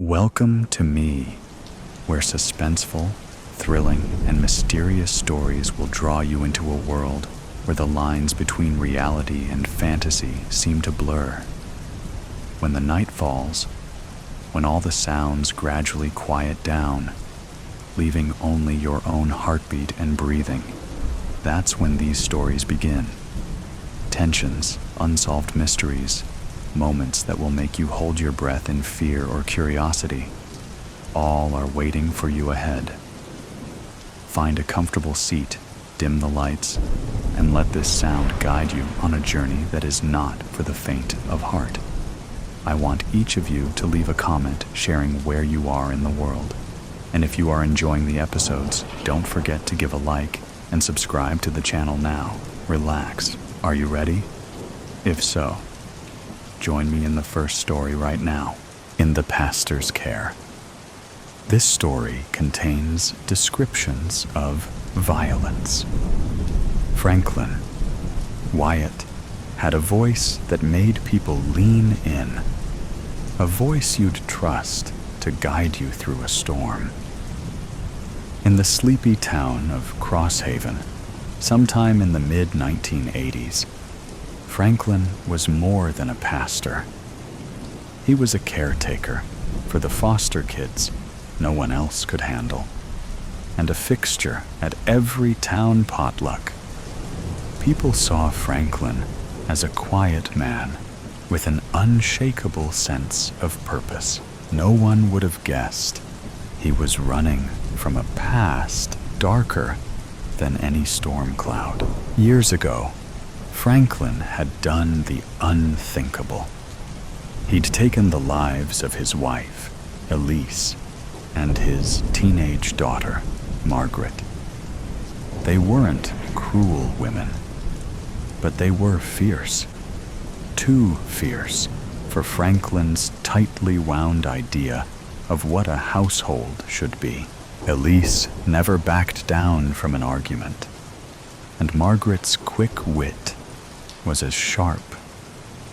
Welcome to me, where suspenseful, thrilling, and mysterious stories will draw you into a world where the lines between reality and fantasy seem to blur. When the night falls, when all the sounds gradually quiet down, leaving only your own heartbeat and breathing, that's when these stories begin. Tensions, unsolved mysteries, moments that will make you hold your breath in fear or curiosity, all are waiting for you ahead. Find a comfortable seat, dim the lights, and let this sound guide you on a journey that is not for the faint of heart. I want each of you to leave a comment sharing where you are in the world. And if you are enjoying the episodes, don't forget to give a like and subscribe to the channel now. Relax. Are you ready? If so, join me in the first story right now, In the Pastor's Care. This story contains descriptions of violence. Franklin, Wyatt, had a voice that made people lean in, a voice you'd trust to guide you through a storm. In the sleepy town of Crosshaven, sometime in the mid-1980s, Franklin was more than a pastor. He was a caretaker for the foster kids no one else could handle, and a fixture at every town potluck. People saw Franklin as a quiet man with an unshakable sense of purpose. No one would have guessed he was running from a past darker than any storm cloud. Years ago, Franklin had done the unthinkable. He'd taken the lives of his wife, Elise, and his teenage daughter, Margaret. They weren't cruel women, but they were fierce. Too fierce for Franklin's tightly wound idea of what a household should be. Elise never backed down from an argument, and Margaret's quick wit was as sharp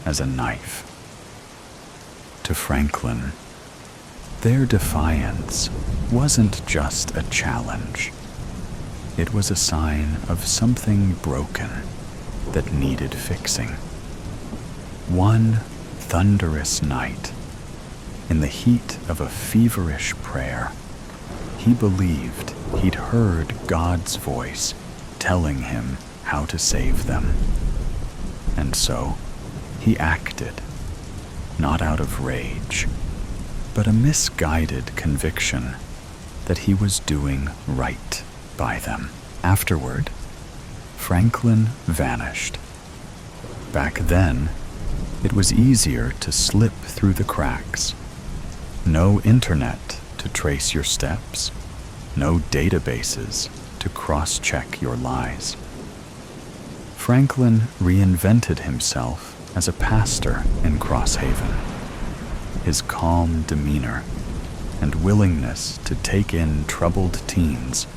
as a knife. To Franklin, their defiance wasn't just a challenge. It was a sign of something broken that needed fixing. One thunderous night, in the heat of a feverish prayer, he believed he'd heard God's voice telling him how to save them. And so he acted, not out of rage, but a misguided conviction that he was doing right by them. Afterward, Franklin vanished. Back then, it was easier to slip through the cracks. No internet to trace your steps, no databases to cross-check your lies. Franklin reinvented himself as a pastor in Crosshaven. His calm demeanor and willingness to take in troubled teens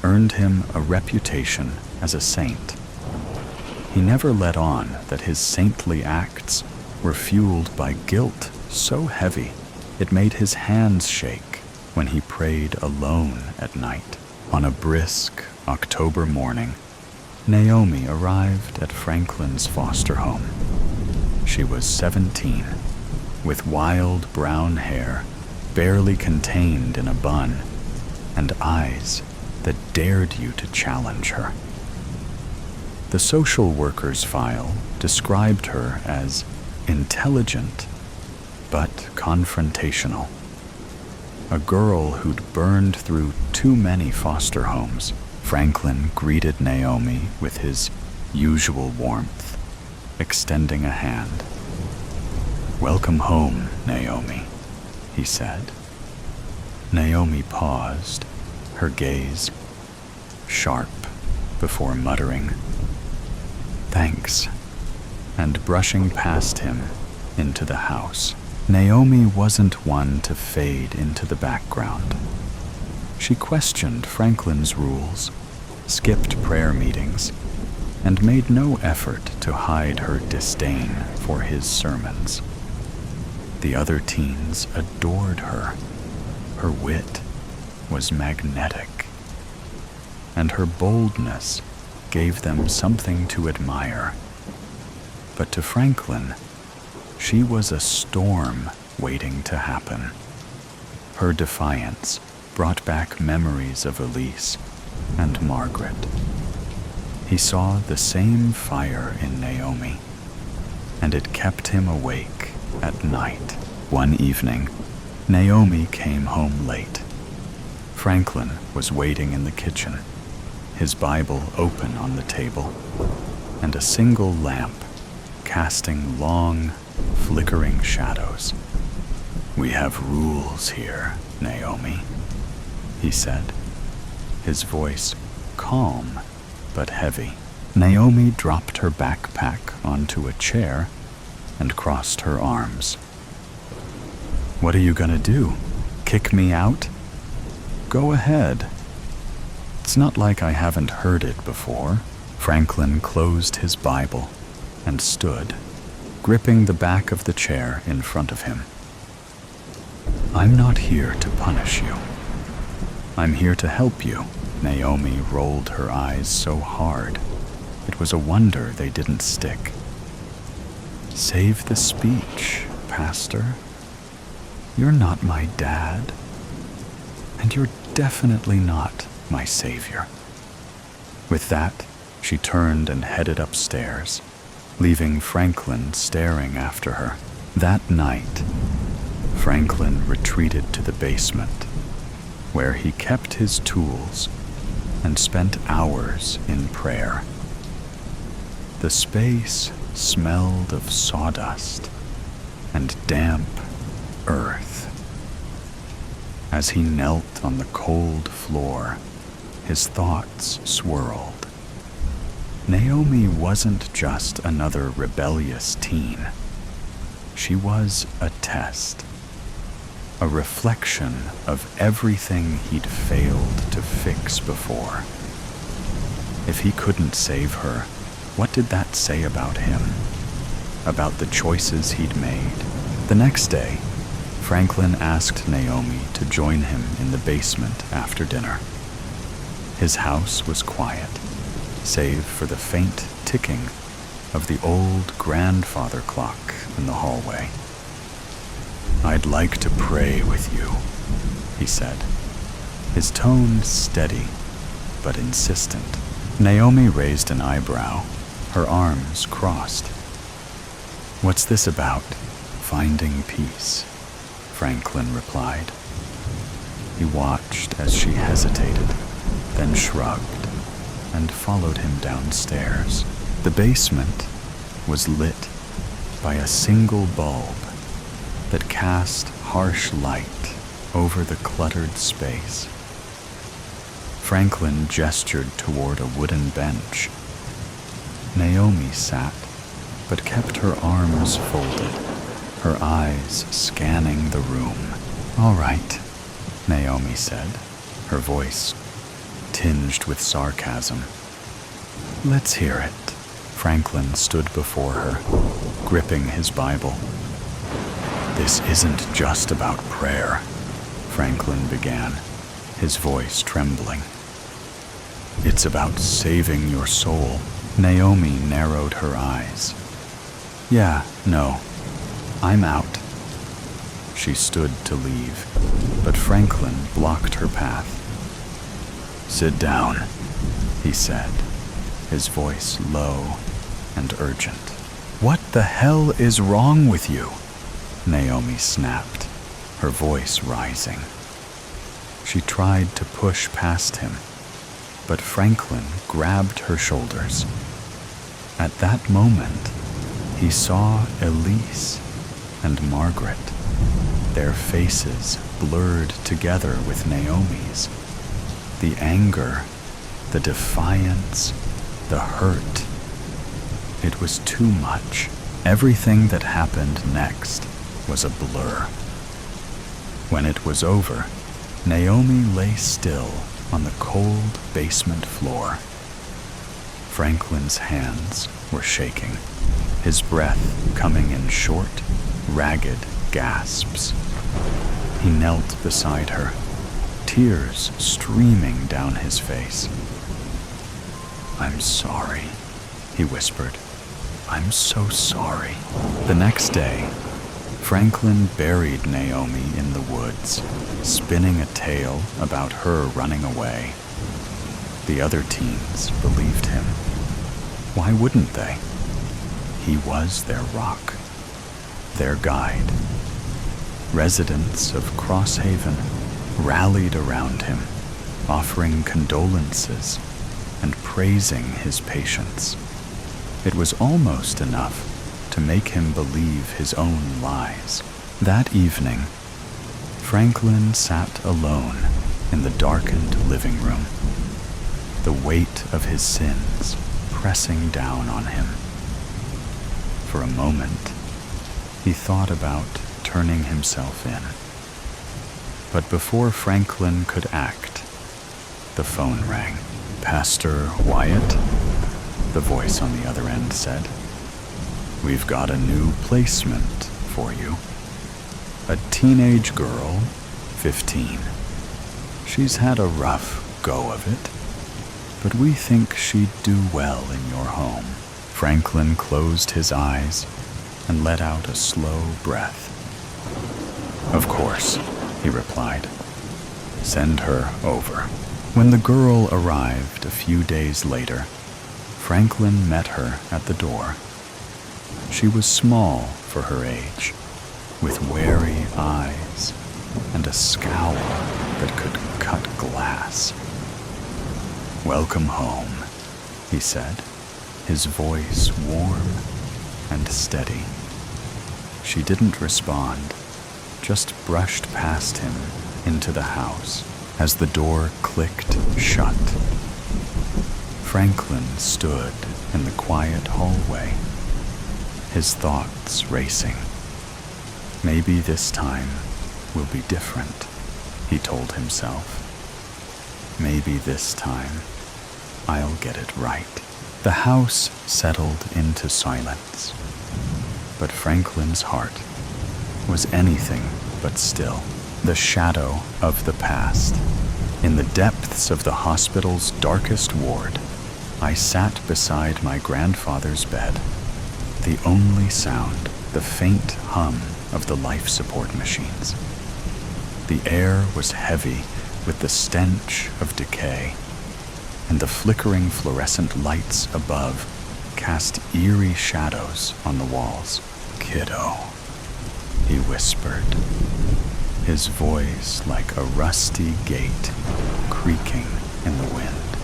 earned him a reputation as a saint. He never let on that his saintly acts were fueled by guilt so heavy it made his hands shake when he prayed alone at night. On a brisk October morning, Naomi arrived at Franklin's foster home. She was 17, with wild brown hair barely contained in a bun, and eyes that dared you to challenge her. The social worker's file described her as intelligent but confrontational. A girl who'd burned through too many foster homes. Franklin greeted Naomi with his usual warmth, extending a hand. "Welcome home, Naomi," he said. Naomi paused, her gaze sharp before muttering, "Thanks," and brushing past him into the house. Naomi wasn't one to fade into the background. She questioned Franklin's rules, skipped prayer meetings, and made no effort to hide her disdain for his sermons. The other teens adored her. Her wit was magnetic, and her boldness gave them something to admire. But to Franklin, she was a storm waiting to happen. Her defiance brought back memories of Elise and Margaret. He saw the same fire in Naomi, and it kept him awake at night. One evening, Naomi came home late. Franklin was waiting in the kitchen, his Bible open on the table, and a single lamp casting long, flickering shadows. "We have rules here, Naomi," he said, his voice calm but heavy. Naomi dropped her backpack onto a chair and crossed her arms. "What are you gonna do? Kick me out?" "Go ahead. It's not like I haven't heard it before." Franklin closed his Bible and stood, gripping the back of the chair in front of him. "I'm not here to punish you. I'm here to help you." Naomi rolled her eyes so hard, it was a wonder they didn't stick. "Save the speech, Pastor. You're not my dad, and you're definitely not my savior." With that, she turned and headed upstairs, leaving Franklin staring after her. That night, Franklin retreated to the basement, where he kept his tools and spent hours in prayer. The space smelled of sawdust and damp earth. As he knelt on the cold floor, his thoughts swirled. Naomi wasn't just another rebellious teen. She was a test, a reflection of everything he'd failed to fix before. If he couldn't save her, what did that say about him? About the choices he'd made? The next day, Franklin asked Naomi to join him in the basement after dinner. His house was quiet, save for the faint ticking of the old grandfather clock in the hallway. "I'd like to pray with you," he said, his tone steady but insistent. Naomi raised an eyebrow, her arms crossed. "What's this about?" "Finding peace," Franklin replied. He watched as she hesitated, then shrugged and followed him downstairs. The basement was lit by a single bulb that cast harsh light over the cluttered space. Franklin gestured toward a wooden bench. Naomi sat, but kept her arms folded, her eyes scanning the room. "All right," Naomi said, her voice tinged with sarcasm. "Let's hear it." Franklin stood before her, gripping his Bible. "This isn't just about prayer," Franklin began, his voice trembling. "It's about saving your soul." Naomi narrowed her eyes. "Yeah, no, I'm out." She stood to leave, but Franklin blocked her path. "Sit down," he said, his voice low and urgent. "What the hell is wrong with you?" Naomi snapped, her voice rising. She tried to push past him, but Franklin grabbed her shoulders. At that moment, he saw Elise and Margaret, their faces blurred together with Naomi's. The anger, the defiance, the hurt. It was too much. Everything that happened next was a blur. When it was over, Naomi lay still on the cold basement floor. Franklin's hands were shaking, his breath coming in short, ragged gasps. He knelt beside her, tears streaming down his face. "I'm sorry," he whispered. "I'm so sorry." The next day, Franklin buried Naomi in the woods, spinning a tale about her running away. The other teens believed him. Why wouldn't they? He was their rock, their guide. Residents of Crosshaven rallied around him, offering condolences and praising his patience. It was almost enough to make him believe his own lies. That evening, Franklin sat alone in the darkened living room, the weight of his sins pressing down on him. For a moment, he thought about turning himself in. But before Franklin could act, the phone rang. "Pastor Wyatt?" the voice on the other end said. "We've got a new placement for you. A teenage girl, 15. She's had a rough go of it, but we think she'd do well in your home." Franklin closed his eyes and let out a slow breath. "Of course," he replied. "Send her over." When the girl arrived a few days later, Franklin met her at the door. She was small for her age, with wary eyes and a scowl that could cut glass. "Welcome home," he said, his voice warm and steady. She didn't respond, just brushed past him into the house as the door clicked shut. Franklin stood in the quiet hallway, his thoughts racing. Maybe this time will be different, he told himself. Maybe this time I'll get it right. The house settled into silence, but Franklin's heart was anything but still. The shadow of the past. In the depths of the hospital's darkest ward, I sat beside my grandfather's bed. The only sound, the faint hum of the life support machines. The air was heavy with the stench of decay, and the flickering fluorescent lights above cast eerie shadows on the walls. "Kiddo," he whispered, his voice like a rusty gate creaking in the wind.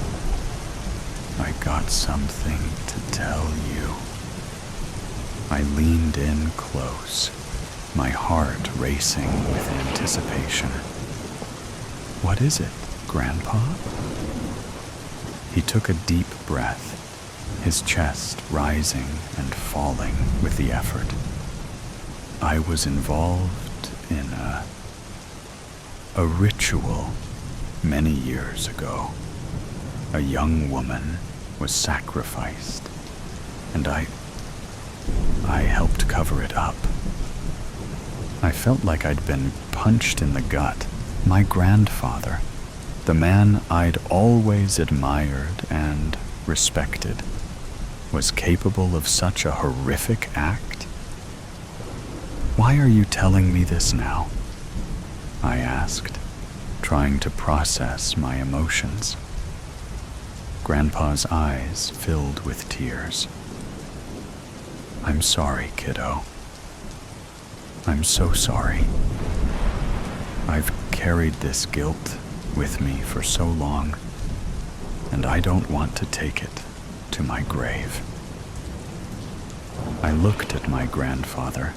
"I got something to tell you." I leaned in close, my heart racing with anticipation. "What is it, Grandpa?" He took a deep breath, his chest rising and falling with the effort. "I was involved in a ritual many years ago. A young woman was sacrificed, and I helped cover it up. I felt like I'd been punched in the gut. My grandfather, the man I'd always admired and respected, was capable of such a horrific act. Why are you telling me this now?" I asked, trying to process my emotions. Grandpa's eyes filled with tears. "I'm sorry, kiddo. I'm so sorry. I've carried this guilt with me for so long, and I don't want to take it to my grave." I looked at my grandfather,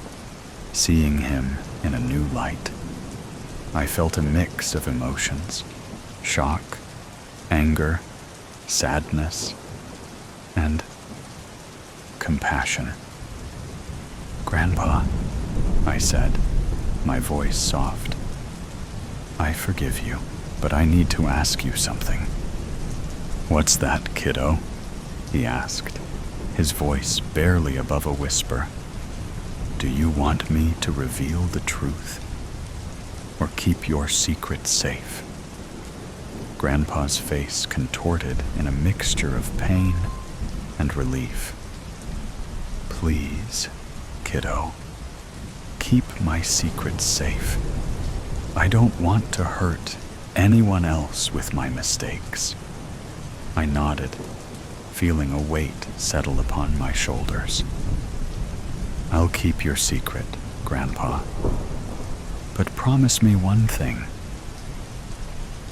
seeing him in a new light. I felt a mix of emotions: shock, anger, sadness, and compassion. "Grandpa," I said, my voice soft, "I forgive you, but I need to ask you something." "What's that, kiddo?" he asked, his voice barely above a whisper. "Do Do you want me to reveal the truth or keep your secret safe? Grandpa's face contorted in a mixture of pain and relief. Please, kiddo, keep my secret safe. I don't want to hurt anyone else with my mistakes. I nodded, feeling a weight settle upon my shoulders. I'll keep your secret, Grandpa. But promise me one thing.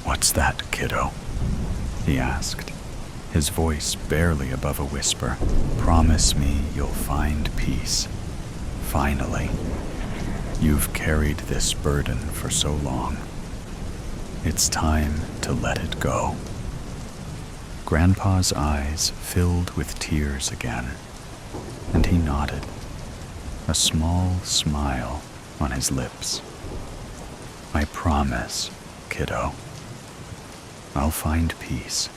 What's that, kiddo? He asked, his voice barely above a whisper. Promise me you'll find peace. Finally. You've carried this burden for so long. It's time to let it go. Grandpa's eyes filled with tears again, and he nodded, a small smile on his lips. I promise, kiddo. I'll find peace.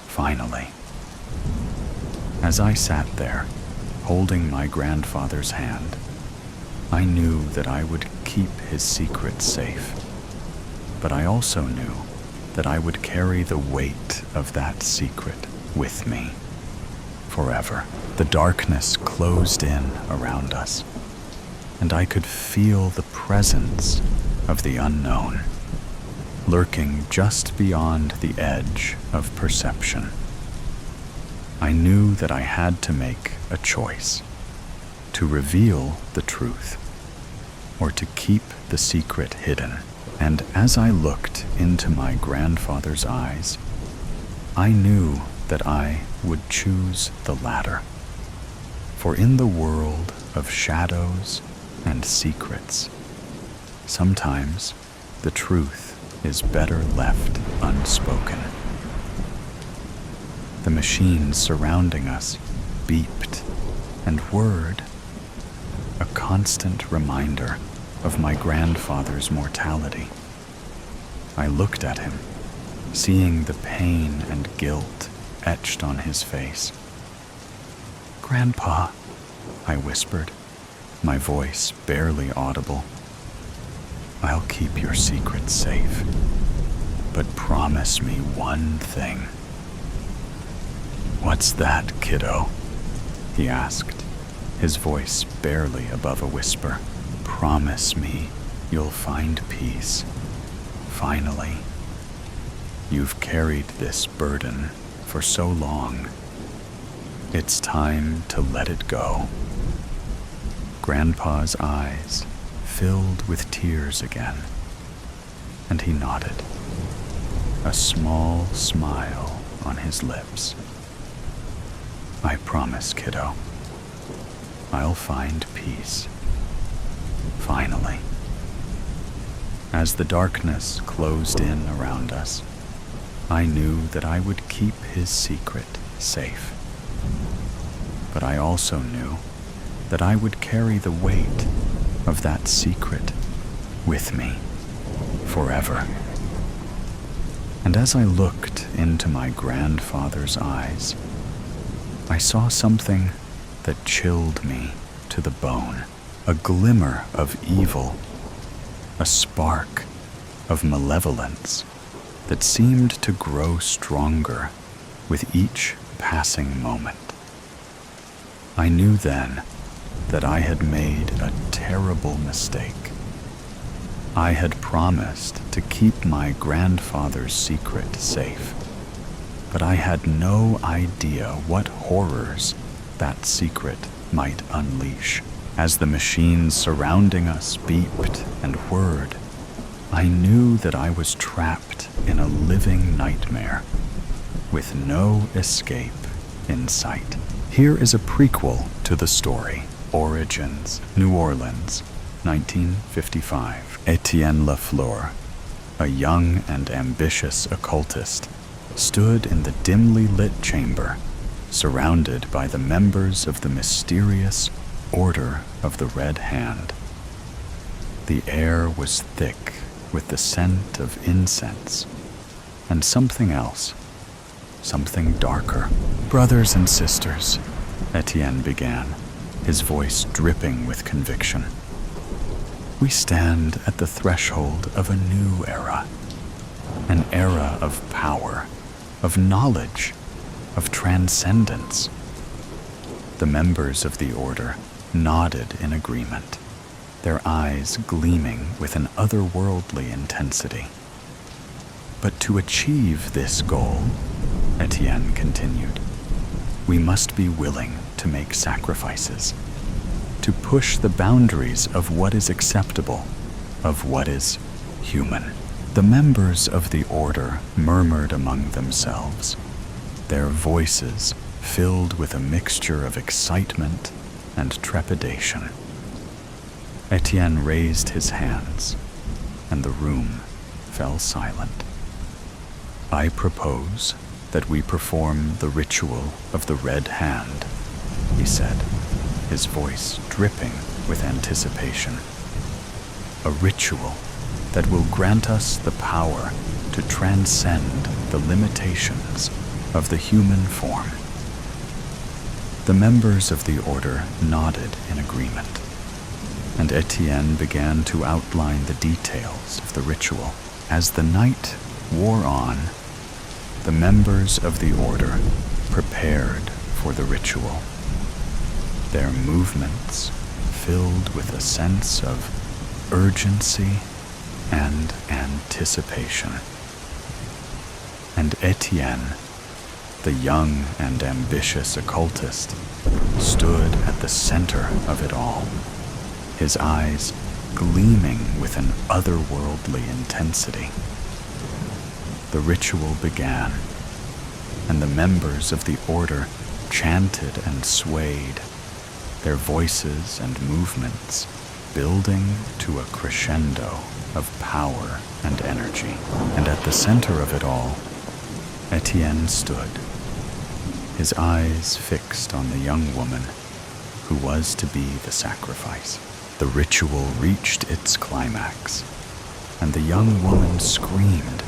Finally. As I sat there, holding my grandfather's hand, I knew that I would keep his secret safe. But I also knew that I would carry the weight of that secret with me forever. The darkness closed in around us, and I could feel the presence of the unknown, lurking just beyond the edge of perception. I knew that I had to make a choice, to reveal the truth, or to keep the secret hidden. And as I looked into my grandfather's eyes, I knew that I would choose the latter. For in the world of shadows and secrets, sometimes the truth is better left unspoken. The machines surrounding us beeped and whirred, a constant reminder of my grandfather's mortality. I looked at him, seeing the pain and guilt etched on his face. Grandpa, I whispered, my voice barely audible. I'll keep your secret safe, but promise me one thing. What's that, kiddo? He asked, his voice barely above a whisper. Promise me you'll find peace. Finally. You've carried this burden for so long. It's time to let it go. Grandpa's eyes filled with tears again, and he nodded, a small smile on his lips. I promise, kiddo. I'll find peace. Finally. As the darkness closed in around us, I knew that I would keep his secret safe. But I also knew that I would carry the weight of that secret with me forever. And as I looked into my grandfather's eyes, I saw something that chilled me to the bone. A glimmer of evil, a spark of malevolence that seemed to grow stronger with each passing moment. I knew then that I had made a terrible mistake. I had promised to keep my grandfather's secret safe, but I had no idea what horrors that secret might unleash. As the machines surrounding us beeped and whirred, I knew that I was trapped in a living nightmare, with no escape in sight. Here is a prequel to the story, Origins, New Orleans, 1955. Etienne Lafleur, a young and ambitious occultist, stood in the dimly lit chamber, surrounded by the members of the mysterious Order of the Red Hand. The air was thick with the scent of incense and something else, something darker. Brothers and sisters, Etienne began, his voice dripping with conviction. We stand at the threshold of a new era, an era of power, of knowledge, of transcendence. The members of the order nodded in agreement, their eyes gleaming with an otherworldly intensity. But to achieve this goal, Etienne continued, we must be willing to make sacrifices, to push the boundaries of what is acceptable, of what is human. The members of the order murmured among themselves, their voices filled with a mixture of excitement and trepidation. Etienne raised his hands, and the room fell silent. I propose that we perform the ritual of the red hand, he said, his voice dripping with anticipation. A ritual that will grant us the power to transcend the limitations of the human form. The members of the order nodded in agreement, and Etienne began to outline the details of the ritual. As the night wore on, the members of the order prepared for the ritual, their movements filled with a sense of urgency and anticipation. And Etienne, the young and ambitious occultist, stood at the center of it all, his eyes gleaming with an otherworldly intensity. The ritual began, and the members of the order chanted and swayed, their voices and movements building to a crescendo of power and energy. And at the center of it all, Etienne stood, his eyes fixed on the young woman who was to be the sacrifice. The ritual reached its climax, and the young woman screamed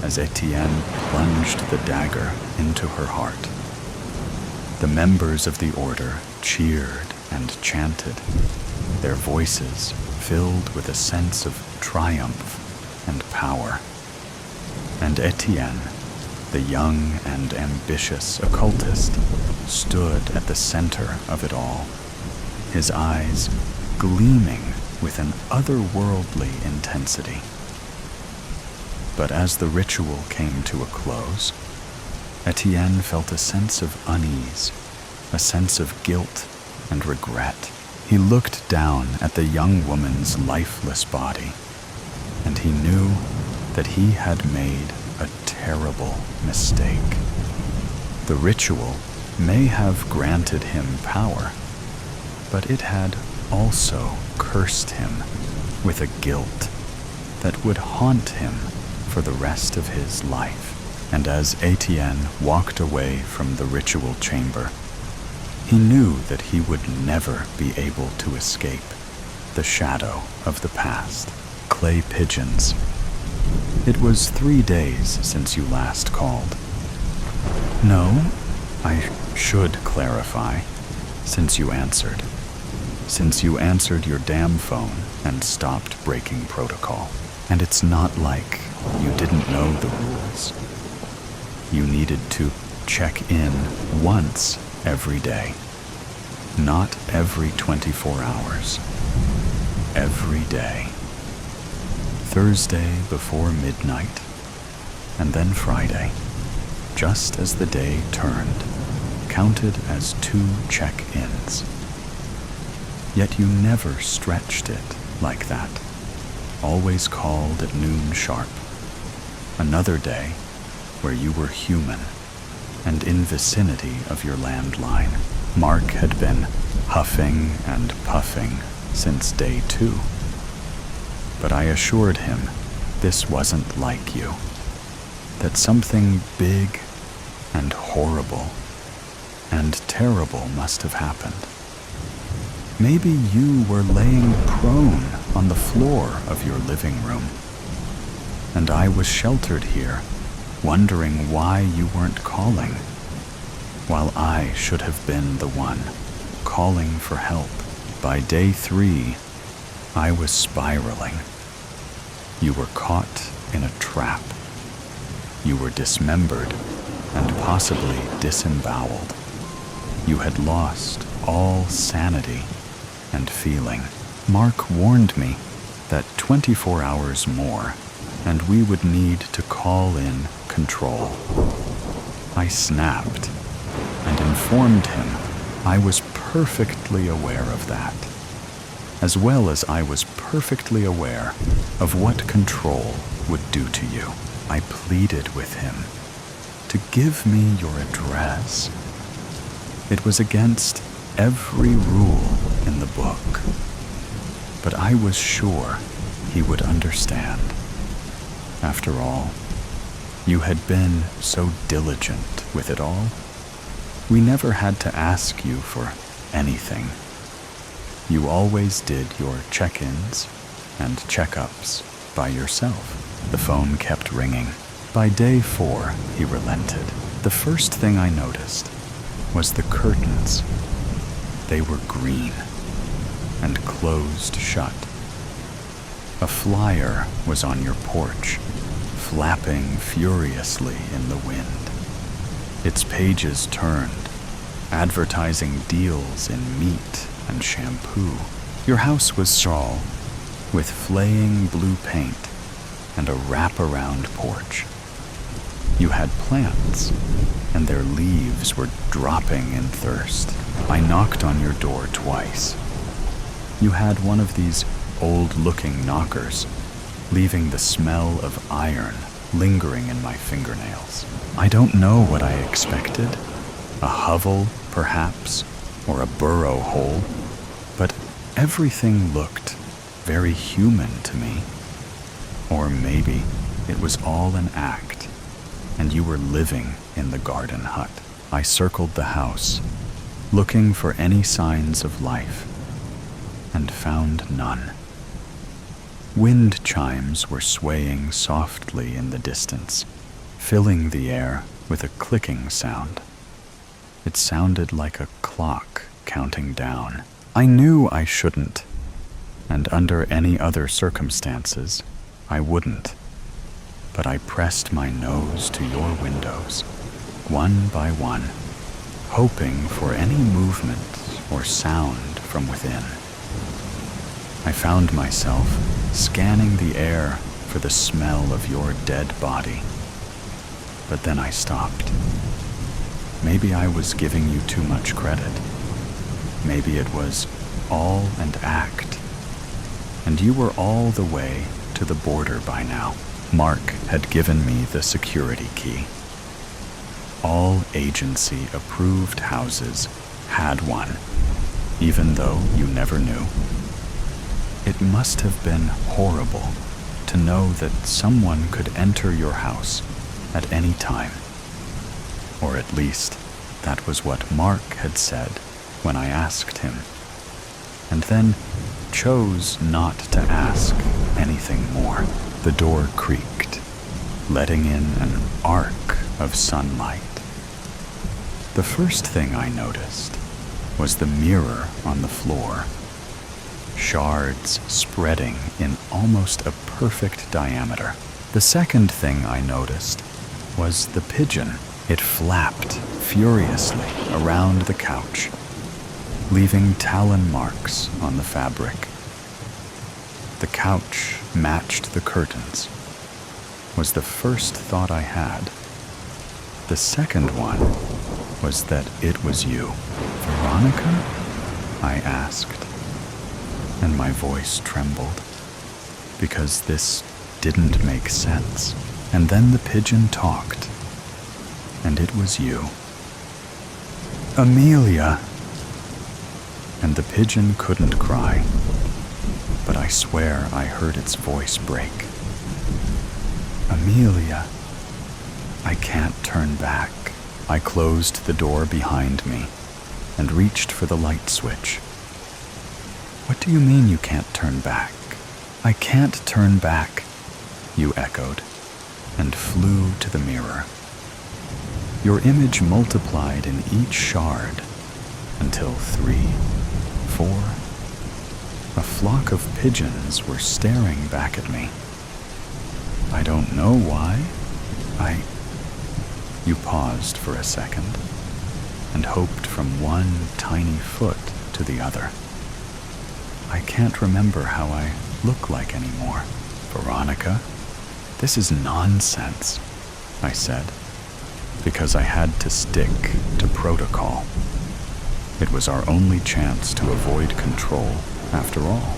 as Etienne plunged the dagger into her heart. The members of the order cheered and chanted, their voices filled with a sense of triumph and power. And Etienne, the young and ambitious occultist, stood at the center of it all, his eyes gleaming with an otherworldly intensity. But as the ritual came to a close, Etienne felt a sense of unease, a sense of guilt and regret. He looked down at the young woman's lifeless body, and he knew that he had made a terrible mistake. The ritual may have granted him power, but it had also cursed him with a guilt that would haunt him for the rest of his life. And as Etienne walked away from the ritual chamber, he knew that he would never be able to escape the shadow of the past. Clay pigeons. It was 3 days since you last called. No, I should clarify, since you answered. Since you answered your damn phone and stopped breaking protocol. And it's not like you didn't know the rules. You needed to check in once every day. Not every 24 hours. Every day. Thursday before midnight, and then Friday, just as the day turned, counted as 2 check-ins. Yet you never stretched it like that. Always called at noon sharp. Another day where you were human and in vicinity of your landline. Mark had been huffing and puffing since day 2. But I assured him this wasn't like you, that something big and horrible and terrible must have happened. Maybe you were laying prone on the floor of your living room, and I was sheltered here, wondering why you weren't calling, while I should have been the one calling for help. By day 3, I was spiraling. You were caught in a trap. You were dismembered and possibly disemboweled. You had lost all sanity and feeling. Mark warned me that 24 hours more and we would need to call in control. I snapped and informed him I was perfectly aware of that, as well as I was perfectly aware of what control would do to you. I pleaded with him to give me your address. It was against every rule in the book, but I was sure he would understand. After all, you had been so diligent with it all. We never had to ask you for anything. You always did your check-ins and checkups by yourself. The phone kept ringing. By day 4, he relented. The first thing I noticed was the curtains. They were green and closed shut. A flyer was on your porch, flapping furiously in the wind. Its pages turned, advertising deals in meat and shampoo. Your house was small, with flaying blue paint and a wraparound porch. You had plants, and their leaves were dropping in thirst. I knocked on your door twice. You had one of these old-looking knockers, leaving the smell of iron lingering in my fingernails. I don't know what I expected. A hovel, perhaps, or a burrow hole, but everything looked very human to me. Or maybe it was all an act, and you were living in the garden hut. I circled the house, looking for any signs of life, and found none. Wind chimes were swaying softly in the distance, filling the air with a clicking sound. It sounded like a clock counting down. I knew I shouldn't, and under any other circumstances, I wouldn't. But I pressed my nose to your windows, one by one, hoping for any movement or sound from within. I found myself scanning the air for the smell of your dead body. But then I stopped. Maybe I was giving you too much credit. Maybe it was all an act, and you were all the way to the border by now. Mark had given me the security key. All agency-approved houses had one, even though you never knew. It must have been horrible to know that someone could enter your house at any time. Or at least, that was what Mark had said when I asked him, and then chose not to ask anything more. The door creaked, letting in an arc of sunlight. The first thing I noticed was the mirror on the floor, shards spreading in almost a perfect diameter. The second thing I noticed was the pigeon. It flapped furiously around the couch, leaving talon marks on the fabric. The couch matched the curtains, was the first thought I had. The second one was that it was you. Veronica? I asked, and my voice trembled, because this didn't make sense. And then the pigeon talked, and it was you. Amelia! And the pigeon couldn't cry, but I swear I heard its voice break. Amelia, I can't turn back. I closed the door behind me and reached for the light switch. What do you mean you can't turn back? I can't turn back, you echoed, and flew to the mirror. Your image multiplied in each shard, until 3, 4. A flock of pigeons were staring back at me. I don't know why. You paused for a second and hoped from one tiny foot to the other. I can't remember how I look like anymore. Veronica, this is nonsense, I said, because I had to stick to protocol. It was our only chance to avoid control, after all.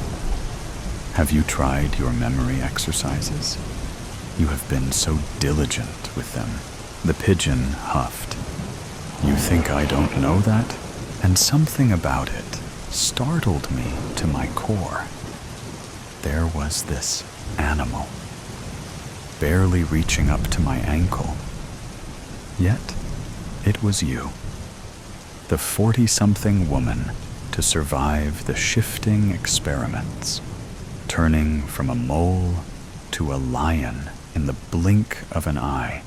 Have you tried your memory exercises? You have been so diligent with them. The pigeon huffed. You think I don't know that? And something about it startled me to my core. There was this animal, barely reaching up to my ankle. Yet, it was you, the 40-something woman to survive the shifting experiments, turning from a mole to a lion in the blink of an eye,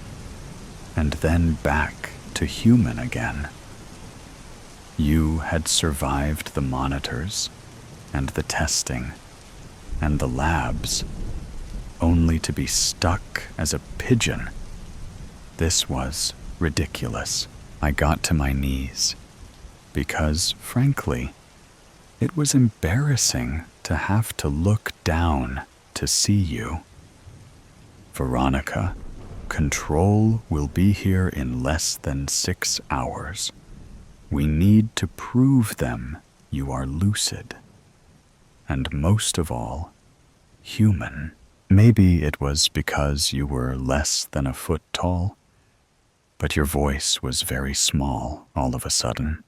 and then back to human again. You had survived the monitors and the testing and the labs, only to be stuck as a pigeon. This was ridiculous. I got to my knees because, frankly, it was embarrassing to have to look down to see you. Veronica, control will be here in less than 6 hours. We need to prove them you are lucid. And most of all, human. Maybe it was because you were less than a foot tall, but your voice was very small all of a sudden.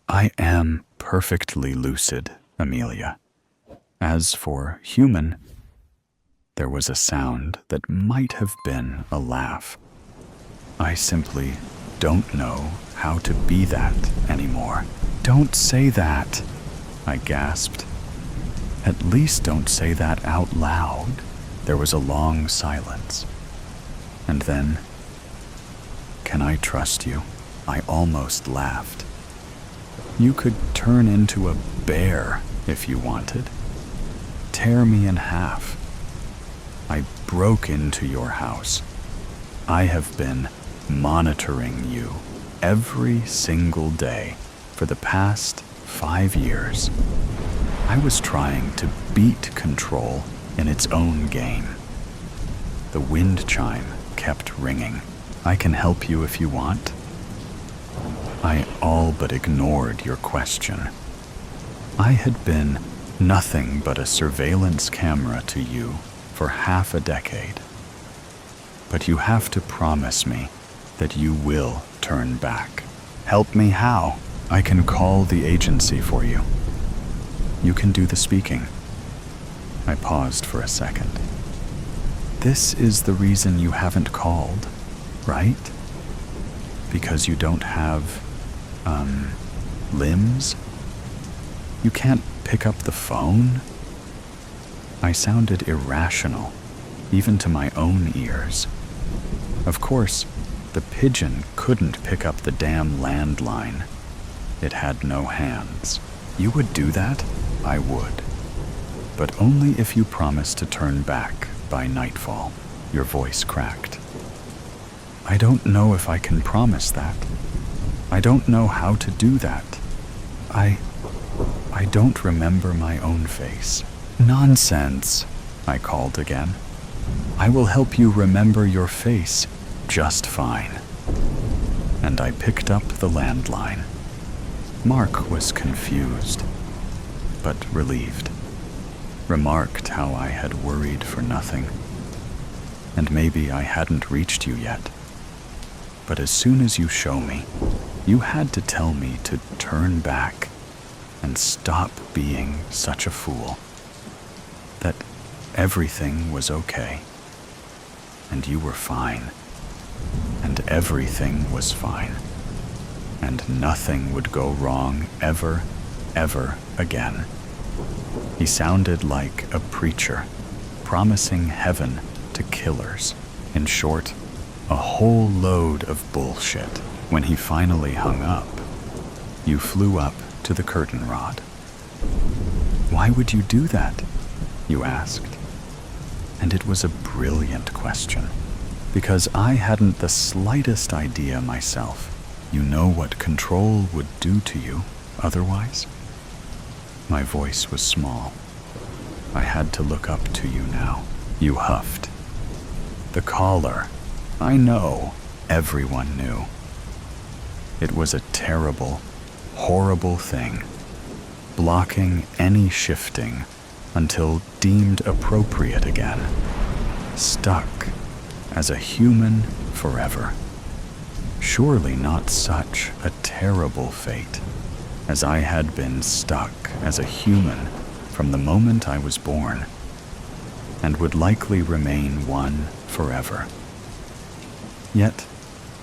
I am perfectly lucid, Amelia. As for human, there was a sound that might have been a laugh. I simply don't know how to be that anymore. Don't say that, I gasped. At least don't say that out loud. There was a long silence. And then, can I trust you? I almost laughed. You could turn into a bear if you wanted. Tear me in half. I broke into your house. I have been monitoring you every single day for the past 5 years. I was trying to beat control in its own game. The wind chime kept ringing. I can help you if you want. I all but ignored your question. I had been nothing but a surveillance camera to you for half a decade. But you have to promise me that you will turn back. Help me how? I can call the agency for you. You can do the speaking. I paused for a second. This is the reason you haven't called, right? Because you don't have, limbs? You can't pick up the phone? I sounded irrational, even to my own ears. Of course, the pigeon couldn't pick up the damn landline. It had no hands. You would do that? I would. But only if you promise to turn back by nightfall. Your voice cracked. I don't know if I can promise that. I don't know how to do that. I don't remember my own face. Nonsense, I called again. I will help you remember your face just fine. And I picked up the landline. Mark was confused, but relieved. Remarked how I had worried for nothing. And maybe I hadn't reached you yet. But as soon as you show me, you had to tell me to turn back and stop being such a fool. That everything was okay. And you were fine. And everything was fine. And nothing would go wrong ever, ever again. He sounded like a preacher, promising heaven to killers. In short, a whole load of bullshit. When he finally hung up, You flew up to the curtain rod. "Why would you do that?" you asked. And it was a brilliant question, because I hadn't the slightest idea myself. You know what control would do to you otherwise? My voice was small. I had to look up to you now. You huffed. "The collar. I know." Everyone knew. It was a terrible, horrible thing, blocking any shifting until deemed appropriate again. Stuck as a human forever. Surely not such a terrible fate, as I had been stuck as a human from the moment I was born, and would likely remain one forever. Yet,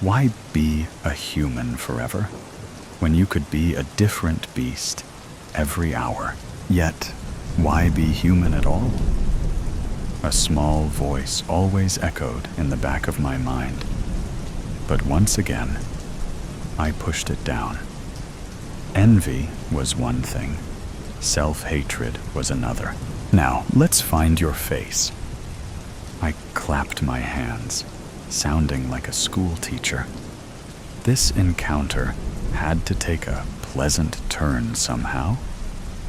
why be a human forever, when you could be a different beast every hour? Yet, why be human at all? A small voice always echoed in the back of my mind, but once again, I pushed it down. Envy was one thing, self-hatred was another. "Now, let's find your face." I clapped my hands, sounding like a school teacher. This encounter had to take a pleasant turn somehow,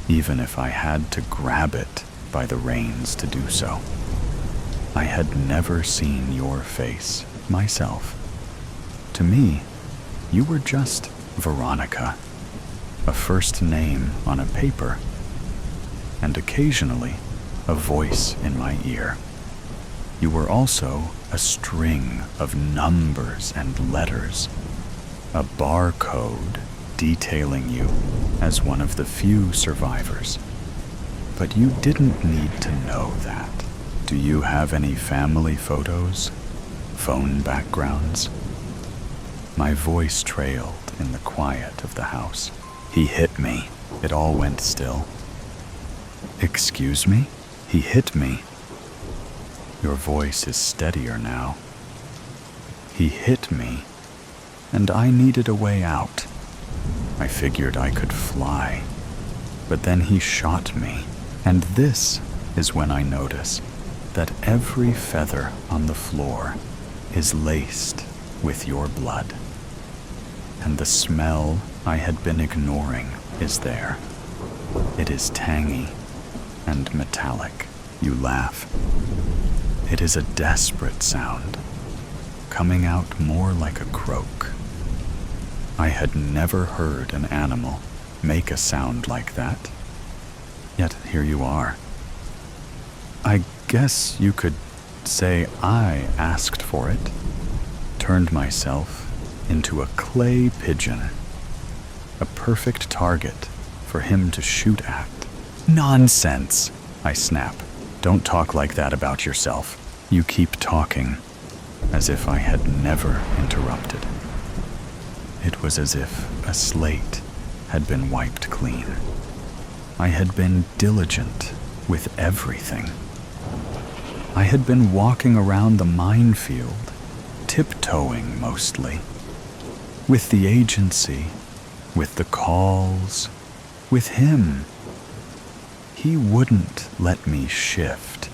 even if I had to grab it by the reins to do so. I had never seen your face myself. To me, you were just Veronica, a first name on a paper, and occasionally a voice in my ear. You were also a string of numbers and letters, a barcode detailing you as one of the few survivors. But you didn't need to know that. Do you have any family photos? Phone backgrounds? My voice trailed in the quiet of the house. "He hit me." It all went still. "Excuse me?" "He hit me." Your voice is steadier now. "He hit me, and I needed a way out. I figured I could fly, but then he shot me. And this is when I notice that every feather on the floor is laced with your blood. And the smell I had been ignoring is there. It is tangy and metallic." You laugh. It is a desperate sound, coming out more like a croak. I had never heard an animal make a sound like that. Yet here you are. I guess you could say I asked for it, turned myself into a clay pigeon, a perfect target for him to shoot at. "Nonsense," I snap. "Don't talk like that about yourself." You keep talking, as if I had never interrupted. It was as if a slate had been wiped clean. I had been diligent with everything. I had been walking around the minefield, tiptoeing mostly, with the agency, with the calls, with him. He wouldn't let me shift.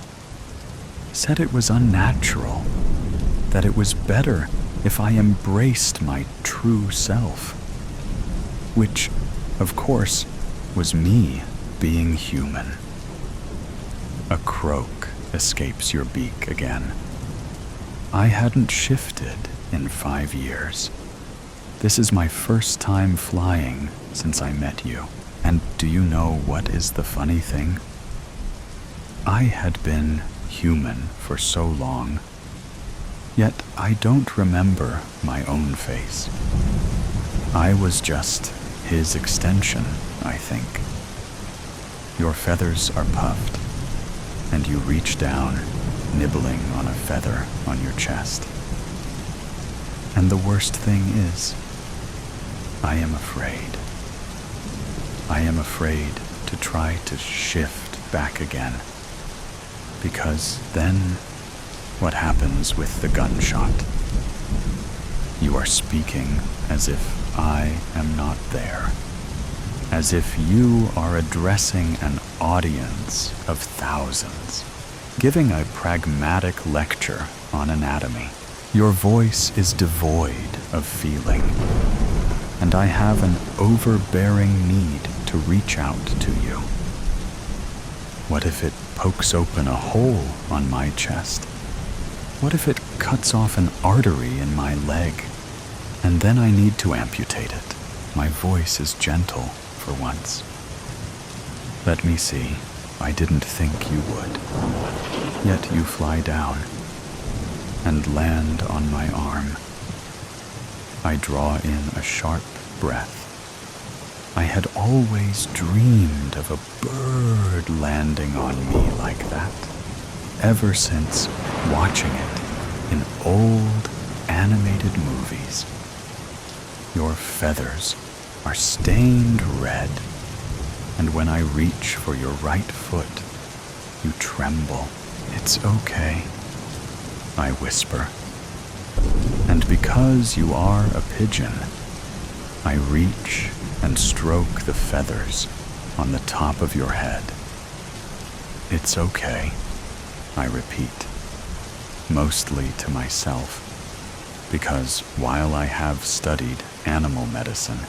Said it was unnatural, that it was better if I embraced my true self, which, of course, was me being human. A croak escapes your beak again. I hadn't shifted in 5 years. This is my first time flying since I met you. And do you know what is the funny thing? I had been human for so long, yet I don't remember my own face. I was just his extension, I think. Your feathers are puffed, and you reach down, nibbling on a feather on your chest. And the worst thing is, I am afraid. I am afraid to try to shift back again. Because then, what happens with the gunshot? You are speaking as if I am not there. as if you are addressing an audience of thousands, giving a pragmatic lecture on anatomy. Your voice is devoid of feeling, and I have an overbearing need to reach out to you. What if it pokes open a hole on my chest? What if it cuts off an artery in my leg, and then I need to amputate it? My voice is gentle for once. Let me see. I didn't think you would. Yet you fly down and land on my arm. I draw in a sharp breath. I had always dreamed of a bird landing on me like that, ever since watching it in old animated movies. Your feathers are stained red, and when I reach for your right foot, you tremble. It's okay, I whisper. And because you are a pigeon, I reach and stroke the feathers on the top of your head. It's okay, I repeat, mostly to myself, because while I have studied animal medicine,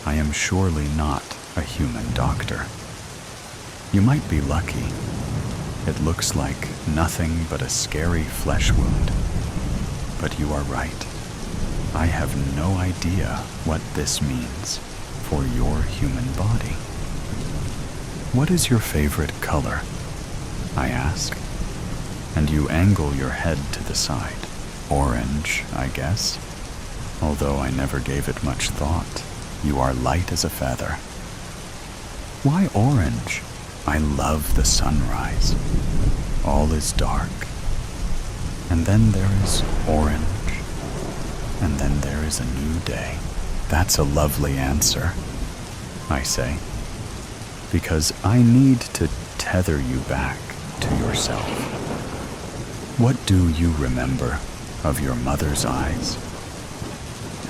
I am surely not a human doctor. You might be lucky. It looks like nothing but a scary flesh wound. But you are right. I have no idea what this means for your human body. What is your favorite color? I ask, and you angle your head to the side. Orange, I guess, although I never gave it much thought. You are light as a feather. Why orange? I love the sunrise. All is dark. And then there is orange. And then there is a new day. That's a lovely answer, I say, because I need to tether you back to yourself. What do you remember of your mother's eyes?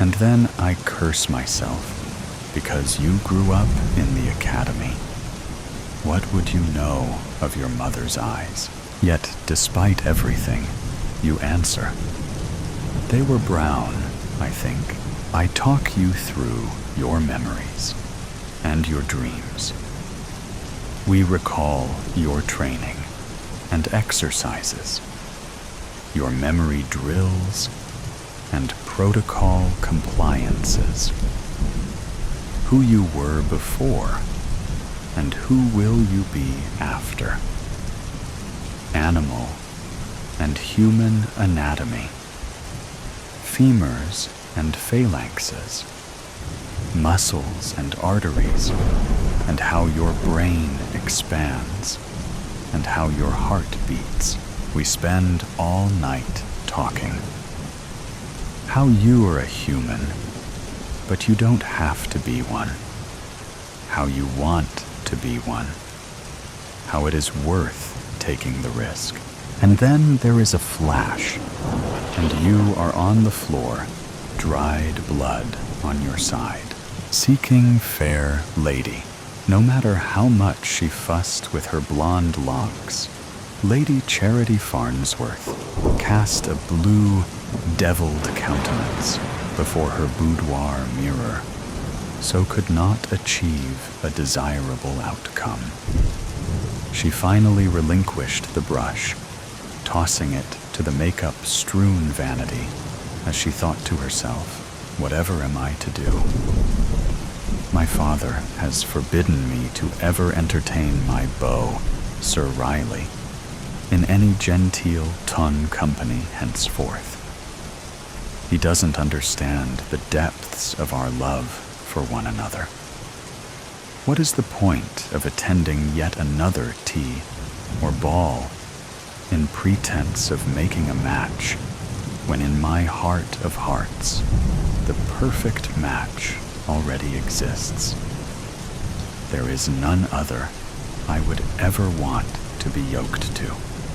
And then I curse myself because you grew up in the academy. What would you know of your mother's eyes? Yet, despite everything, you answer. They were brown, I think. I talk you through your memories and your dreams. We recall your training and exercises, your memory drills and protocol compliances, who you were before and who will you be after. Animal and human anatomy, femurs and phalanxes, muscles and arteries, and how your brain expands, and how your heart beats. We spend all night talking. How you are a human, but you don't have to be one. How you want to be one. How it is worth taking the risk. And then there is a flash, and you are on the floor, dried blood on your side, seeking fair lady. No matter how much she fussed with her blonde locks, Lady Charity Farnsworth cast a blue, deviled countenance before her boudoir mirror, so could not achieve a desirable outcome. She finally relinquished the brush, tossing it to the makeup-strewn vanity as she thought to herself, whatever am I to do? My father has forbidden me to ever entertain my beau, Sir Riley, in any genteel ton company henceforth. He doesn't understand the depths of our love for one another. What is the point of attending yet another tea or ball in pretense of making a match, when in my heart of hearts, the perfect match already exists? There is none other I would ever want to be yoked to.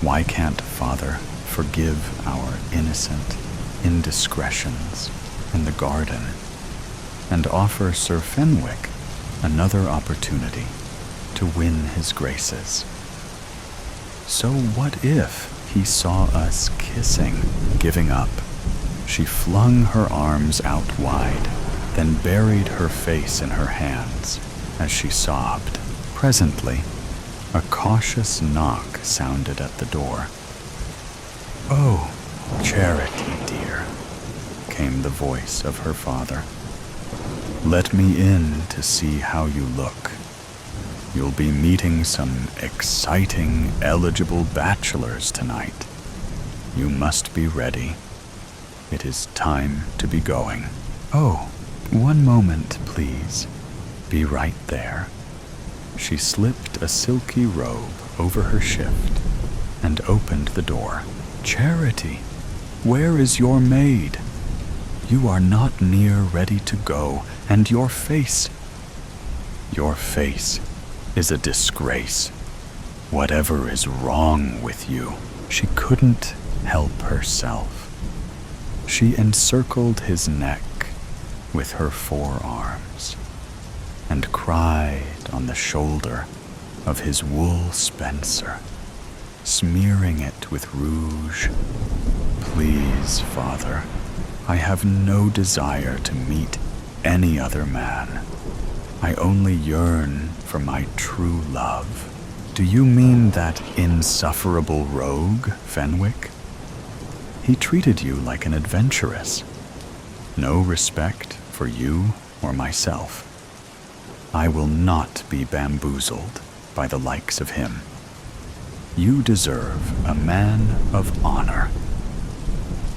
Why can't Father forgive our innocent indiscretions in the garden and offer Sir Fenwick another opportunity to win his graces. So what if he saw us kissing, giving up? She flung her arms out wide, then buried her face in her hands as she sobbed. Presently, a cautious knock sounded at the door. "Oh, Charity, dear," came the voice of her father. "Let me in to see how you look. You'll be meeting some exciting, eligible bachelors tonight. You must be ready. It is time to be going." "Oh, one moment, please. Be right there." She slipped a silky robe over her shift and opened the door. "Charity, where is your maid? You are not near ready to go, and your face is a disgrace. Whatever is wrong with you?" She couldn't help herself. She encircled his neck with her forearms and cried on the shoulder of his wool spencer, smearing it with rouge. "Please, Father, I have no desire to meet any other man. I only yearn for my true love." "Do you mean that insufferable rogue, Fenwick? He treated you like an adventuress. No respect for you or myself. I will not be bamboozled by the likes of him. You deserve a man of honor,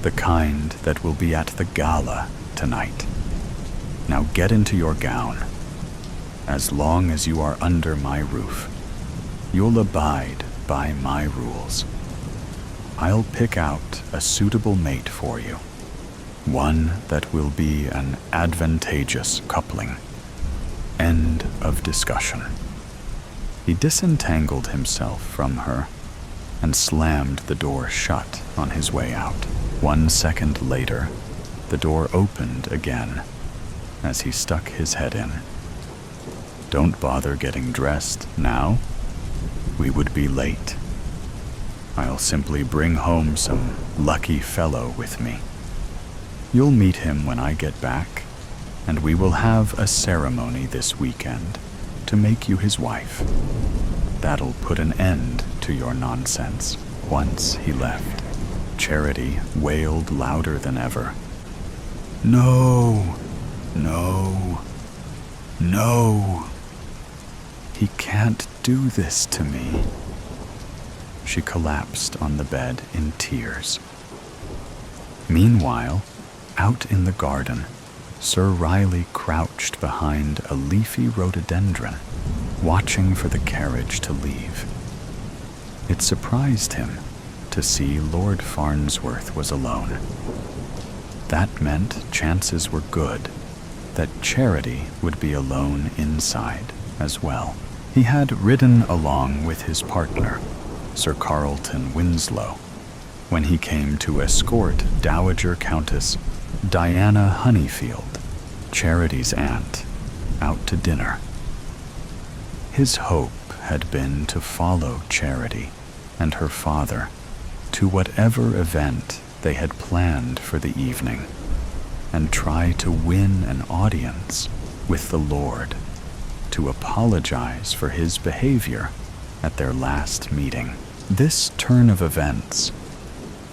the kind that will be at the gala tonight. Now get into your gown. As long as you are under my roof, you'll abide by my rules. I'll pick out a suitable mate for you, one that will be an advantageous coupling. End of discussion." He disentangled himself from her and slammed the door shut on his way out. 1 second later, the door opened again as he stuck his head in. "Don't bother getting dressed now. We would be late. I'll simply bring home some lucky fellow with me. You'll meet him when I get back, and we will have a ceremony this weekend to make you his wife. That'll put an end to your nonsense." Once he left, Charity wailed louder than ever. "No, no, no. He can't do this to me." She collapsed on the bed in tears. Meanwhile, out in the garden, Sir Riley crouched behind a leafy rhododendron, watching for the carriage to leave. It surprised him to see Lord Farnsworth was alone. That meant chances were good that Charity would be alone inside as well. He had ridden along with his partner, Sir Carlton Winslow, when he came to escort Dowager Countess Diana Honeyfield, Charity's aunt, out to dinner. His hope had been to follow Charity and her father to whatever event they had planned for the evening and try to win an audience with the Lord, to apologize for his behavior at their last meeting. This turn of events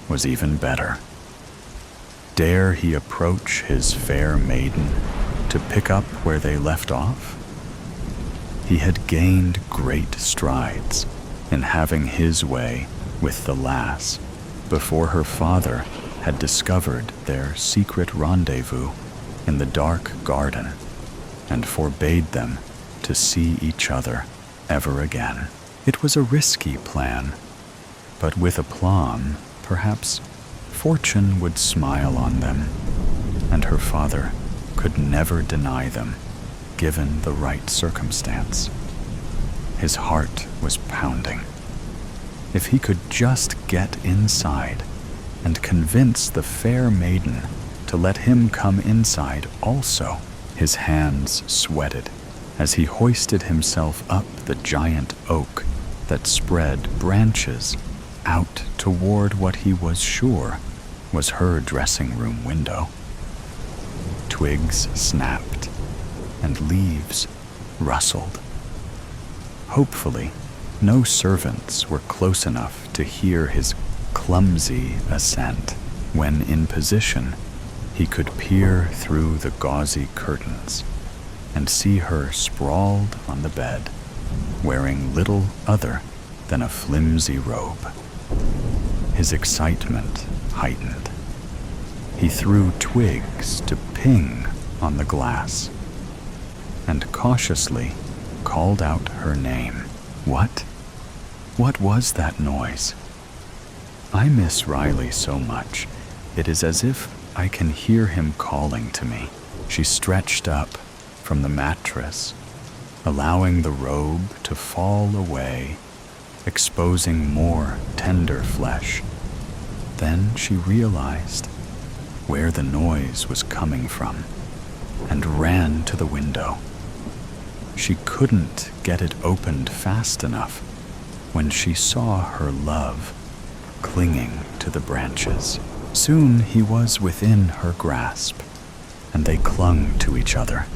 was even better. Dare he approach his fair maiden to pick up where they left off? He had gained great strides in having his way with the lass before her father had discovered their secret rendezvous in the dark garden and forbade them to see each other ever again. It was a risky plan, but with aplomb, perhaps fortune would smile on them, and her father could never deny them, given the right circumstance. His heart was pounding. If he could just get inside and convince the fair maiden to let him come inside also. His hands sweated as he hoisted himself up the giant oak that spread branches out toward what he was sure was her dressing room window. Twigs snapped and leaves rustled. Hopefully, no servants were close enough to hear his clumsy ascent. When in position, he could peer through the gauzy curtains and see her sprawled on the bed, wearing little other than a flimsy robe. His excitement heightened. He threw twigs to ping on the glass and cautiously called out her name. What? What was that noise? I miss Riley so much. It is as if I can hear him calling to me. She stretched up from the mattress, allowing the robe to fall away, exposing more tender flesh. Then she realized where the noise was coming from and ran to the window. She couldn't get it opened fast enough when she saw her love clinging to the branches. Soon he was within her grasp, and they clung to each other.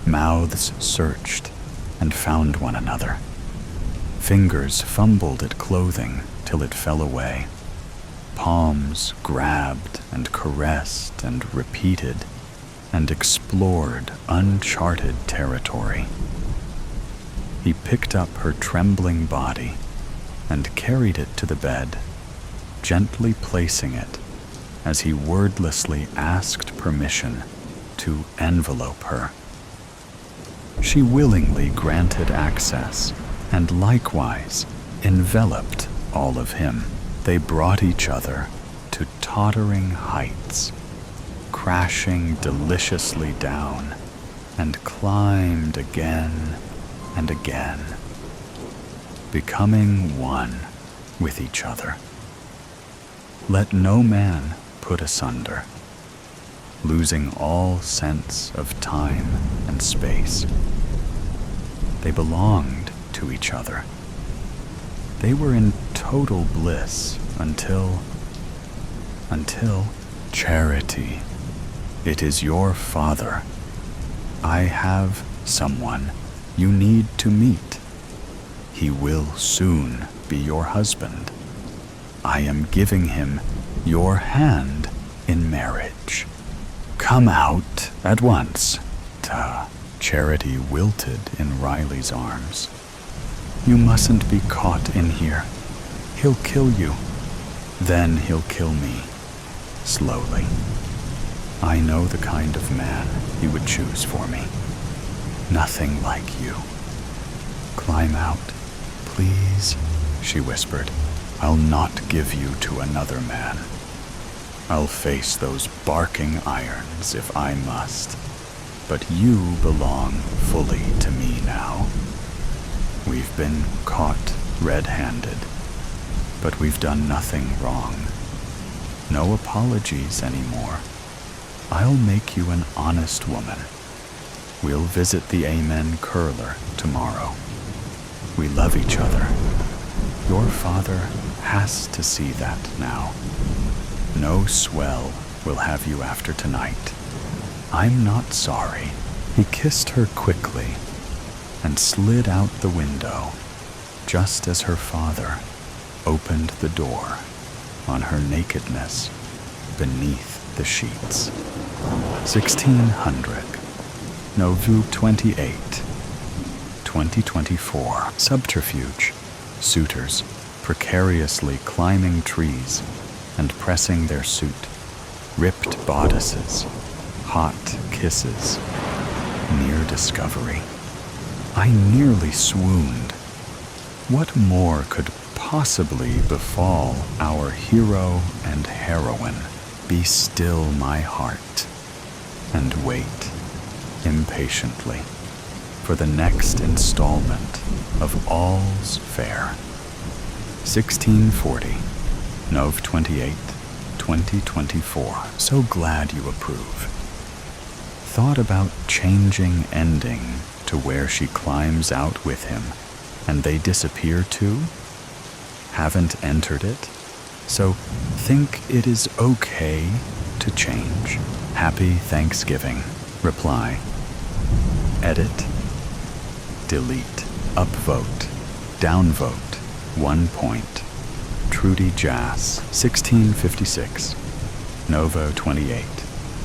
Mouths searched and found one another. Fingers fumbled at clothing till it fell away. Palms grabbed and caressed and repeated and explored uncharted territory. He picked up her trembling body and carried it to the bed, gently placing it as he wordlessly asked permission to envelope her. She willingly granted access and likewise enveloped all of him. They brought each other to tottering heights, crashing deliciously down, and climbed again and again, becoming one with each other. Let no man put asunder, losing all sense of time and space. They belonged to each other. They were in total bliss until Charity. It is your father. I have someone you need to meet. He will soon be your husband. I am giving him your hand in marriage. Come out at once. Charity wilted in Riley's arms. You mustn't be caught in here. He'll kill you. Then he'll kill me, slowly. I know the kind of man he would choose for me. Nothing like you. Climb out, please, she whispered. I'll not give you to another man. I'll face those barking irons if I must, but you belong fully to me now. We've been caught red-handed, but we've done nothing wrong. No apologies anymore. I'll make you an honest woman. We'll visit the Amen curler tomorrow. We love each other. Your father has to see that now. No swell will have you after tonight. I'm not sorry. He kissed her quickly and slid out the window just as her father opened the door on her nakedness beneath the sheets. 1600, November 28, 2024. Subterfuge. Suitors precariously climbing trees and pressing their suit. Ripped bodices. Hot kisses. Near discovery. I nearly swooned. What more could possibly befall our hero and heroine? Be still, my heart, and wait impatiently for the next installment of All's Fair. 1640, Nov 28, 2024. So glad you approve. Thought about changing ending to where she climbs out with him, and they disappear too? Haven't entered it? So think it is okay to change. Happy Thanksgiving. Reply. Edit. Delete. Upvote. Downvote. 1 point. Trudy Jass, 1656. Novo 28,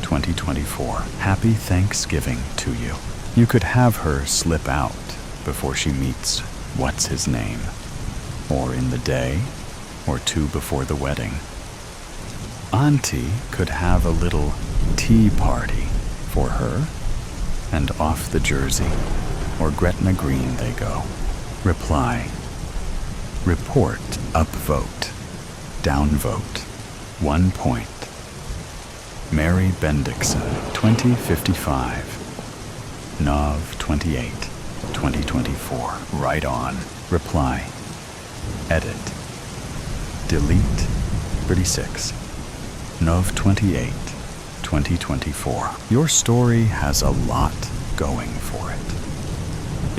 2024. Happy Thanksgiving to you. You could have her slip out before she meets what's his name, or in the day, or two before the wedding. Auntie could have a little tea party for her, and off the Jersey, or Gretna Green they go. Reply. Report, upvote, downvote, 1 point. Mary Bendixson, 2055. Nov 28, 2024. Right on. Reply. Edit. Delete. 36. Nov 28, 2024. Your story has a lot going for it.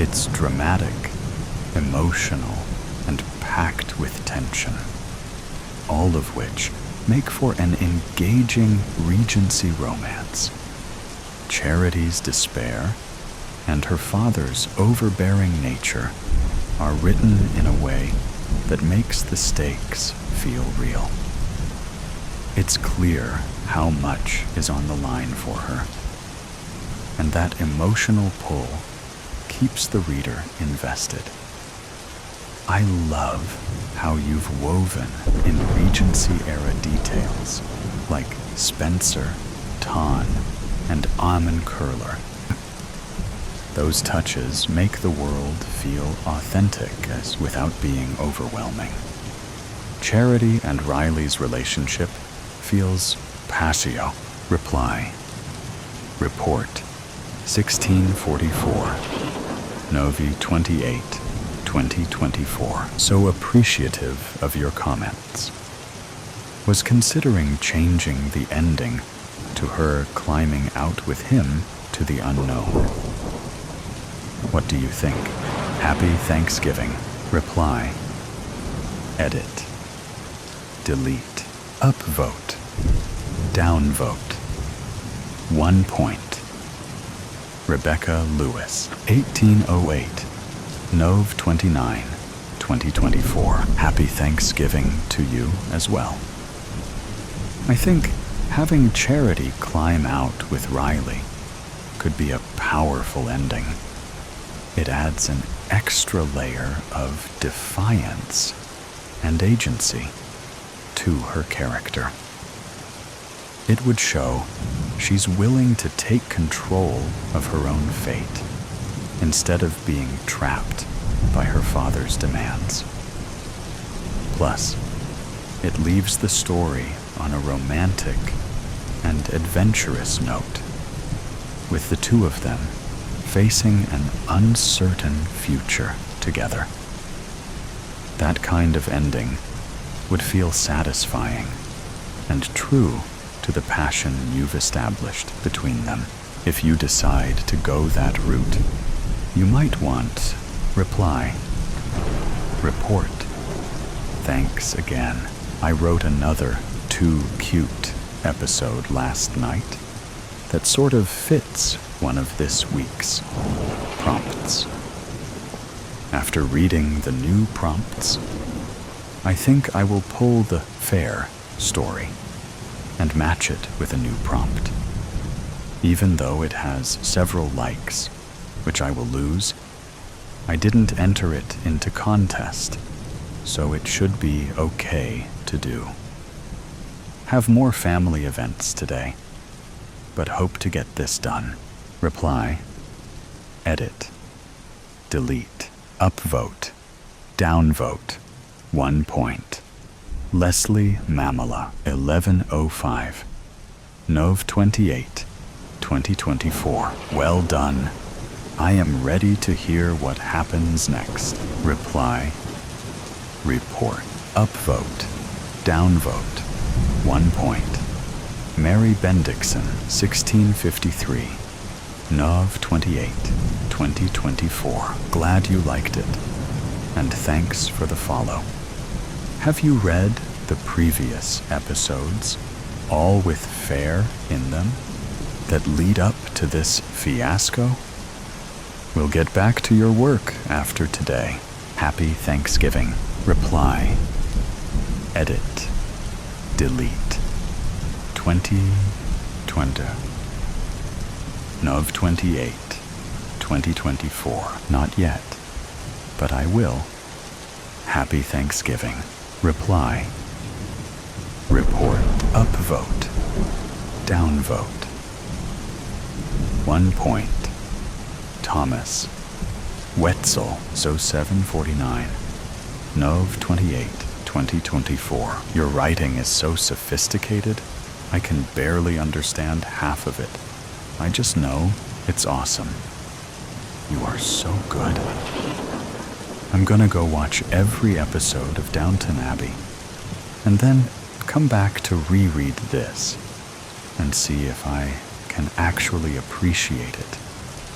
It's dramatic, emotional, and packed with tension, all of which make for an engaging Regency romance. Charity's despair and her father's overbearing nature are written in a way that makes the stakes feel real. It's clear how much is on the line for her, and that emotional pull keeps the reader invested. I love how you've woven in Regency-era details like Spencer, Ton, and Almond Curler. Those touches make the world feel authentic as without being overwhelming. Charity and Riley's relationship feels passio. Reply. Report. 1644. Novi 28. 2024. So appreciative of your comments. Was considering changing the ending to her climbing out with him to the unknown. What do you think? Happy Thanksgiving. Reply. Edit. Delete. Upvote. Downvote. 1 point. Rebecca Lewis, 1808. Nov 29, 2024. Happy Thanksgiving to you as well. I think having Charity climb out with Riley could be a powerful ending. It adds an extra layer of defiance and agency to her character. It would show she's willing to take control of her own fate instead of being trapped by her father's demands. Plus, it leaves the story on a romantic and adventurous note, with the two of them facing an uncertain future together. That kind of ending would feel satisfying and true to the passion you've established between them. If you decide to go that route, you might want reply. Report. Thanks again. I wrote another Too Cute episode last night that sort of fits one of this week's prompts. After reading the new prompts, I think I will pull the fair story and match it with a new prompt. Even though it has several likes, which I will lose, I didn't enter it into contest, so it should be okay to do. Have more family events today, but hope to get this done. Reply. Edit. Delete. Upvote. Downvote. 1 point. Leslie Mamela, 1105. Nov 28, 2024. Well done. I am ready to hear what happens next. Reply. Report. Upvote. Downvote. 1 point. Mary Bendixson, 1653. Nov 28, 2024. Glad you liked it, and thanks for the follow. Have you read the previous episodes, all with fair in them, that lead up to this fiasco? We'll get back to your work after today. Happy Thanksgiving. Reply. Edit. Delete. 2020. Nov 28, 2024. Not yet, but I will. Happy Thanksgiving. Reply. Report. Upvote. Downvote. 1 point. Thomas. Wetzel. So 749. Nov 28, 2024. Your writing is so sophisticated, I can barely understand half of it. I just know it's awesome. You are so good. I'm gonna go watch every episode of Downton Abbey, and then come back to reread this and see if I can actually appreciate it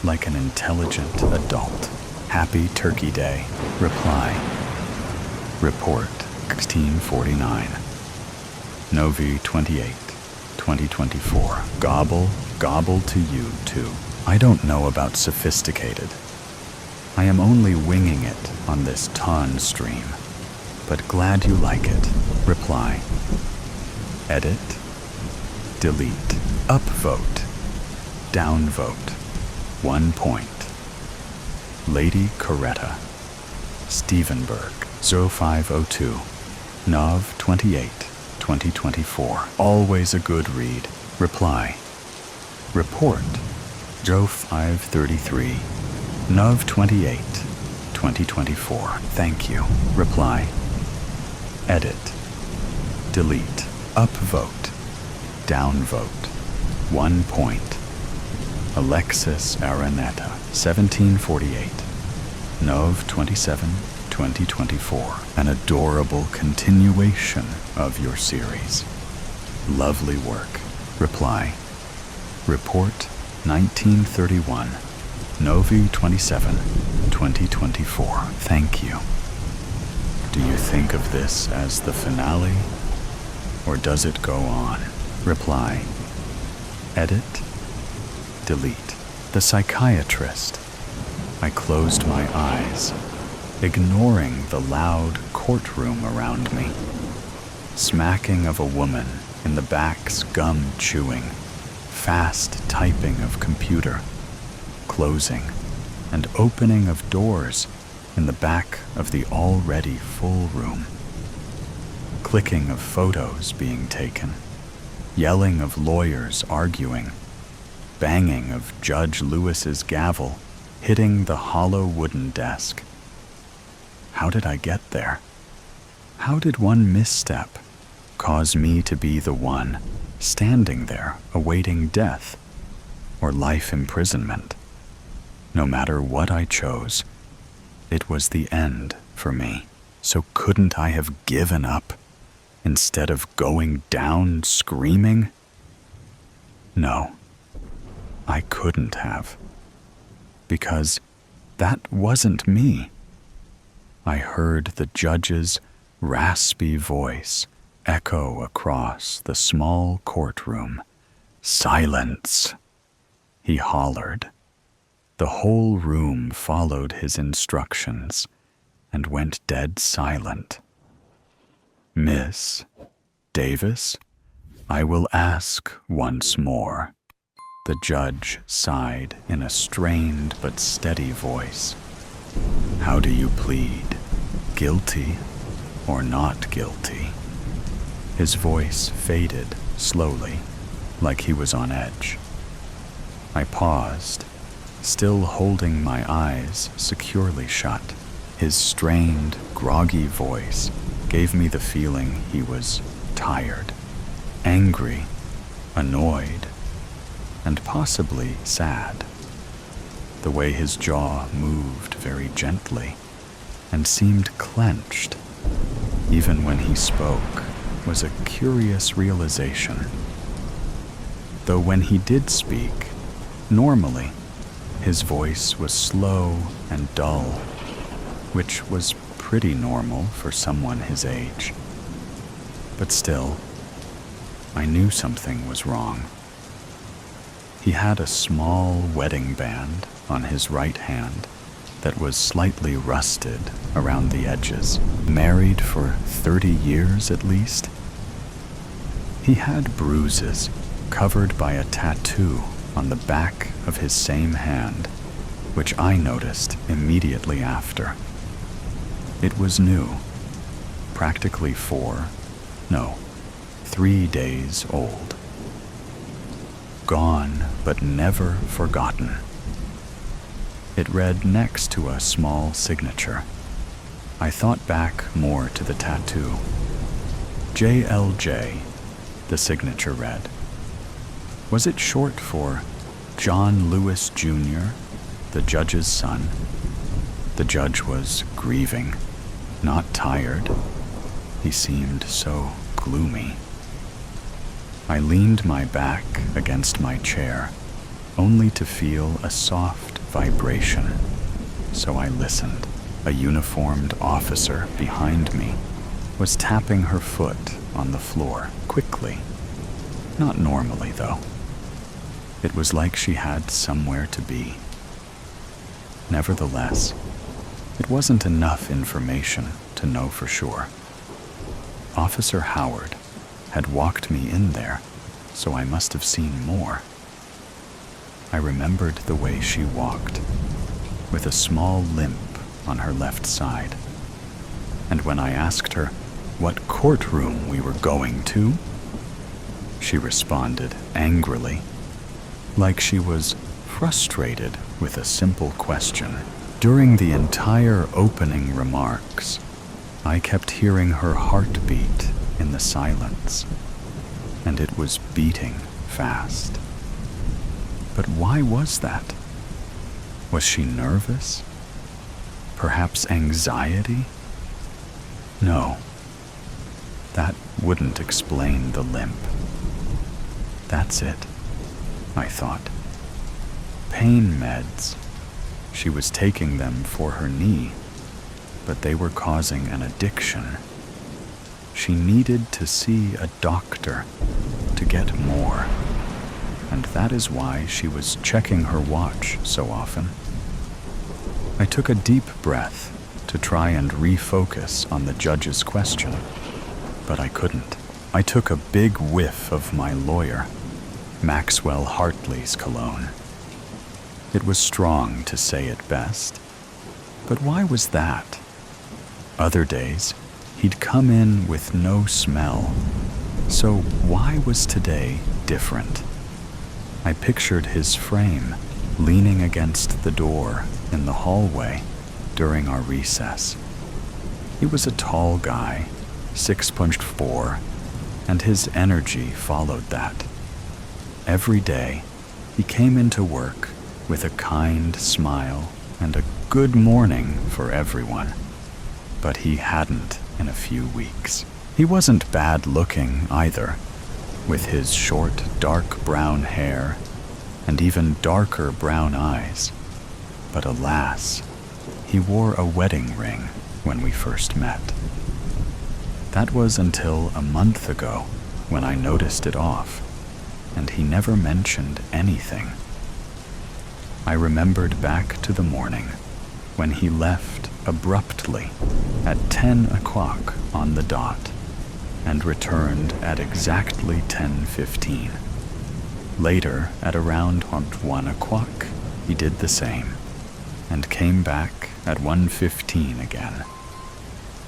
like an intelligent adult. Happy Turkey Day. Reply. Report 1649. Novi 28, 2024. Gobble, gobble to you too. I don't know about sophisticated. I am only winging it on this ton stream, but glad you like it. Reply. Edit. Delete. Upvote. Downvote. 1 point. Lady Coretta. Stevenberg. 0502. Nov 28, 2024. Always a good read. Reply. Report. Joe 533. Nov 28, 2024. Thank you. Reply. Edit. Delete. Upvote. Downvote. 1 point. Alexis Araneta. 1748. Nov 27, 2024. An adorable continuation of your series. Lovely work. Reply. Report 1931. Novi 27, 2024. Thank you. Do you think of this as the finale, or does it go on? Reply. Edit. Delete. The psychiatrist. I closed my eyes, ignoring the loud courtroom around me. Smacking of a woman in the back's gum chewing, fast typing of computer, closing and opening of doors in the back of the already full room. Clicking of photos being taken, yelling of lawyers arguing, banging of Judge Lewis's gavel hitting the hollow wooden desk. How did I get there? How did one misstep cause me to be the one standing there awaiting death or life imprisonment? No matter what I chose, it was the end for me. So couldn't I have given up instead of going down screaming? No, I couldn't have. Because that wasn't me. I heard the judge's raspy voice echo across the small courtroom. Silence, he hollered. The whole room followed his instructions and went dead silent. Miss Davis, I will ask once more. The judge sighed in a strained but steady voice. How do you plead? Guilty or not guilty? His voice faded slowly, like he was on edge. I paused, still holding my eyes securely shut. His strained, groggy voice gave me the feeling he was tired, angry, annoyed, and possibly sad. The way his jaw moved very gently and seemed clenched, even when he spoke, was a curious realization. Though when he did speak, normally His voice was slow and dull, which was pretty normal for someone his age. But still, I knew something was wrong. He had a small wedding band on his right hand that was slightly rusted around the edges, married for 30 years at least. He had bruises covered by a tattoo on the back of his same hand, which I noticed immediately after. It was new, practically 3 days old. Gone, but never forgotten. It read next to a small signature. I thought back more to the tattoo. JLJ, the signature read. Was it short for John Lewis Jr., the judge's son? The judge was grieving, not tired. He seemed so gloomy. I leaned my back against my chair, only to feel a soft vibration. So I listened. A uniformed officer behind me was tapping her foot on the floor quickly. Not normally, though. It was like she had somewhere to be. Nevertheless, it wasn't enough information to know for sure. Officer Howard had walked me in there, so I must have seen more. I remembered the way she walked, with a small limp on her left side. And when I asked her what courtroom we were going to, she responded angrily, like she was frustrated with a simple question. During the entire opening remarks, I kept hearing her heartbeat in the silence, and it was beating fast. But why was that? Was she nervous? Perhaps anxiety? No, that wouldn't explain the limp. That's it, I thought. Pain meds. She was taking them for her knee, but they were causing an addiction. She needed to see a doctor to get more, and that is why she was checking her watch so often. I took a deep breath to try and refocus on the judge's question, but I couldn't. I took a big whiff of my lawyer, Maxwell Hartley's cologne. It was strong, to say it best, but why was that? Other days, he'd come in with no smell, so why was today different? I pictured his frame leaning against the door in the hallway during our recess. He was a tall guy, 6'4", and his energy followed that. Every day, he came into work with a kind smile and a good morning for everyone. But he hadn't in a few weeks. He wasn't bad looking either, with his short, dark brown hair and even darker brown eyes. But alas, he wore a wedding ring when we first met. That was until a month ago when I noticed it off, and he never mentioned anything. I remembered back to the morning when he left abruptly at 10 o'clock on the dot and returned at exactly 10:15. Later, at around 1 o'clock, he did the same and came back at 1:15 again.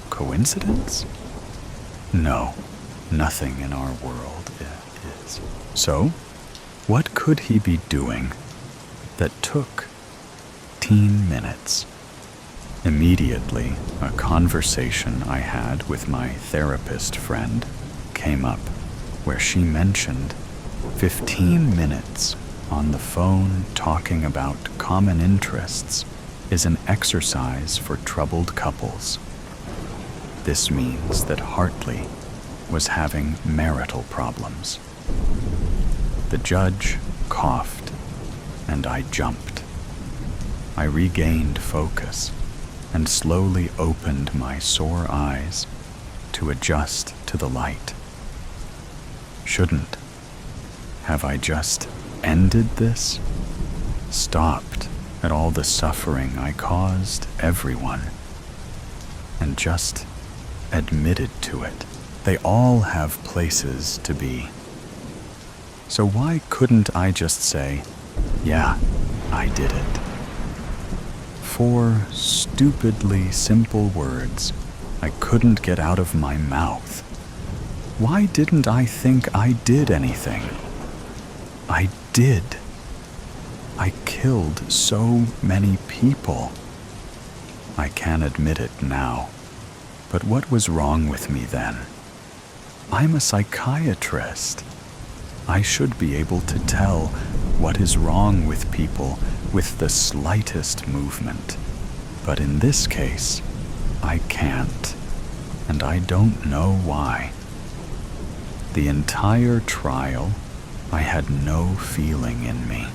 Coincidence? No, nothing in our world is. So, what could he be doing that took 10 minutes? Immediately, a conversation I had with my therapist friend came up where she mentioned 15 minutes on the phone talking about common interests is an exercise for troubled couples. This means that Hartley was having marital problems. The judge coughed, and I jumped. I regained focus and slowly opened my sore eyes to adjust to the light. Shouldn't have I just ended this? Stopped at all the suffering I caused everyone, and just admitted to it. They all have places to be. So why couldn't I just say, yeah, I did it? 4 stupidly simple words I couldn't get out of my mouth. Why didn't I think I did anything? I did. I killed so many people. I can admit it now. But what was wrong with me then? I'm a psychiatrist. I should be able to tell what is wrong with people with the slightest movement. But in this case, I can't, and I don't know why. The entire trial, I had no feeling in me.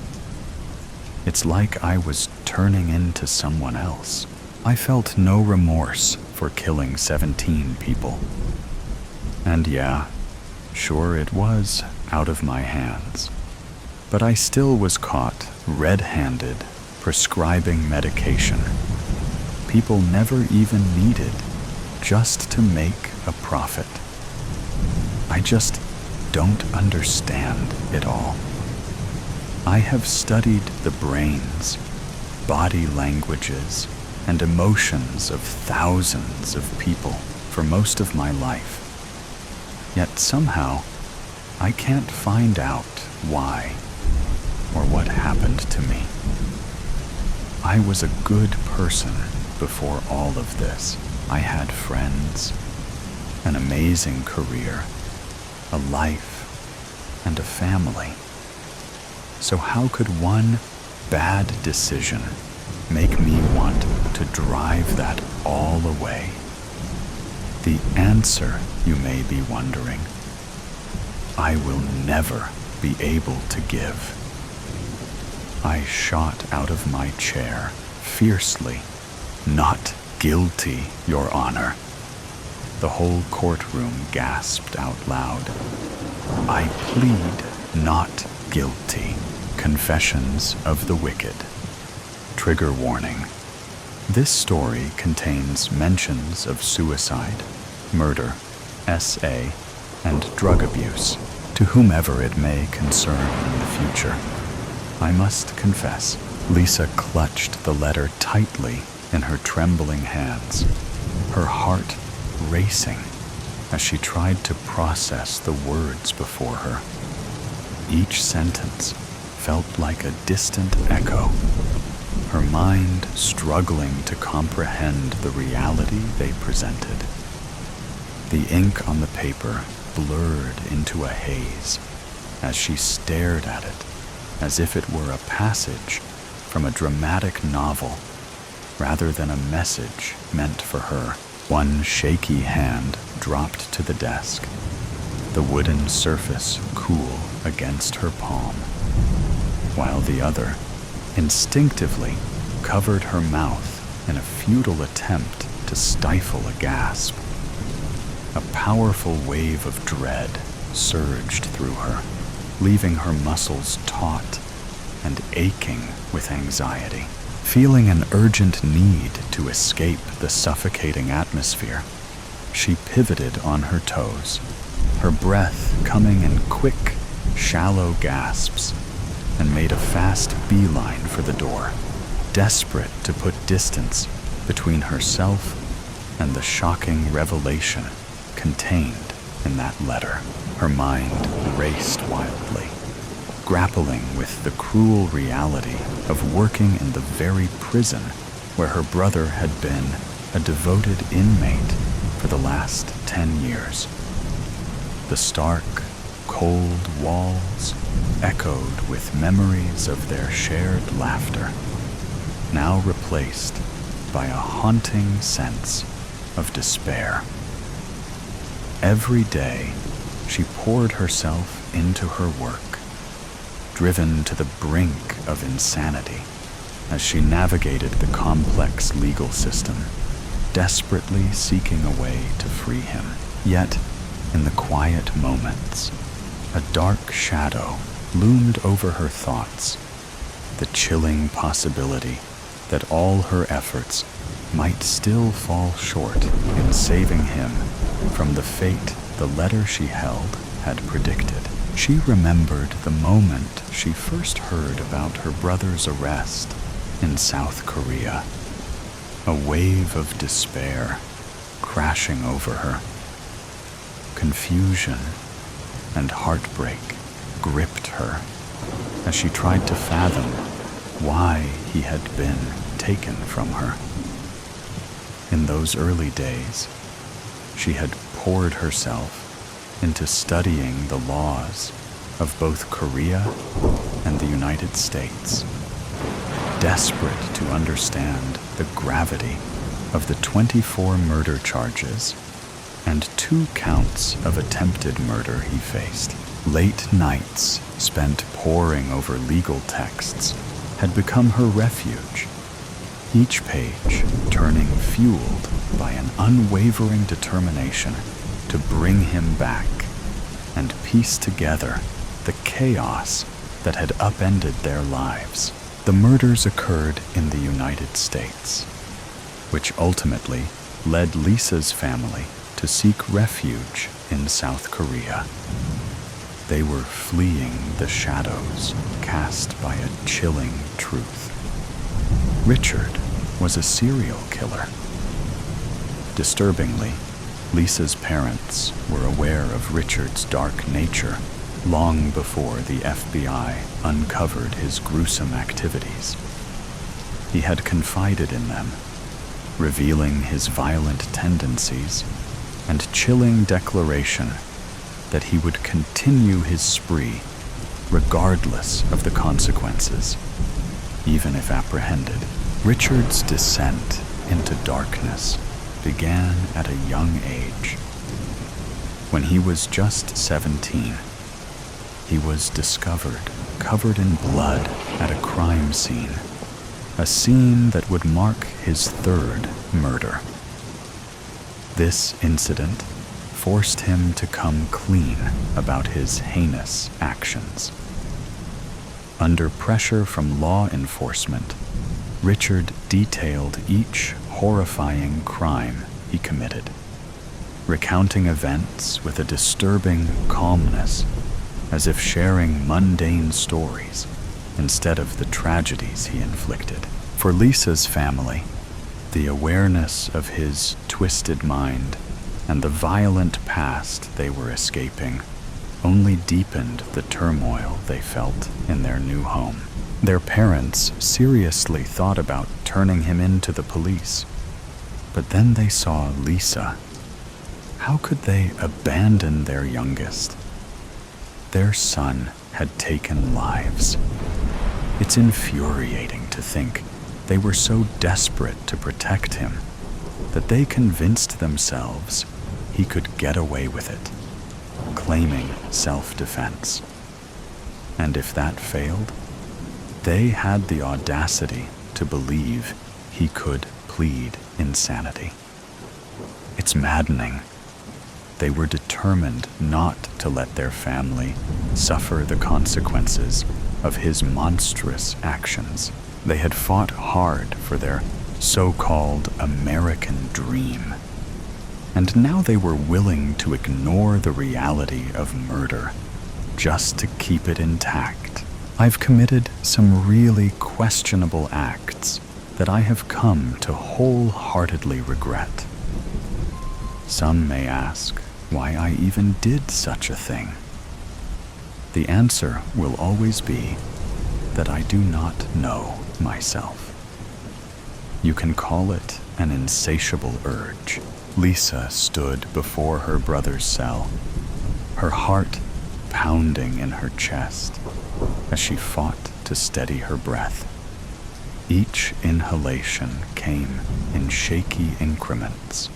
It's like I was turning into someone else. I felt no remorse for killing 17 people. And yeah, sure it was out of my hands. But I still was caught red-handed prescribing medication people never even needed just to make a profit. I just don't understand it all. I have studied the brains, body languages, and emotions of thousands of people for most of my life. Yet somehow, I can't find out why or what happened to me. I was a good person before all of this. I had friends, an amazing career, a life, and a family. So how could one bad decision make me want to drive that all away? The answer, you may be wondering, I will never be able to give. I shot out of my chair fiercely. Not guilty, Your Honor. The whole courtroom gasped out loud. I plead not guilty. Confessions of the Wicked. Trigger warning. This story contains mentions of suicide, murder, SA, and drug abuse to whomever it may concern in the future. I must confess, Lisa clutched the letter tightly in her trembling hands, her heart racing as she tried to process the words before her. Each sentence felt like a distant echo, her mind struggling to comprehend the reality they presented. The ink on the paper blurred into a haze as she stared at it, as if it were a passage from a dramatic novel rather than a message meant for her. One shaky hand dropped to the desk, the wooden surface cool against her palm, while the other instinctively covered her mouth in a futile attempt to stifle a gasp. A powerful wave of dread surged through her, leaving her muscles taut and aching with anxiety. Feeling an urgent need to escape the suffocating atmosphere, she pivoted on her toes, her breath coming in quick, shallow gasps, and made a fast beeline for the door, desperate to put distance between herself and the shocking revelation contained in that letter. Her mind raced wildly, grappling with the cruel reality of working in the very prison where her brother had been a devoted inmate for the last 10 years. The stark, cold walls echoed with memories of their shared laughter, now replaced by a haunting sense of despair. Every day, she poured herself into her work, driven to the brink of insanity, as she navigated the complex legal system, desperately seeking a way to free him. Yet, in the quiet moments, a dark shadow loomed over her thoughts, the chilling possibility that all her efforts might still fall short in saving him from the fate the letter she held had predicted. She remembered the moment she first heard about her brother's arrest in South Korea. A wave of despair crashing over her. Confusion and heartbreak gripped her as she tried to fathom why he had been taken from her. In those early days, she had poured herself into studying the laws of both Korea and the United States, desperate to understand the gravity of the 24 murder charges and 2 counts of attempted murder he faced. Late nights spent poring over legal texts had become her refuge, each page turning fueled by an unwavering determination to bring him back and piece together the chaos that had upended their lives. The murders occurred in the United States, which ultimately led Lisa's family to seek refuge in South Korea. They were fleeing the shadows cast by a chilling truth. Richard was a serial killer. Disturbingly, Lisa's parents were aware of Richard's dark nature long before the FBI uncovered his gruesome activities. He had confided in them, revealing his violent tendencies and chilling declaration that he would continue his spree regardless of the consequences, even if apprehended. Richard's descent into darkness began at a young age. When he was just 17, he was discovered covered in blood at a crime scene, a scene that would mark his 3rd murder. This incident forced him to come clean about his heinous actions. Under pressure from law enforcement, Richard detailed each horrifying crime he committed, recounting events with a disturbing calmness, as if sharing mundane stories instead of the tragedies he inflicted. For Lisa's family, the awareness of his twisted mind and the violent past they were escaping only deepened the turmoil they felt in their new home. Their parents seriously thought about turning him in to the police, but then they saw Lisa. How could they abandon their youngest? Their son had taken lives. It's infuriating to think they were so desperate to protect him that they convinced themselves he could get away with it, claiming self-defense. And if that failed, they had the audacity to believe he could plead insanity. It's maddening. They were determined not to let their family suffer the consequences of his monstrous actions. They had fought hard for their so-called American dream, and now they were willing to ignore the reality of murder just to keep it intact. I've committed some really questionable acts that I have come to wholeheartedly regret. Some may ask why I even did such a thing. The answer will always be that I do not know myself. You can call it an insatiable urge. Lisa stood before her brother's cell, her heart pounding in her chest as she fought to steady her breath. Each inhalation came in shaky increments,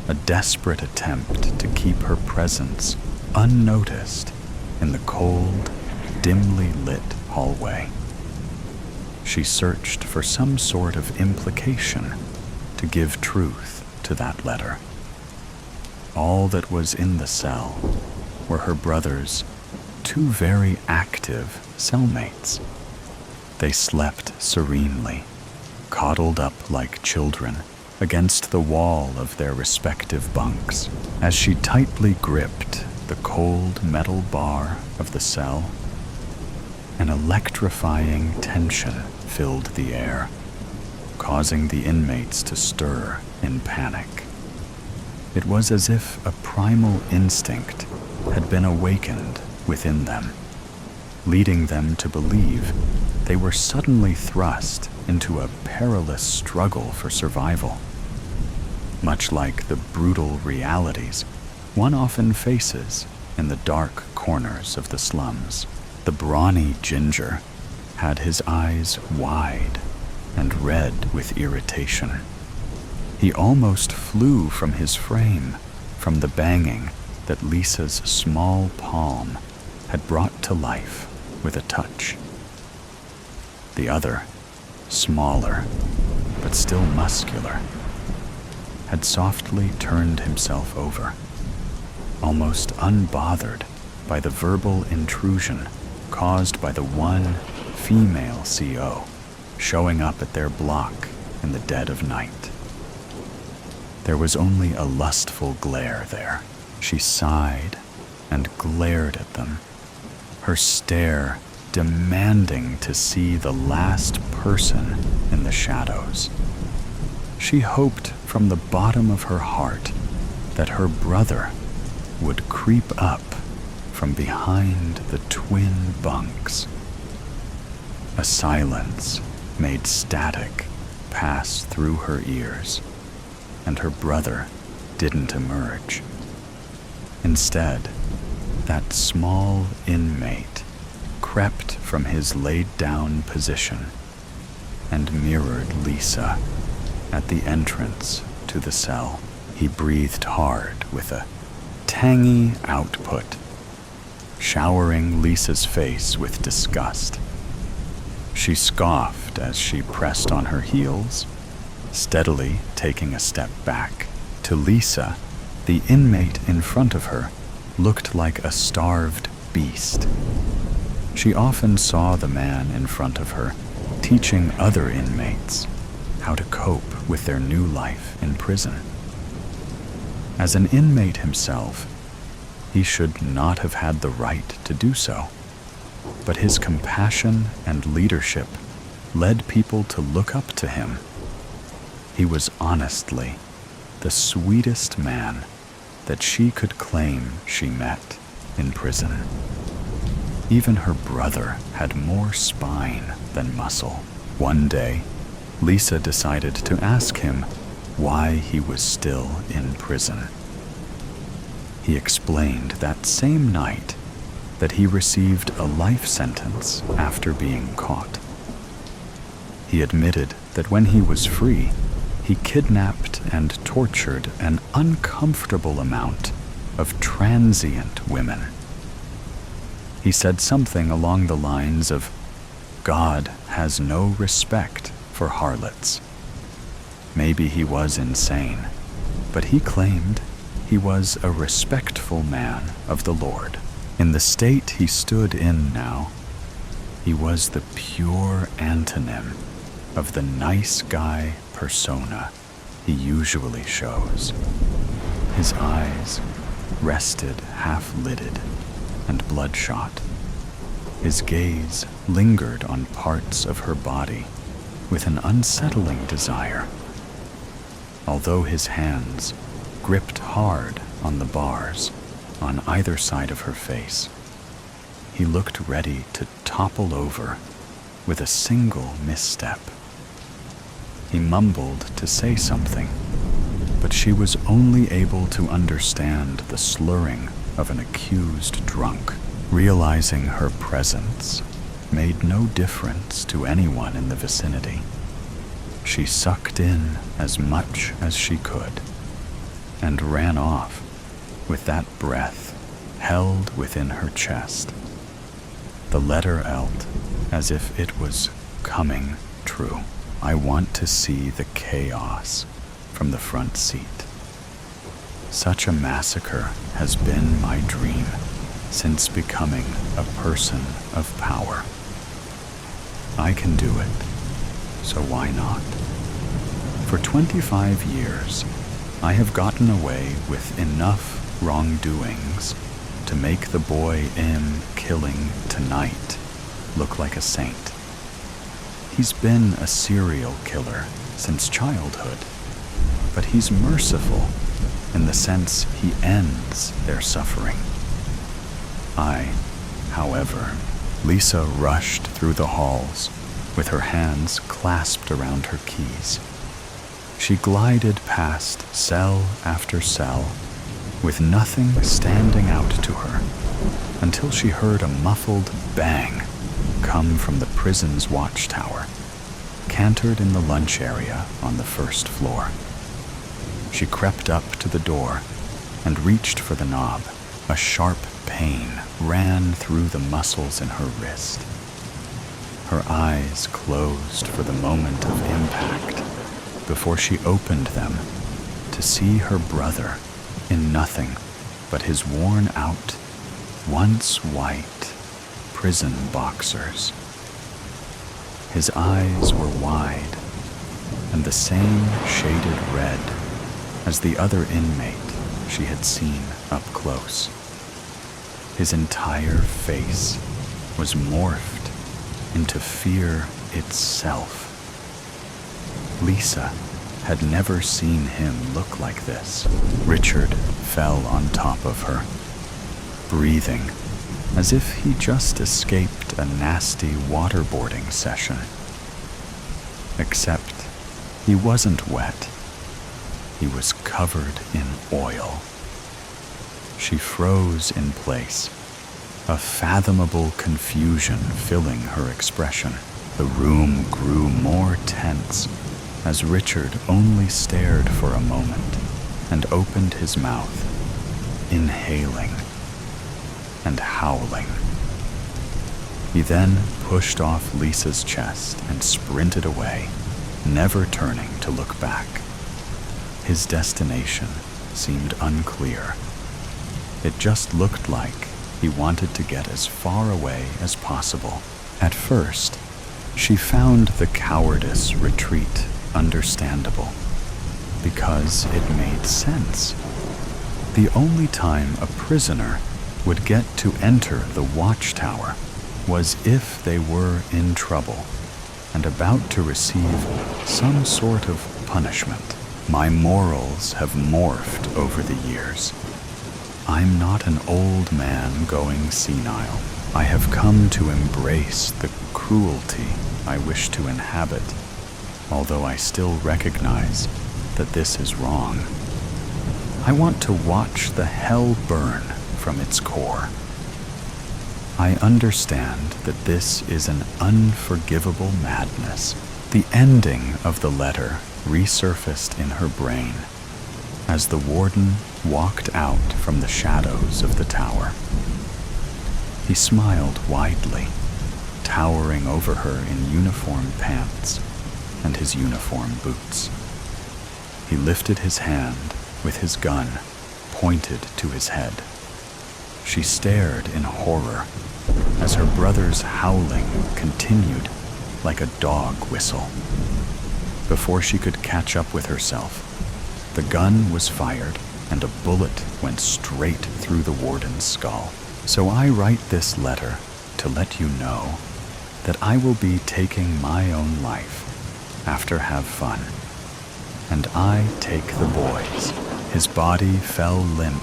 a desperate attempt to keep her presence unnoticed in the cold, dimly lit hallway. She searched for some sort of implication to give truth to that letter. All that was in the cell were her brother's two very active cellmates. They slept serenely, coddled up like children against the wall of their respective bunks as she tightly gripped the cold metal bar of the cell. An electrifying tension filled the air, causing the inmates to stir in panic. It was as if a primal instinct had been awakened within them, leading them to believe they were suddenly thrust into a perilous struggle for survival. Much like the brutal realities one often faces in the dark corners of the slums, the brawny ginger had his eyes wide and red with irritation. He almost flew from his frame from the banging that Lisa's small palm had brought to life with a touch. The other, smaller but still muscular, had softly turned himself over, almost unbothered by the verbal intrusion caused by the one female CO showing up at their block in the dead of night. There was only a lustful glare there. She sighed and glared at them, her stare demanding to see the last person in the shadows. She hoped from the bottom of her heart that her brother would creep up from behind the twin bunks. A silence made static pass through her ears, and her brother didn't emerge. Instead, that small inmate crept from his laid-down position and mirrored Lisa at the entrance to the cell. He breathed hard with a tangy output, showering Lisa's face with disgust. She scoffed as she pressed on her heels, steadily taking a step back. To Lisa, the inmate in front of her looked like a starved beast. She often saw the man in front of her teaching other inmates how to cope with their new life in prison. As an inmate himself, he should not have had the right to do so, but his compassion and leadership led people to look up to him. He was honestly the sweetest man that she could claim she met in prison. Even her brother had more spine than muscle. One day, Lisa decided to ask him why he was still in prison. He explained that same night that he received a life sentence after being caught. He admitted that when he was free, he kidnapped and tortured an uncomfortable amount of transient women. He said something along the lines of, "God has no respect for harlots." Maybe he was insane, but he claimed he was a respectful man of the Lord. In the state he stood in now, he was the pure antonym of the nice guy persona he usually shows. His eyes rested half-lidded and bloodshot. His gaze lingered on parts of her body with an unsettling desire. Although his hands gripped hard on the bars on either side of her face, he looked ready to topple over with a single misstep. He mumbled to say something, but she was only able to understand the slurring of an accused drunk. Realizing her presence made no difference to anyone in the vicinity, she sucked in as much as she could and ran off with that breath held within her chest. The letter felt as if it was coming true. I want to see the chaos from the front seat. Such a massacre has been my dream since becoming a person of power. I can do it, so why not? For 25 years, I have gotten away with enough wrongdoings to make the boy M killing tonight look like a saint. He's been a serial killer since childhood, but he's merciful in the sense he ends their suffering. However, Lisa rushed through the halls with her hands clasped around her keys. She glided past cell after cell with nothing standing out to her until she heard a muffled bang come from the prison's watchtower, cantered in the lunch area on the first floor. She crept up to the door and reached for the knob. A sharp pain ran through the muscles in her wrist. Her eyes closed for the moment of impact before she opened them to see her brother in nothing but his worn-out, once white, prison boxers. His eyes were wide and the same shaded red as the other inmate she had seen up close. His entire face was morphed into fear itself. Lisa had never seen him look like this. Richard fell on top of her, breathing as if he just escaped a nasty waterboarding session. Except he wasn't wet. He was covered in oil. She froze in place, a fathomable confusion filling her expression. The room grew more tense as Richard only stared for a moment and opened his mouth, inhaling and howling. He then pushed off Lisa's chest and sprinted away, never turning to look back. His destination seemed unclear. It just looked like he wanted to get as far away as possible. At first, she found the cowardice retreat understandable, because it made sense. The only time a prisoner would get to enter the watchtower was if they were in trouble and about to receive some sort of punishment. My morals have morphed over the years. I'm not an old man going senile. I have come to embrace the cruelty I wish to inhabit, although I still recognize that this is wrong. I want to watch the hell burn from its core. I understand that this is an unforgivable madness. The ending of the letter resurfaced in her brain as the warden walked out from the shadows of the tower. He smiled widely, towering over her in uniform pants and his uniform boots. He lifted his hand with his gun pointed to his head. She stared in horror as her brother's howling continued like a dog whistle. Before she could catch up with herself, the gun was fired and a bullet went straight through the warden's skull. So I write this letter to let you know that I will be taking my own life after have fun. And I take the boy's. His body fell limp,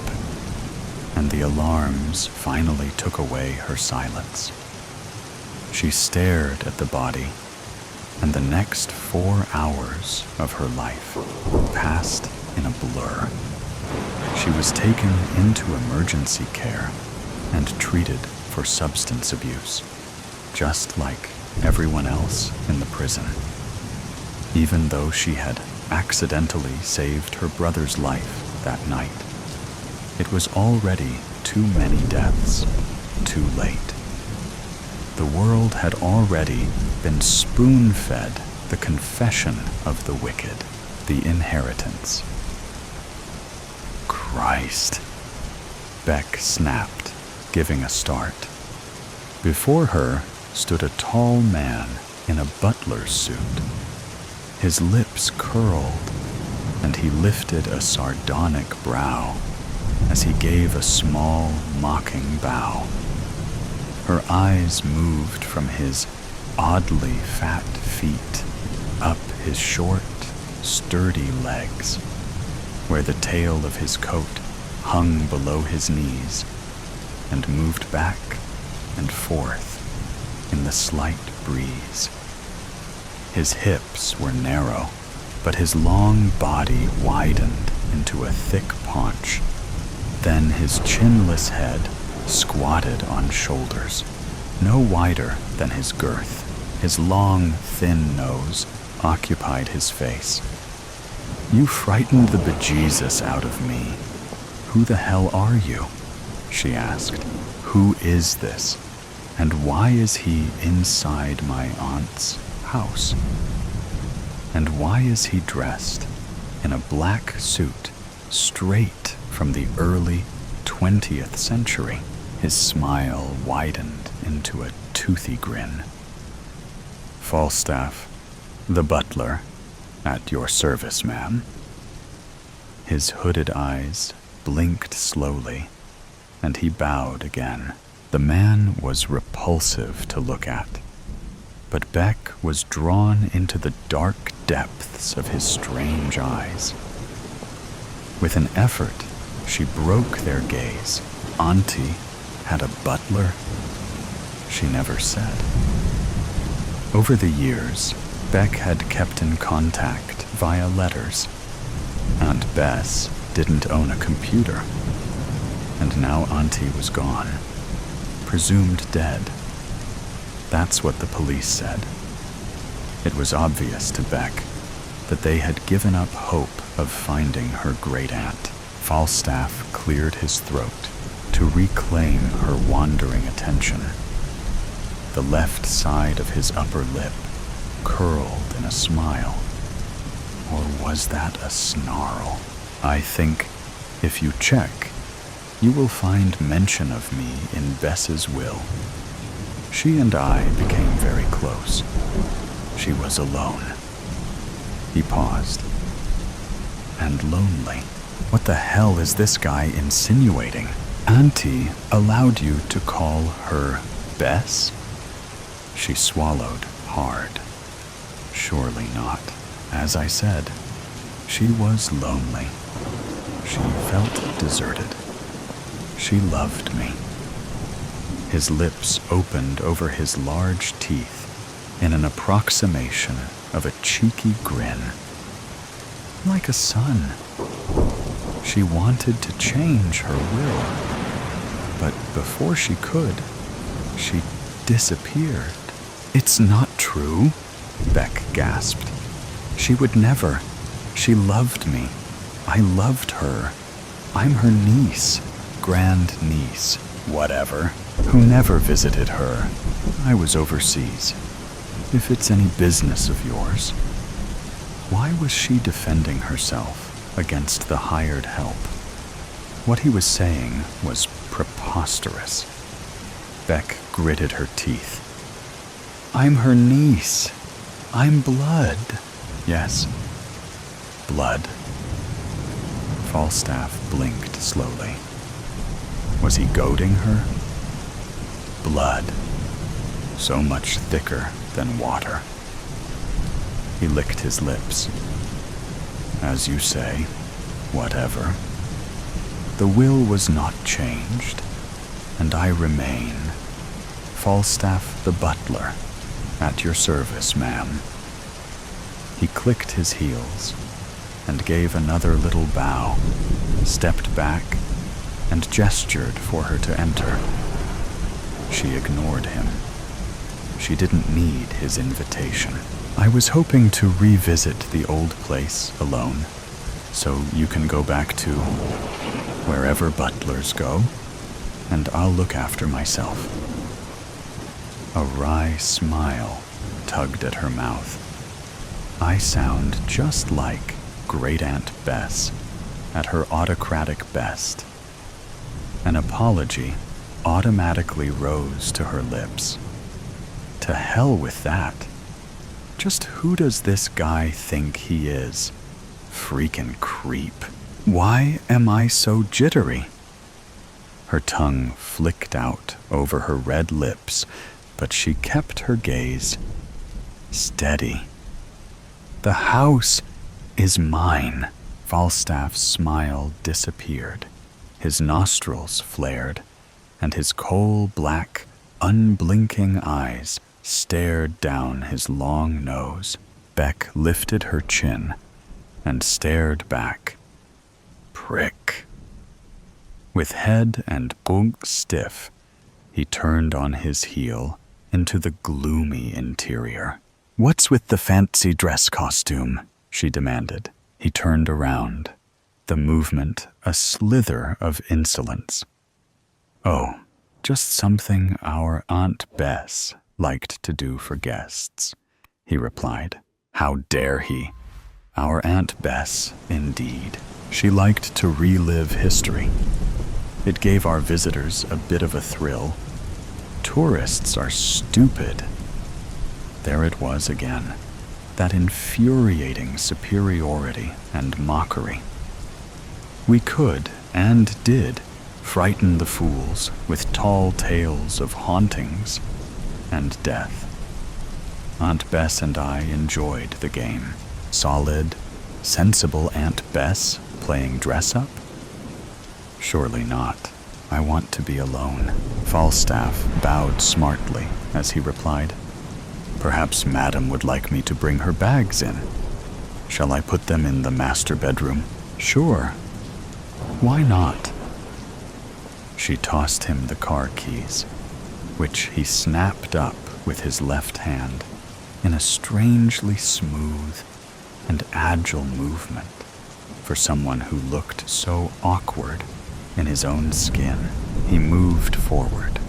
and the alarms finally took away her silence. She stared at the body, and the next 4 hours of her life passed in a blur. She was taken into emergency care and treated for substance abuse, just like everyone else in the prison. Even though she had accidentally saved her brother's life that night, it was already too many deaths, too late. The world had already been spoon-fed the confession of the wicked, the inheritance. Christ, Beck snapped, giving a start. Before her stood a tall man in a butler's suit. His lips curled, and he lifted a sardonic brow as he gave a small, mocking bow. Her eyes moved from his oddly fat feet up his short, sturdy legs, where the tail of his coat hung below his knees, and moved back and forth in the slight breeze. His hips were narrow, but his long body widened into a thick paunch. Then his chinless head squatted on shoulders, no wider than his girth. His long, thin nose occupied his face. "You frightened the bejesus out of me. Who the hell are you?" she asked. "Who is this? And why is he inside my aunt's house? And why is he dressed in a black suit straight from the early 20th century?" His smile widened into a toothy grin. "Falstaff, the butler, at your service, ma'am." His hooded eyes blinked slowly, and he bowed again. The man was repulsive to look at, but Beck was drawn into the dark depths of his strange eyes. With an effort, she broke their gaze. Auntie had a butler? She never said. Over the years, Beck had kept in contact via letters. Aunt Bess didn't own a computer, and now Auntie was gone, presumed dead. That's what the police said. It was obvious to Beck that they had given up hope of finding her great-aunt. Falstaff cleared his throat to reclaim her wandering attention. The left side of his upper lip curled in a smile. Or was that a snarl? "I think, if you check, you will find mention of me in Bess's will. She and I became very close. She was alone." He paused. "And lonely. What the hell is this guy insinuating? Auntie allowed you to call her Bess?" She swallowed hard. "Surely not. As I said, she was lonely. She felt deserted. She loved me." His lips opened over his large teeth in an approximation of a cheeky grin. "Like a son. She wanted to change her will, but before she could, she disappeared." "It's not true," Beck gasped. "She would never. She loved me. I loved her. I'm her niece, grand niece, whatever, who never visited her. I was overseas. If it's any business of yours." Why was she defending herself against the hired help? What he was saying was preposterous. Beck gritted her teeth. "I'm her niece. I'm blood." "Yes, blood." Falstaff blinked slowly. Was he goading her? Blood. So much thicker than water. He licked his lips. "As you say, whatever. The will was not changed, and I remain Falstaff the butler, at your service, ma'am." He clicked his heels and gave another little bow, stepped back, and gestured for her to enter. She ignored him. She didn't need his invitation. "I was hoping to revisit the old place alone, so you can go back to wherever butlers go, and I'll look after myself." A wry smile tugged at her mouth. I sound just like Great Aunt Bess at her autocratic best. An apology automatically rose to her lips. To hell with that. Just who does this guy think he is? Freaking creep. Why am I so jittery? Her tongue flicked out over her red lips, but she kept her gaze steady. The house is mine. Falstaff's smile disappeared. His nostrils flared, and his coal-black, unblinking eyes stared down his long nose. Beck lifted her chin and stared back. Prick. With head and bunk stiff, he turned on his heel into the gloomy interior. "What's with the fancy dress costume?" she demanded. He turned around, the movement a slither of insolence. "Oh, just something our Aunt Bess liked to do for guests," he replied. How dare he? Our Aunt Bess, indeed. She liked to relive history. It gave our visitors a bit of a thrill. Tourists are stupid. There it was again, that infuriating superiority and mockery. We could, and did, frighten the fools with tall tales of hauntings and death. Aunt Bess and I enjoyed the game. Solid, sensible Aunt Bess playing dress-up? Surely not. I want to be alone. Falstaff bowed smartly as he replied, "Perhaps Madam would like me to bring her bags in. Shall I put them in the master bedroom?" "Sure. Why not?" She tossed him the car keys, which he snapped up with his left hand in a strangely smooth and agile movement for someone who looked so awkward in his own skin. He moved forward.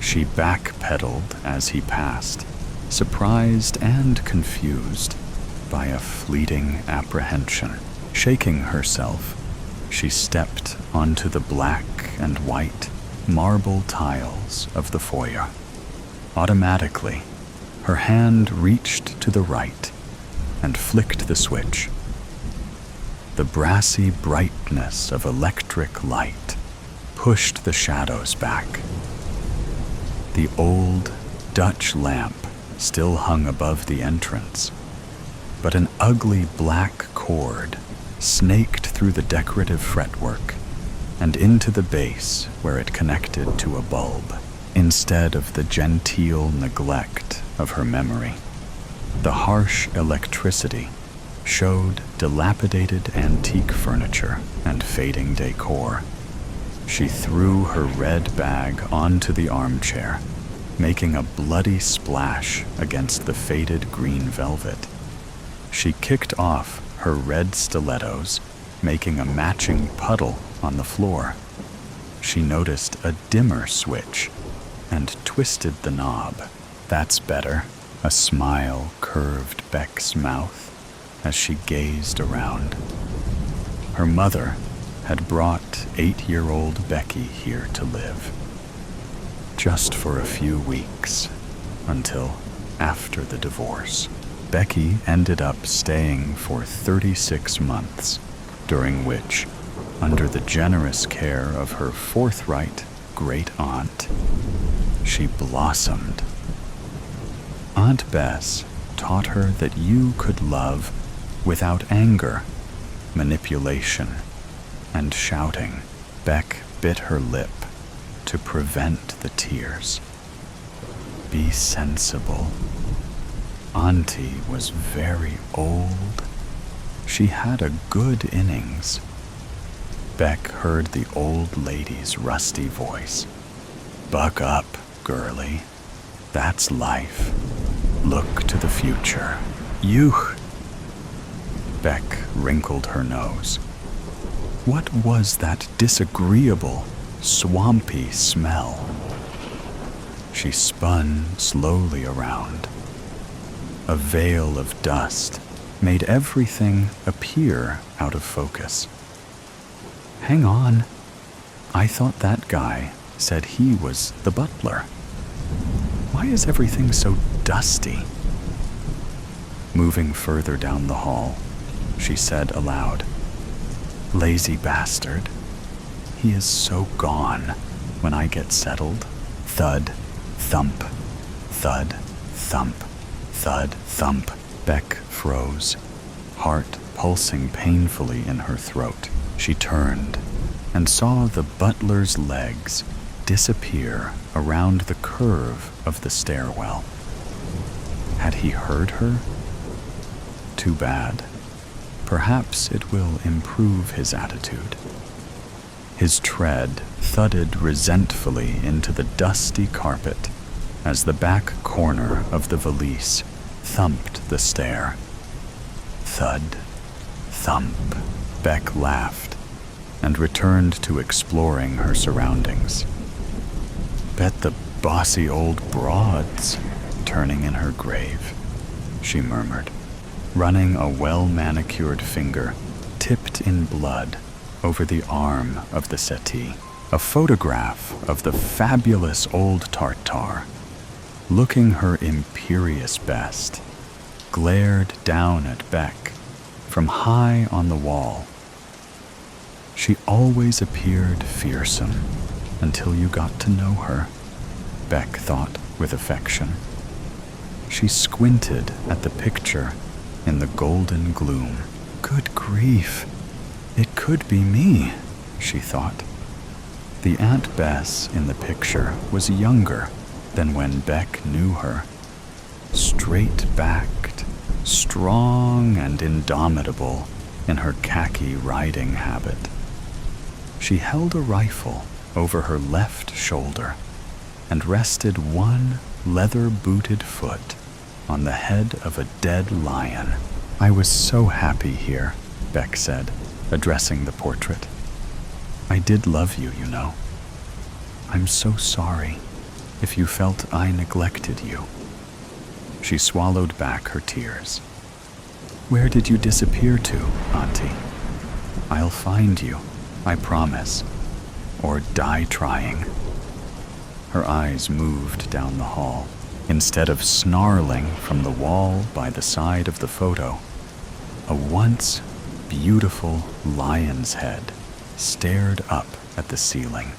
She backpedaled as he passed, surprised and confused by a fleeting apprehension. Shaking herself, she stepped onto the black and white marble tiles of the foyer. Automatically, her hand reached to the right and flicked the switch. The brassy brightness of electric light pushed the shadows back. The old Dutch lamp still hung above the entrance, but an ugly black cord snaked through the decorative fretwork and into the base where it connected to a bulb, instead of the genteel neglect of her memory. The harsh electricity showed dilapidated antique furniture and fading decor. She threw her red bag onto the armchair, making a bloody splash against the faded green velvet. She kicked off her red stilettos, making a matching puddle on the floor. She noticed a dimmer switch and twisted the knob. "That's better." A smile curved Beck's mouth as she gazed around. Her mother had brought 8-year-old Becky here to live, just for a few weeks, until after the divorce. Becky ended up staying for 36 months, during which, under the generous care of her forthright great-aunt, she blossomed. Aunt Bess taught her that you could love without anger, manipulation, and shouting. Beck bit her lip to prevent the tears. Be sensible. Auntie was very old. She had a good innings. Beck heard the old lady's rusty voice. Buck up, girlie. That's life. Look to the future. Yuch! Beck wrinkled her nose. What was that disagreeable, swampy smell? She spun slowly around. A veil of dust made everything appear out of focus. Hang on. I thought that guy said he was the butler. Why is everything so dusty? Moving further down the hall, she said aloud, "Lazy bastard. He is so gone when I get settled." Thud, thump, thud, thump, thud, thump. Beck froze, heart pulsing painfully in her throat. She turned and saw the butler's legs disappear around the curve of the stairwell. Had he heard her? Too bad. Perhaps it will improve his attitude. His tread thudded resentfully into the dusty carpet as the back corner of the valise thumped the stair. Thud, thump. Beck laughed and returned to exploring her surroundings. Bet the bossy old broad's turning in her grave, she murmured, running a well-manicured finger tipped in blood over the arm of the settee. A photograph of the fabulous old Tartar, looking her imperious best, glared down at Beck from high on the wall. She always appeared fearsome until you got to know her, Beck thought with affection. She squinted at the picture in the golden gloom. Good grief, it could be me, she thought. The Aunt Bess in the picture was younger than when Beck knew her. Straight-backed, strong and indomitable in her khaki riding habit. She held a rifle over her left shoulder and rested one leather-booted foot on the head of a dead lion. I was so happy here, Beck said, addressing the portrait. I did love you, you know. I'm so sorry if you felt I neglected you. She swallowed back her tears. Where did you disappear to, Auntie? I'll find you, I promise, or die trying. Her eyes moved down the hall. Instead of snarling from the wall by the side of the photo, a once beautiful lion's head stared up at the ceiling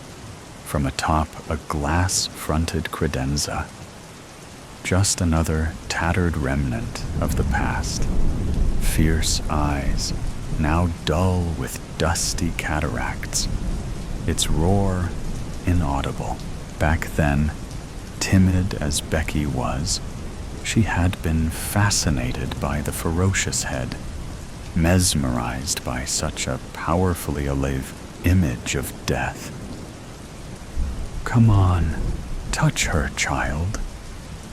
from atop a glass-fronted credenza. Just another tattered remnant of the past. Fierce eyes, now dull with dusty cataracts. Its roar inaudible. Back then, timid as Becky was, she had been fascinated by the ferocious head, mesmerized by such a powerfully alive image of death. Come on, touch her, child,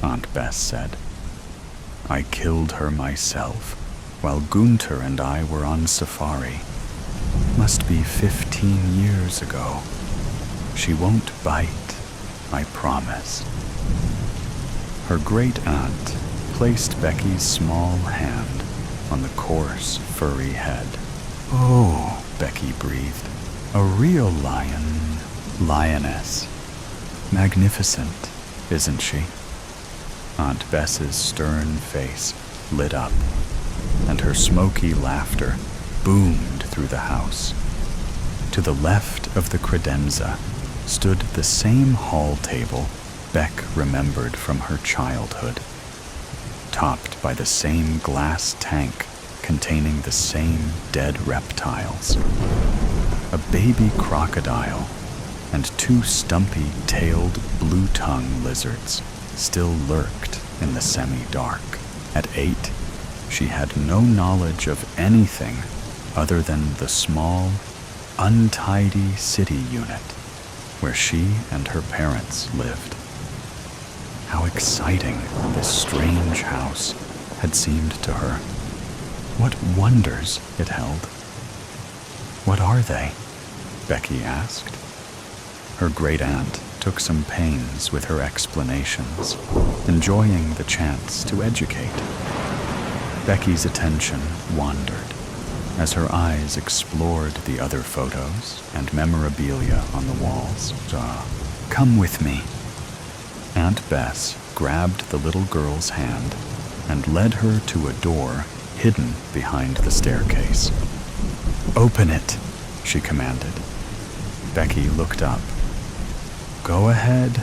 Aunt Bess said. I killed her myself while Gunter and I were on safari. Must be 15 years ago. She won't bite, I promise. Her great-aunt placed Becky's small hand on the coarse, furry head. Oh, Becky breathed. A real lioness. Magnificent, isn't she? Aunt Bess's stern face lit up, and her smoky laughter boomed through the house. To the left of the credenza stood the same hall table Beck remembered from her childhood, topped by the same glass tank containing the same dead reptiles. A baby crocodile and two stumpy-tailed blue-tongue lizards still lurked in the semi-dark. At 8, she had no knowledge of anything other than the small, untidy city unit where she and her parents lived. How exciting this strange house had seemed to her. What wonders it held. What are they? Becky asked. Her great-aunt took some pains with her explanations, enjoying the chance to educate. Becky's attention wandered as her eyes explored the other photos and memorabilia on the walls. Come with me. Aunt Bess grabbed the little girl's hand and led her to a door hidden behind the staircase. Open it, she commanded. Becky looked up. Go ahead,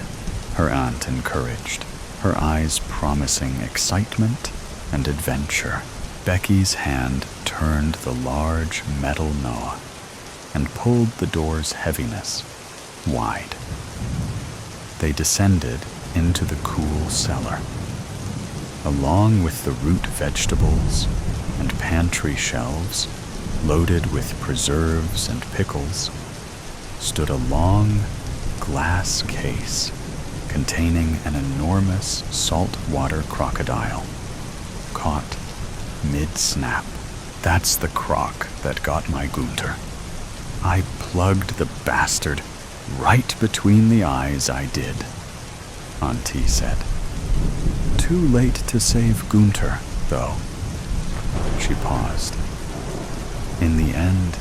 her aunt encouraged, her eyes promising excitement and adventure. Becky's hand turned the large metal knob and pulled the door's heaviness wide. They descended into the cool cellar. Along with the root vegetables and pantry shelves loaded with preserves and pickles, stood a long glass case containing an enormous saltwater crocodile, caught mid-snap. That's the croc that got my Gunter. I plugged the bastard right between the eyes, I did, Auntie said. Too late to save Gunter, though. She paused. In the end,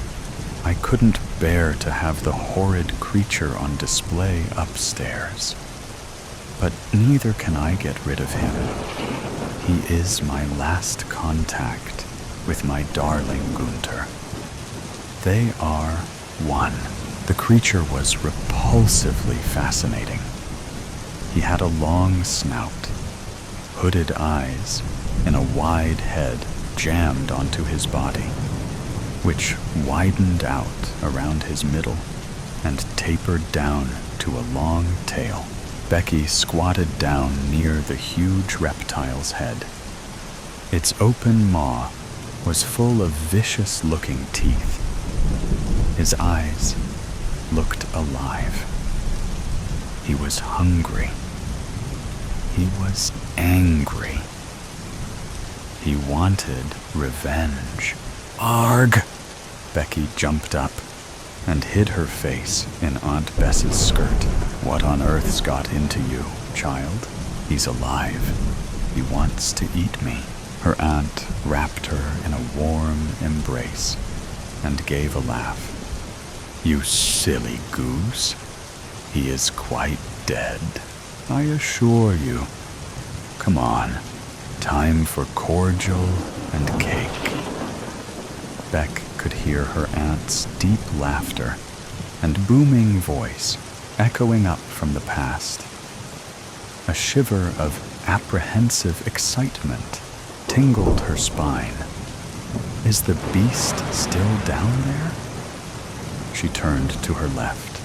I couldn't bear to have the horrid creature on display upstairs. But neither can I get rid of him. He is my last contact with my darling Gunter. They are one. The creature was repulsively fascinating. He had a long snout, hooded eyes, and a wide head jammed onto his body, which widened out around his middle and tapered down to a long tail. Becky squatted down near the huge reptile's head. Its open maw was full of vicious-looking teeth. His eyes looked alive. He was hungry. He was angry. He wanted revenge. Arg! Becky jumped up and hid her face in Aunt Bess's skirt. What on earth's got into you, child? He's alive. He wants to eat me. Her aunt wrapped her in a warm embrace and gave a laugh. You silly goose. He is quite dead, I assure you. Come on, time for cordial and cake. Beck could hear her aunt's deep laughter and booming voice echoing up from the past. A shiver of apprehensive excitement tingled her spine. Is the beast still down there? She turned to her left.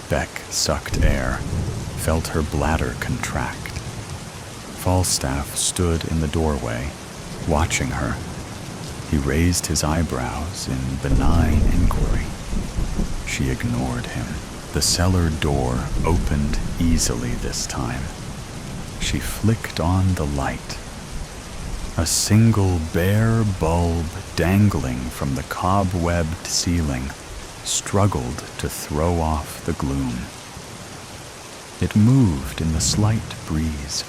Beck sucked air, felt her bladder contract. Falstaff stood in the doorway, watching her. He raised his eyebrows in benign inquiry. She ignored him. The cellar door opened easily this time. She flicked on the light. A single bare bulb dangling from the cobwebbed ceiling struggled to throw off the gloom. It moved in the slight breeze,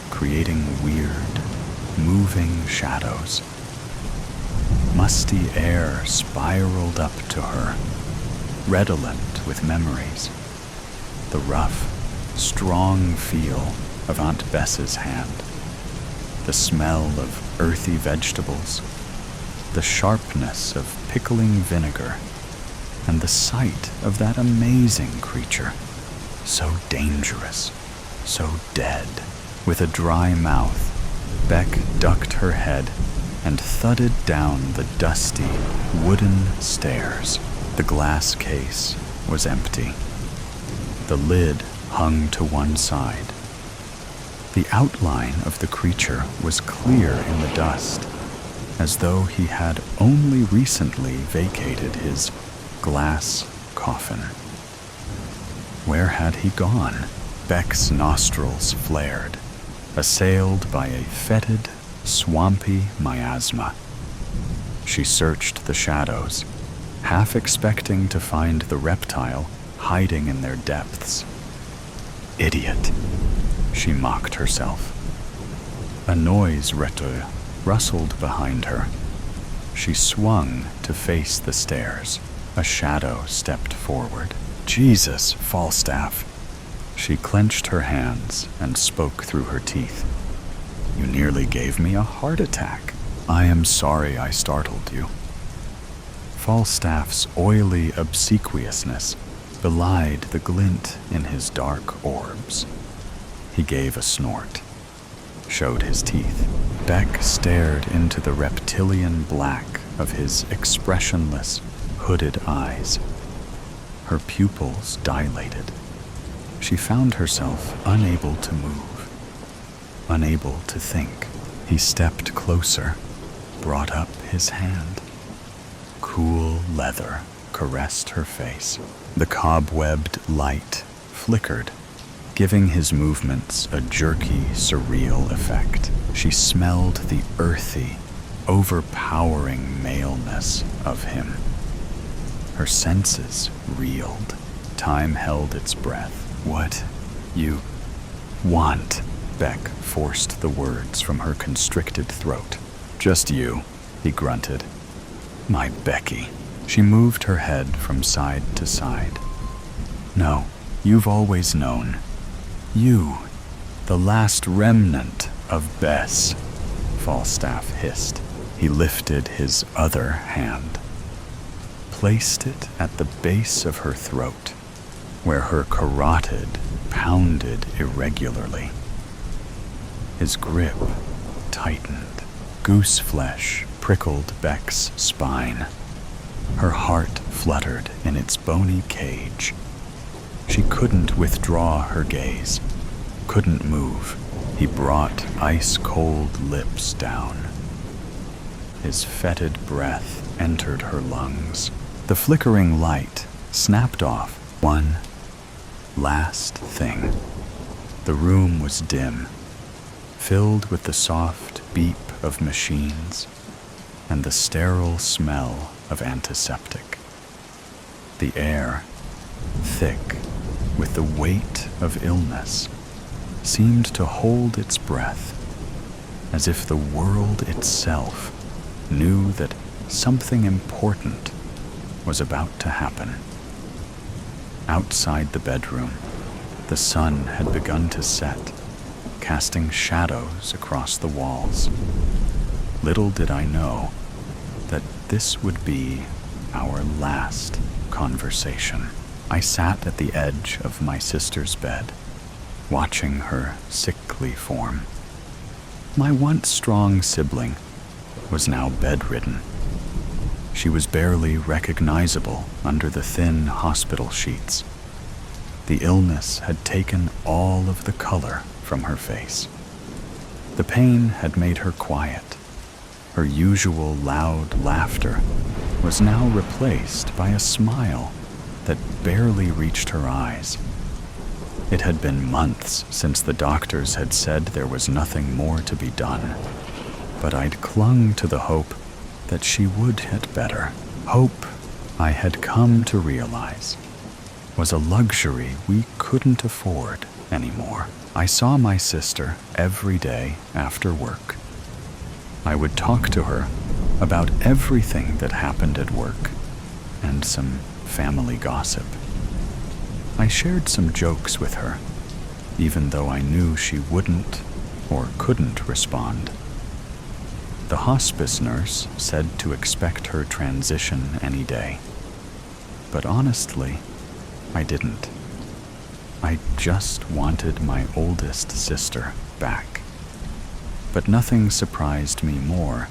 creating weird, moving shadows. Musty air spiraled up to her, redolent with memories. The rough, strong feel of Aunt Bess's hand, the smell of earthy vegetables, the sharpness of pickling vinegar, and the sight of that amazing creature, so dangerous, so dead. With a dry mouth, Beck ducked her head and thudded down the dusty, wooden stairs. The glass case was empty. The lid hung to one side. The outline of the creature was clear in the dust, as though he had only recently vacated his glass coffin. Where had he gone? Beck's nostrils flared, assailed by a fetid, swampy miasma. She searched the shadows, half expecting to find the reptile hiding in their depths. Idiot, she mocked herself. A noise rustled behind her. She swung to face the stairs. A shadow stepped forward. Jesus, Falstaff. She clenched her hands and spoke through her teeth. You nearly gave me a heart attack. I am sorry I startled you. Falstaff's oily obsequiousness belied the glint in his dark orbs. He gave a snort, showed his teeth. Beck stared into the reptilian black of his expressionless, hooded eyes. Her pupils dilated. She found herself unable to move, unable to think. He stepped closer, brought up his hand. Cool leather caressed her face. The cobwebbed light flickered, giving his movements a jerky, surreal effect. She smelled the earthy, overpowering maleness of him. Her senses reeled. Time held its breath. What you want? Beck forced the words from her constricted throat. Just you, he grunted. My Becky. She moved her head from side to side. No, you've always known. You, the last remnant of Bess, Falstaff hissed. He lifted his other hand, placed it at the base of her throat, where her carotid pounded irregularly. His grip tightened. Goose flesh prickled Beck's spine. Her heart fluttered in its bony cage. She couldn't withdraw her gaze, couldn't move. He brought ice-cold lips down. His fetid breath entered her lungs. The flickering light snapped off one last thing. The room was dim, filled with the soft beep of machines and the sterile smell of antiseptic. The air, thick with the weight of illness, seemed to hold its breath, as if the world itself knew that something important was about to happen. Outside the bedroom, the sun had begun to set, casting shadows across the walls. Little did I know that this would be our last conversation. I sat at the edge of my sister's bed, watching her sickly form. My once strong sibling was now bedridden. She was barely recognizable under the thin hospital sheets. The illness had taken all of the color from her face. The pain had made her quiet. Her usual loud laughter was now replaced by a smile that barely reached her eyes. It had been months since the doctors had said there was nothing more to be done, but I'd clung to the hope that she would get better. Hope, I had come to realize, was a luxury we couldn't afford anymore. I saw my sister every day after work. I would talk to her about everything that happened at work and some family gossip. I shared some jokes with her, even though I knew she wouldn't or couldn't respond. The hospice nurse said to expect her transition any day, but honestly, I didn't. I just wanted my oldest sister back. But nothing surprised me more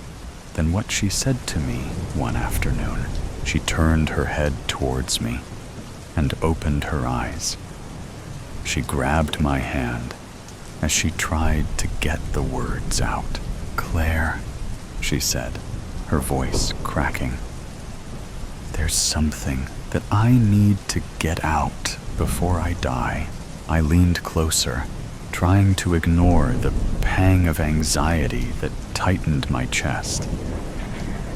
than what she said to me one afternoon. She turned her head towards me and opened her eyes. She grabbed my hand as she tried to get the words out. Claire, she said, her voice cracking. There's something that I need to get out before I die. I leaned closer, trying to ignore the pang of anxiety that tightened my chest.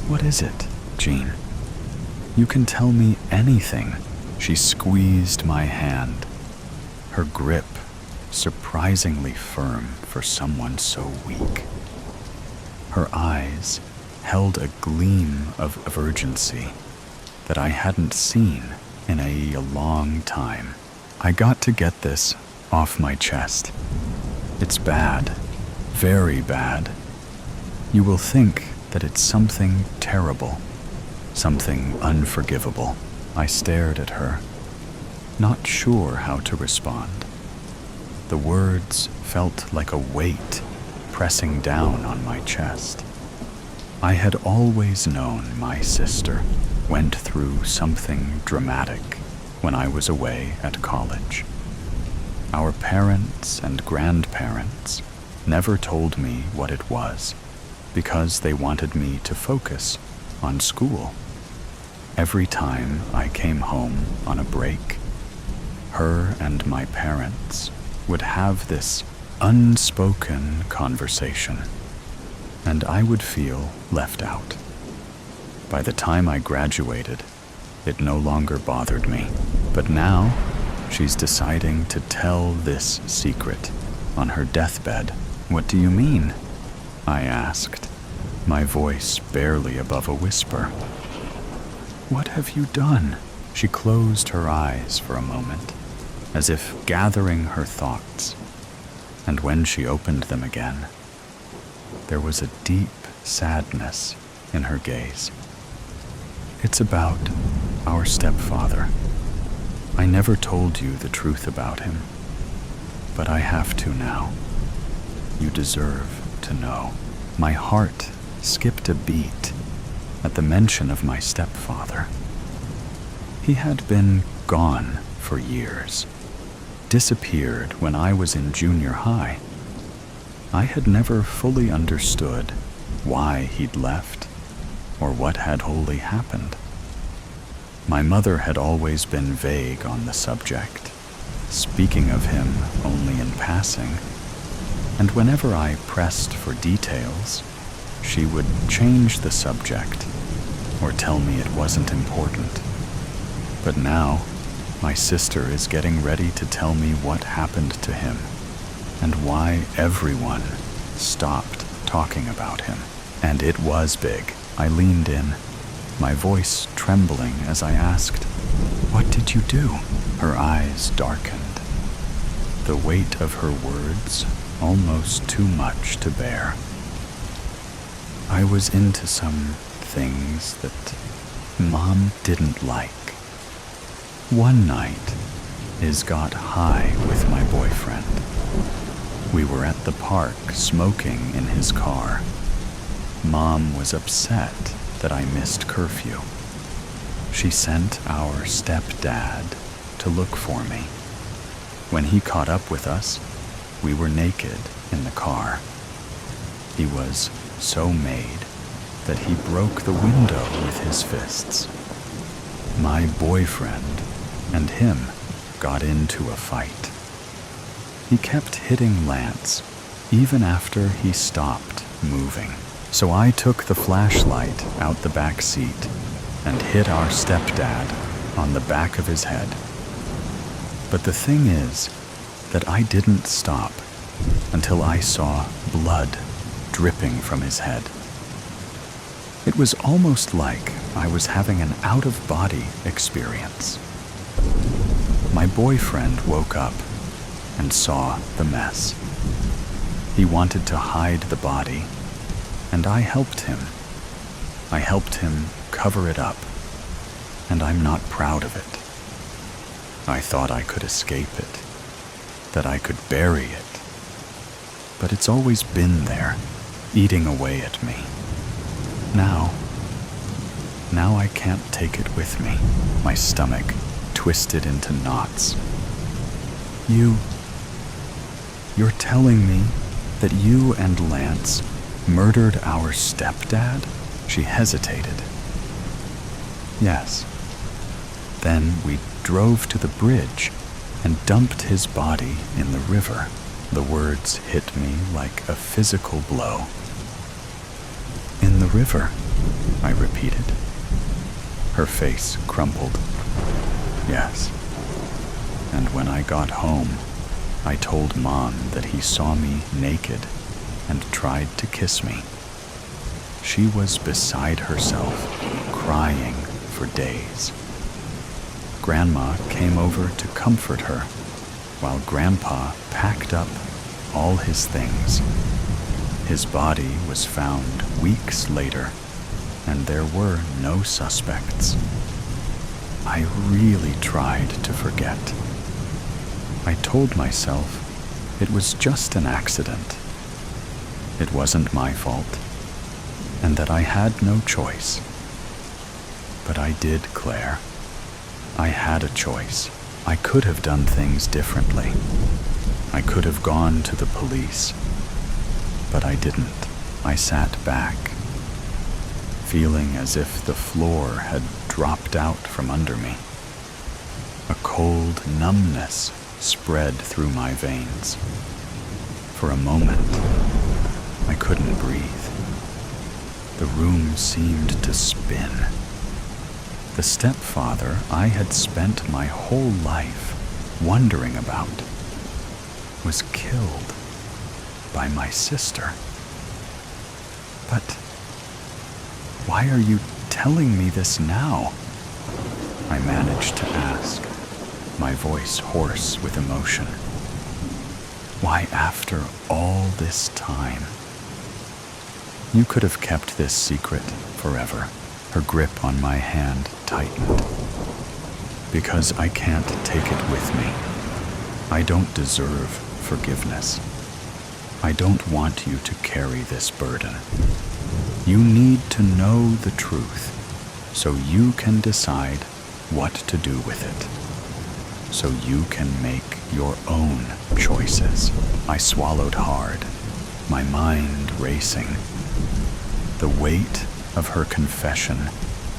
What is it, Jean? You can tell me anything. She squeezed my hand, her grip surprisingly firm for someone so weak. Her eyes held a gleam of urgency that I hadn't seen in a long time. I got to get this off my chest. It's bad, very bad. You will think that it's something terrible, something unforgivable. I stared at her, not sure how to respond. The words felt like a weight pressing down on my chest. I had always known my sister went through something dramatic when I was away at college. Our parents and grandparents never told me what it was because they wanted me to focus on school. Every time I came home on a break, her and my parents would have this unspoken conversation, and I would feel left out. By the time I graduated, it no longer bothered me, but now she's deciding to tell this secret on her deathbed. What do you mean? I asked, my voice barely above a whisper. What have you done? She closed her eyes for a moment, as if gathering her thoughts, and when she opened them again, there was a deep sadness in her gaze. It's about our stepfather. I never told you the truth about him, but I have to now. You deserve to know. My heart skipped a beat at the mention of my stepfather. He had been gone for years, disappeared when I was in junior high. I had never fully understood why he'd left or what had wholly happened. My mother had always been vague on the subject, speaking of him only in passing, and whenever I pressed for details, she would change the subject or tell me it wasn't important. But now, my sister is getting ready to tell me what happened to him and why everyone stopped talking about him. And it was big. I leaned in, my voice trembling as I asked, "What did you do?" Her eyes darkened, the weight of her words almost too much to bear. I was into some things that Mom didn't like. One night, Iz got high with my boyfriend. We were at the park smoking in his car. Mom was upset that I missed curfew. She sent our stepdad to look for me. When he caught up with us, we were naked in the car. He was so made that he broke the window with his fists. My boyfriend and him got into a fight. He kept hitting Lance even after he stopped moving. So I took the flashlight out the back seat and hit our stepdad on the back of his head. But the thing is that I didn't stop until I saw blood dripping from his head. It was almost like I was having an out-of-body experience. My boyfriend woke up and saw the mess. He wanted to hide the body, and I helped him. I helped him cover it up, and I'm not proud of it. I thought I could escape it, that I could bury it, but it's always been there, eating away at me. Now I can't take it with me. My stomach twisted into knots. You're telling me that you and Lance murdered our stepdad? She hesitated. Yes. Then we drove to the bridge and dumped his body in the river. The words hit me like a physical blow. In the river, I repeated. Her face crumpled. Yes. And when I got home, I told Mom that he saw me naked and tried to kiss me. She was beside herself, crying for days. Grandma came over to comfort her, while Grandpa packed up all his things. His body was found weeks later, and there were no suspects. I really tried to forget. I told myself it was just an accident. It wasn't my fault, and that I had no choice. But I did, Claire. I had a choice. I could have done things differently. I could have gone to the police. But I didn't. I sat back, feeling as if the floor had dropped out from under me. A cold numbness spread through my veins. For a moment, I couldn't breathe. The room seemed to spin. The stepfather I had spent my whole life wondering about was killed by my sister. But why are you telling me this now? I managed to ask, my voice hoarse with emotion. Why, after all this time? You could have kept this secret forever. Her grip on my hand tightened. Because I can't take it with me. I don't deserve forgiveness. I don't want you to carry this burden. You need to know the truth so you can decide what to do with it. So you can make your own choices. I swallowed hard, my mind racing. The weight of her confession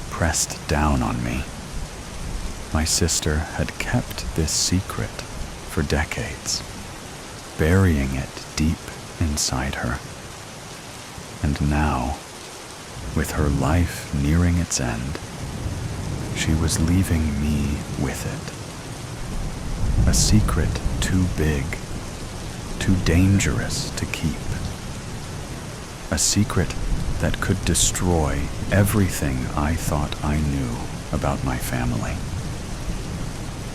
pressed down on me. My sister had kept this secret for decades, burying it deep inside her. And now, with her life nearing its end, she was leaving me with it. A secret too big, too dangerous to keep. A secret that could destroy everything I thought I knew about my family.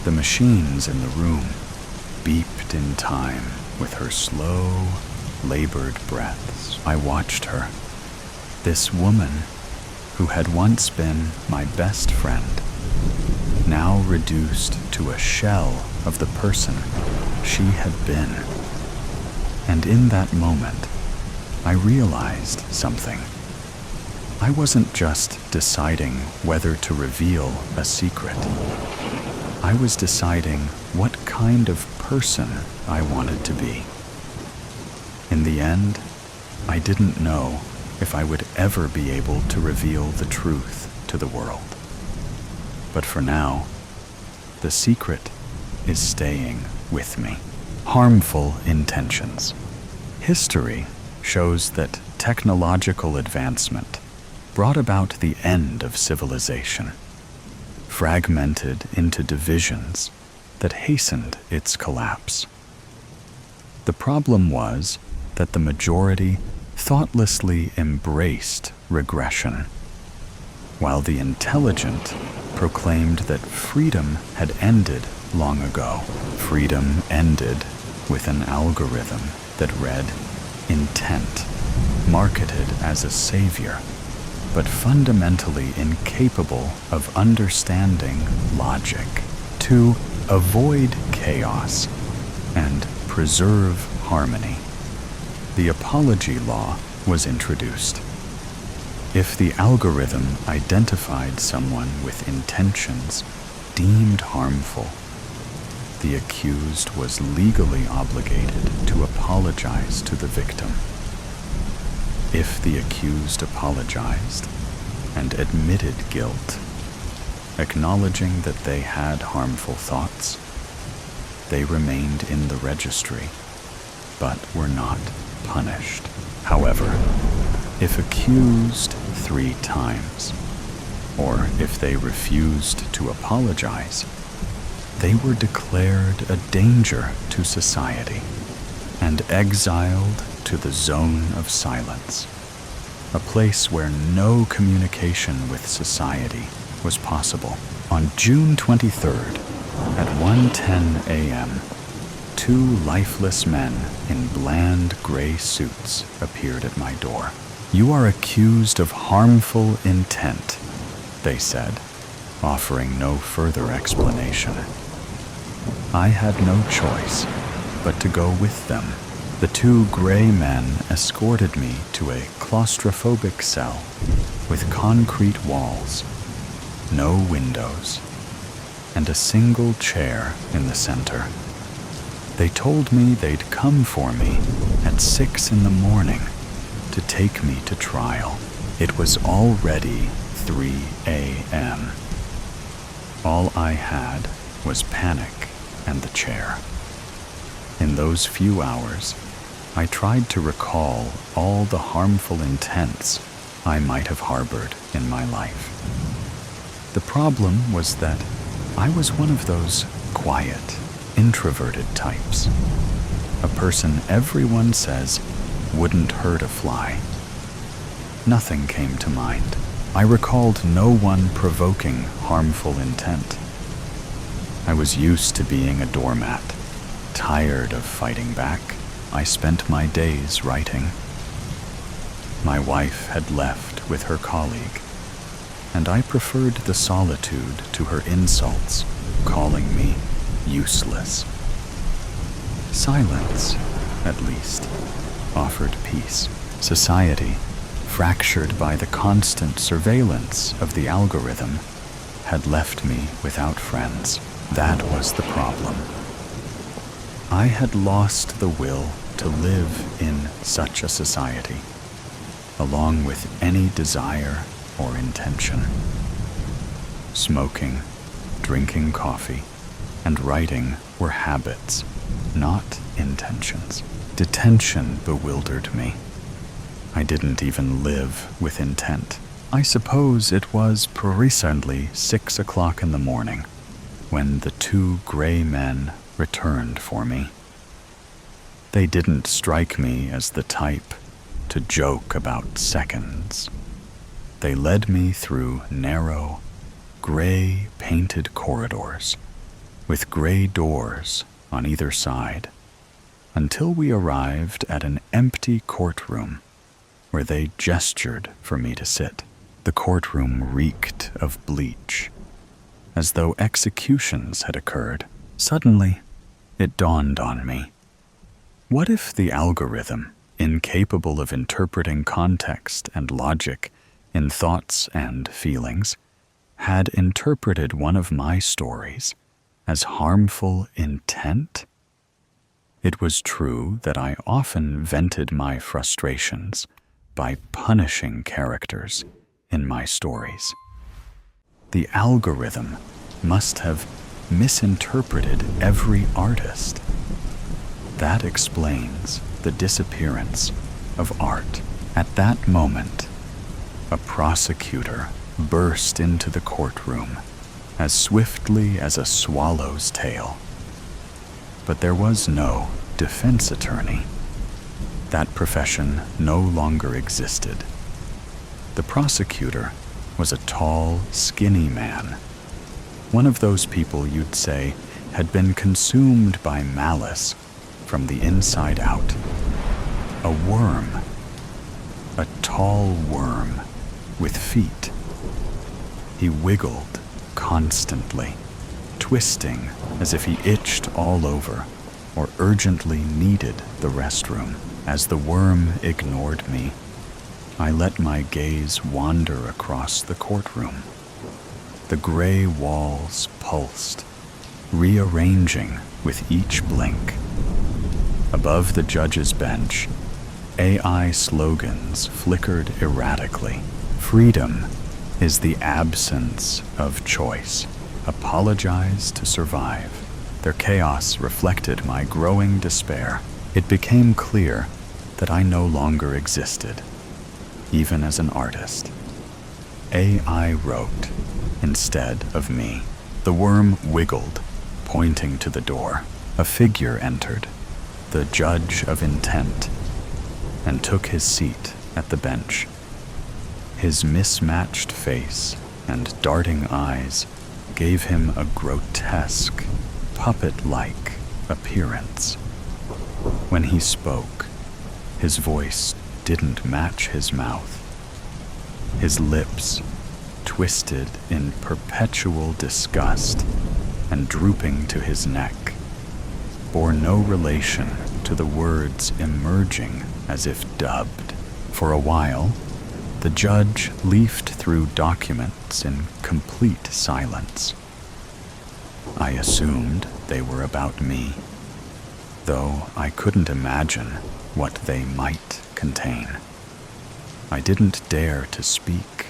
The machines in the room beeped in time with her slow, labored breaths. I watched her, this woman who had once been my best friend, now reduced to a shell of the person she had been. And in that moment, I realized something. I wasn't just deciding whether to reveal a secret. I was deciding what kind of person I wanted to be. In the end, I didn't know if I would ever be able to reveal the truth to the world. But for now, the secret is staying with me. Harmful intentions. History shows that technological advancement brought about the end of civilization, fragmented into divisions that hastened its collapse. The problem was that the majority thoughtlessly embraced regression, while the intelligent proclaimed that freedom had ended long ago. Freedom ended with an algorithm that read intent, marketed as a savior, but fundamentally incapable of understanding logic. To avoid chaos and preserve harmony, the apology law was introduced. If the algorithm identified someone with intentions deemed harmful, the accused was legally obligated to apologize to the victim. If the accused apologized and admitted guilt, acknowledging that they had harmful thoughts, they remained in the registry, but were not punished. However, if accused 3 times, or if they refused to apologize, They were declared a danger to society and exiled to the zone of silence, a place where no communication with society was possible. On June 23rd, at 1:10 a.m., two lifeless men in bland gray suits appeared at my door. "You are accused of harmful intent," they said, offering no further explanation. I had no choice but to go with them. The two gray men escorted me to a claustrophobic cell with concrete walls, no windows, and a single chair in the center. They told me they'd come for me at 6 in the morning to take me to trial. It was already 3 a.m. All I had was panic and the chair. In those few hours, I tried to recall all the harmful intents I might have harbored in my life. The problem was that I was one of those quiet, introverted types. A person everyone says wouldn't hurt a fly. Nothing came to mind. I recalled no one provoking harmful intent. I was used to being a doormat. Tired of fighting back, I spent my days writing. My wife had left with her colleague, and I preferred the solitude to her insults, calling me useless. Silence, at least, offered peace. Society, fractured by the constant surveillance of the algorithm, had left me without friends. That was the problem. I had lost the will to live in such a society, along with any desire or intention. Smoking, drinking coffee, and writing were habits, not intentions. Detention bewildered me. I didn't even live with intent. I suppose it was precisely 6 o'clock in the morning when the two gray men returned for me. They didn't strike me as the type to joke about seconds. They led me through narrow, gray painted corridors with gray doors on either side until we arrived at an empty courtroom where they gestured for me to sit. The courtroom reeked of bleach, as though executions had occurred. Suddenly, it dawned on me. What if the algorithm, incapable of interpreting context and logic in thoughts and feelings, had interpreted one of my stories as harmful intent? It was true that I often vented my frustrations by punishing characters in my stories. The algorithm must have misinterpreted every artist. That explains the disappearance of art. At that moment, a prosecutor burst into the courtroom as swiftly as a swallow's tail. But there was no defense attorney. That profession no longer existed. The prosecutor was a tall, skinny man, one of those people you'd say had been consumed by malice from the inside out. A worm, a tall worm with feet. He wiggled constantly, twisting as if he itched all over or urgently needed the restroom. As the worm ignored me, I let my gaze wander across the courtroom. The gray walls pulsed, rearranging with each blink. Above the judge's bench, AI slogans flickered erratically. Freedom is the absence of choice. Apologize to survive. Their chaos reflected my growing despair. It became clear that I no longer existed, even as an artist. AI wrote instead of me. The worm wiggled, Pointing to the door, a figure entered, the judge of intent, and took his seat at the bench. His mismatched face and darting eyes gave him a grotesque, puppet-like appearance. When he spoke, his voice didn't match his mouth. His lips, twisted in perpetual disgust and drooping to his neck, bore no relation to the words emerging as if dubbed. For a while, the judge leafed through documents in complete silence. I assumed they were about me, though I couldn't imagine what they might contain. I didn't dare to speak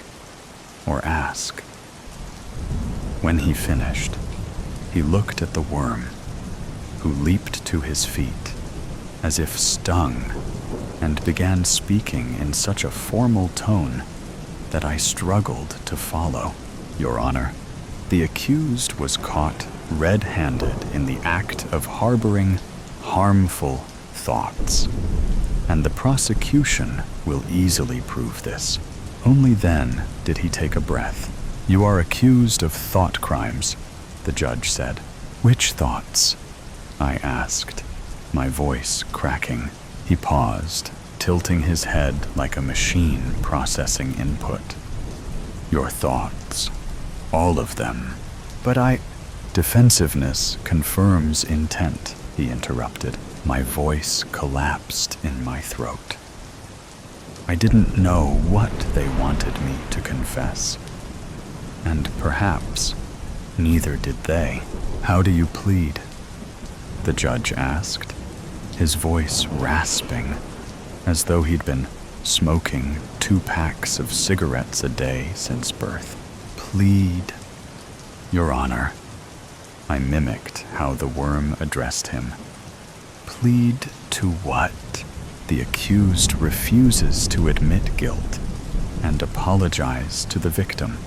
or ask. When he finished, he looked at the worm, who leaped to his feet as if stung, and began speaking in such a formal tone that I struggled to follow. Your Honor, the accused was caught red-handed in the act of harboring harmful thoughts, and the prosecution will easily prove this. Only then did he take a breath. You are accused of thought crimes, the judge said. Which thoughts? I asked, my voice cracking. He paused, tilting his head like a machine processing input. Your thoughts. All of them. But Defensiveness confirms intent, he interrupted. My voice collapsed in my throat. I didn't know what they wanted me to confess. And perhaps neither did they. How do you plead? The judge asked, his voice rasping, as though he'd been smoking 2 packs of cigarettes a day since birth. Plead, Your Honor. I mimicked how the worm addressed him. Plead to what? The accused refuses to admit guilt and apologize to the victim,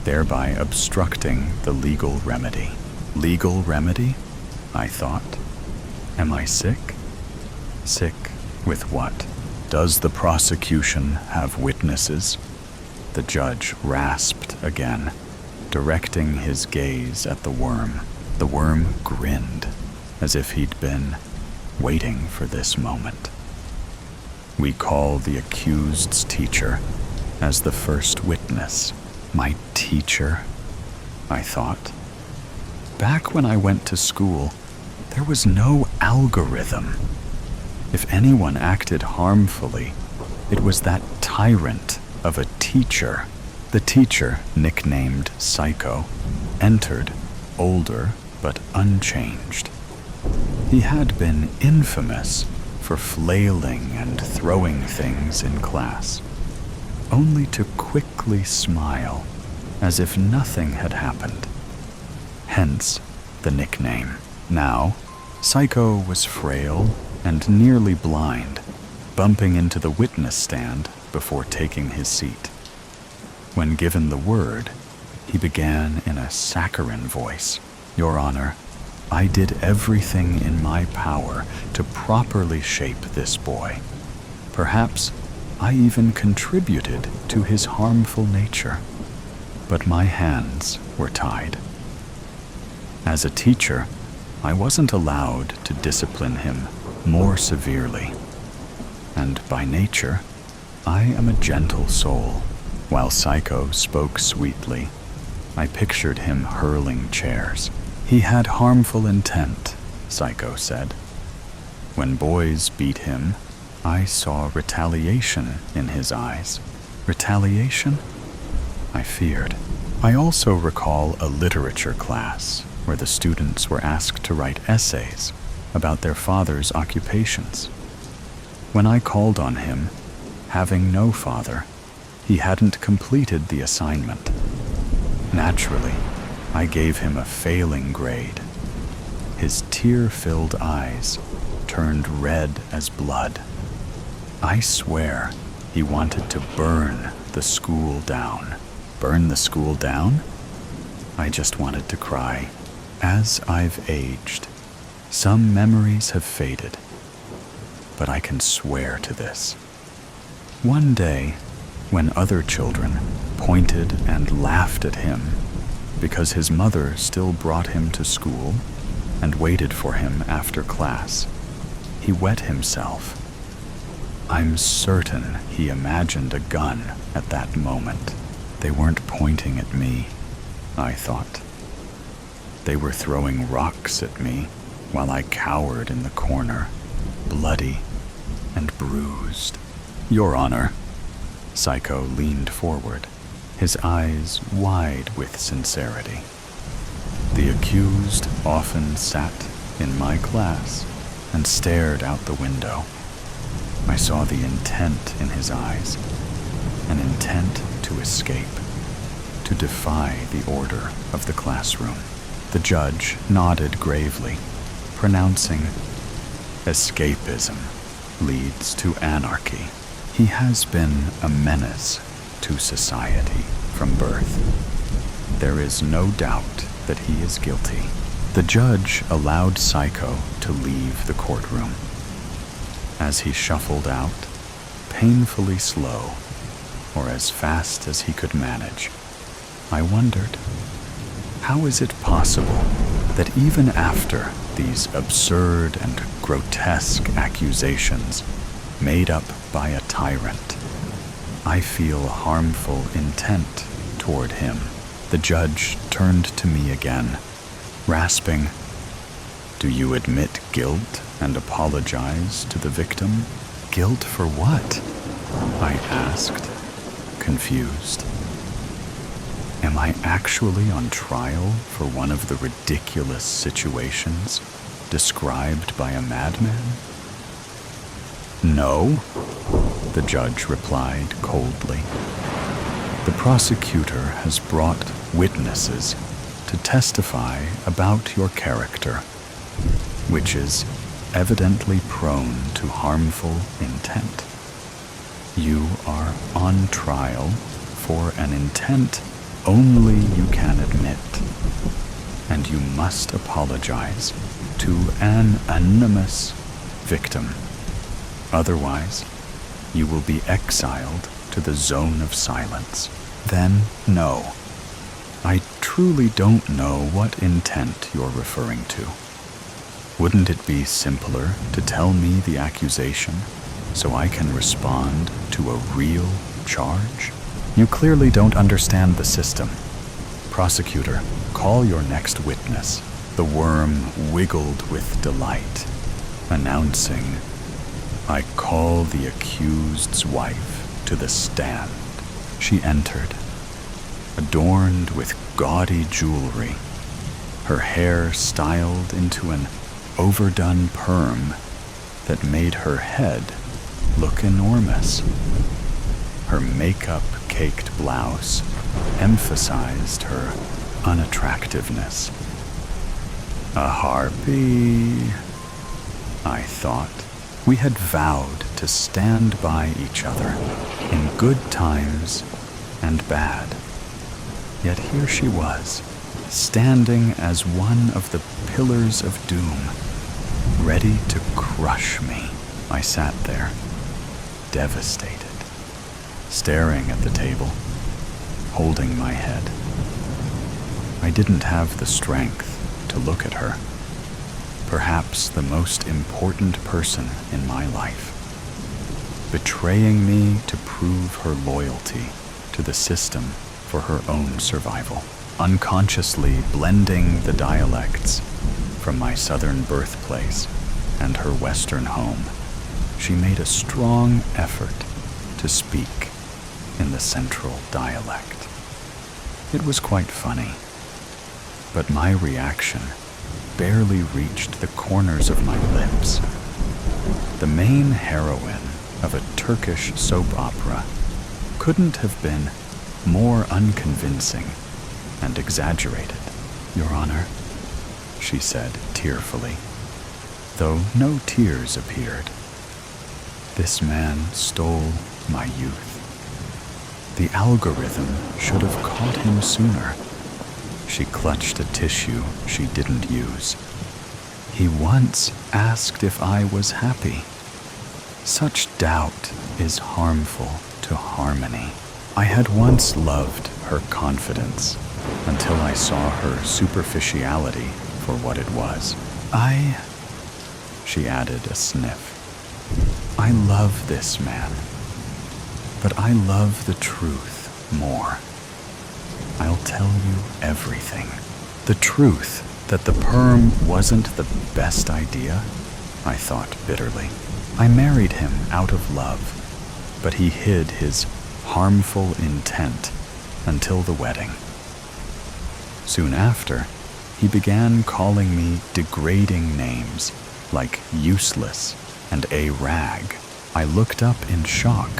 thereby obstructing the legal remedy. Legal remedy? I thought. Am I sick? Sick with what? Does the prosecution have witnesses? The judge rasped again, directing his gaze at the worm. The worm grinned, as if he'd been waiting for this moment. We call the accused's teacher as the first witness. My teacher, I thought. Back when I went to school, there was no algorithm. If anyone acted harmfully, it was that tyrant of a teacher. The teacher, nicknamed Psycho, entered, older but unchanged. He had been infamous for flailing and throwing things in class, only to quickly smile as if nothing had happened. Hence the nickname. Now, Psycho was frail and nearly blind, bumping into the witness stand before taking his seat. When given the word, he began in a saccharine voice. Your Honor, I did everything in my power to properly shape this boy. Perhaps I even contributed to his harmful nature, but my hands were tied. As a teacher, I wasn't allowed to discipline him more severely, and by nature, I am a gentle soul. While Psycho spoke sweetly, I pictured him hurling chairs. He had harmful intent, Psycho said. When boys beat him, I saw retaliation in his eyes. Retaliation? I feared. I also recall a literature class where the students were asked to write essays about their father's occupations. When I called on him, having no father, he hadn't completed the assignment. Naturally, I gave him a failing grade. His tear-filled eyes turned red as blood. I swear he wanted to burn the school down. Burn the school down? I just wanted to cry. As I've aged, some memories have faded, but I can swear to this. One day, when other children pointed and laughed at him because his mother still brought him to school and waited for him after class, he wet himself. I'm certain he imagined a gun at that moment. They weren't pointing at me, I thought. They were throwing rocks at me while I cowered in the corner, bloody and bruised. Your Honor. Psycho leaned forward, his eyes wide with sincerity. The accused often sat in my class and stared out the window. I saw the intent in his eyes, an intent to escape, to defy the order of the classroom. The judge nodded gravely, pronouncing, "Escapism leads to anarchy." He has been a menace to society from birth. There is no doubt that he is guilty. The judge allowed Psycho to leave the courtroom. As he shuffled out, painfully slow, or as fast as he could manage, I wondered, how is it possible that even after these absurd and grotesque accusations made up by a tyrant, I feel harmful intent toward him? The judge turned to me again, rasping, "Do you admit guilt and apologize to the victim?" "Guilt for what?" I asked, confused. Am I actually on trial for one of the ridiculous situations described by a madman? "No," the judge replied coldly. "The prosecutor has brought witnesses to testify about your character, which is evidently prone to harmful intent. You are on trial for an intent only you can admit, and you must apologize to an anonymous victim. Otherwise, you will be exiled to the zone of silence." "Then, no. I truly don't know what intent you're referring to. Wouldn't it be simpler to tell me the accusation so I can respond to a real charge?" "You clearly don't understand the system. Prosecutor, call your next witness." The worm wiggled with delight, announcing, "I call the accused's wife to the stand." She entered, adorned with gaudy jewelry, her hair styled into an overdone perm that made her head look enormous. Her makeup-caked blouse emphasized her unattractiveness. A harpy, I thought. We had vowed to stand by each other in good times and bad. Yet here she was, standing as one of the pillars of doom, ready to crush me. I sat there, devastated, staring at the table, holding my head. I didn't have the strength to look at her, perhaps the most important person in my life, betraying me to prove her loyalty to the system for her own survival, unconsciously blending the dialects from my southern birthplace and her western home. She made a strong effort to speak in the central dialect. It was quite funny, but my reaction barely reached the corners of my lips. The main heroine of a Turkish soap opera couldn't have been more unconvincing and exaggerated. "Your Honor," she said tearfully, though no tears appeared. "This man stole my youth. The algorithm should have caught him sooner." She clutched a tissue she didn't use. He once asked if I was happy. Such doubt is harmful to harmony. I had once loved her confidence until I saw her superficiality for what it was. She added a sniff. I love this man, but I love the truth more. I'll tell you everything. The truth that the perm wasn't the best idea, I thought bitterly. I married him out of love, but he hid his harmful intent until the wedding. Soon after, he began calling me degrading names like useless and a rag. I looked up in shock.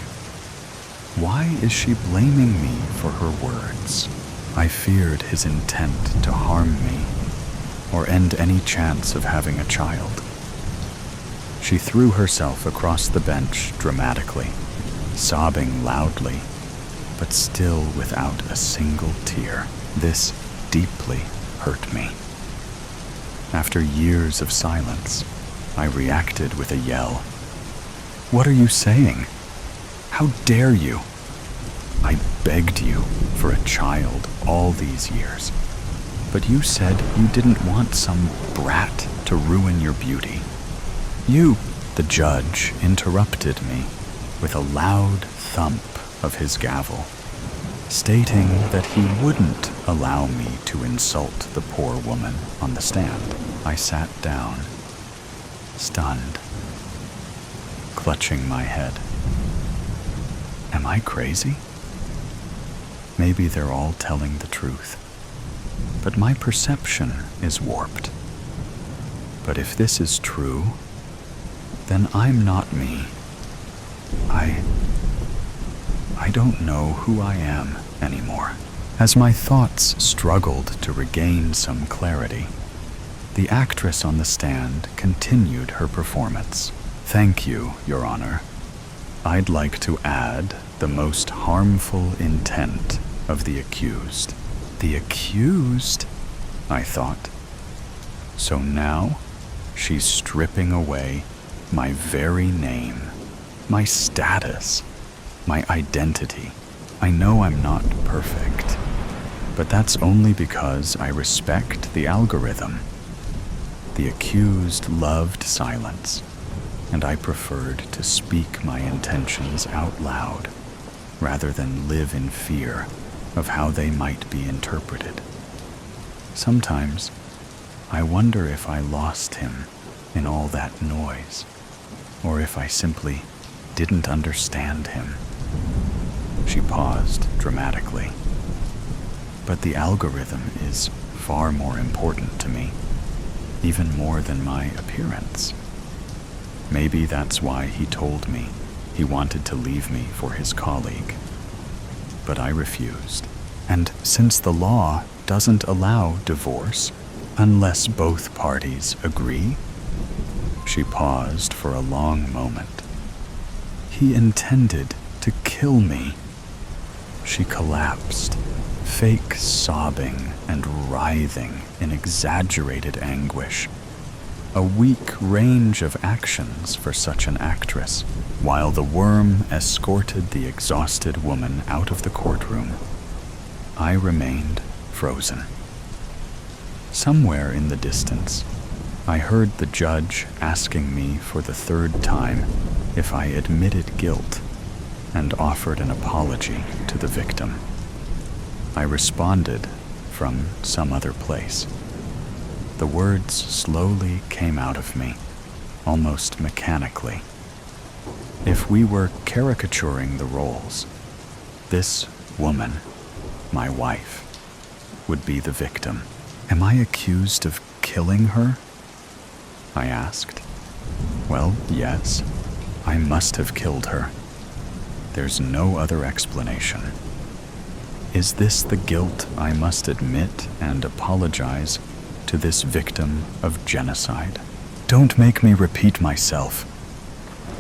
Why is she blaming me for her words? I feared his intent to harm me or end any chance of having a child. She threw herself across the bench dramatically, sobbing loudly, but still without a single tear. This deeply hurt me. After years of silence, I reacted with a yell. What are you saying? How dare you? I begged you for a child all these years, but you said you didn't want some brat to ruin your beauty. The judge interrupted me with a loud thump of his gavel, stating that he wouldn't allow me to insult the poor woman on the stand. I sat down, stunned, clutching my head. Am I crazy? Maybe they're all telling the truth, but my perception is warped. But if this is true, then I'm not me. I don't know who I am anymore. As my thoughts struggled to regain some clarity, the actress on the stand continued her performance. Thank you, Your Honor. I'd like to add the most harmful intent of the accused. The accused? I thought. So now she's stripping away my very name, my status, my identity. I know I'm not perfect, but that's only because I respect the algorithm. The accused loved silence, and I preferred to speak my intentions out loud rather than live in fear of how they might be interpreted. Sometimes I wonder if I lost him in all that noise, or if I simply didn't understand him. She paused dramatically. But the algorithm is far more important to me, even more than my appearance. Maybe that's why he told me he wanted to leave me for his colleague. But I refused. And since the law doesn't allow divorce unless both parties agree, she paused for a long moment. He intended to kill me. She collapsed, fake sobbing and writhing in exaggerated anguish. A weak range of actions for such an actress, while the worm escorted the exhausted woman out of the courtroom. I remained frozen. Somewhere in the distance, I heard the judge asking me for the third time if I admitted guilt and offered an apology to the victim. I responded from some other place. The words slowly came out of me, almost mechanically. If we were caricaturing the roles, this woman, my wife, would be the victim. Am I accused of killing her? I asked. Well, yes, I must have killed her. There's no other explanation. Is this the guilt I must admit and apologize to this victim of genocide? Don't make me repeat myself.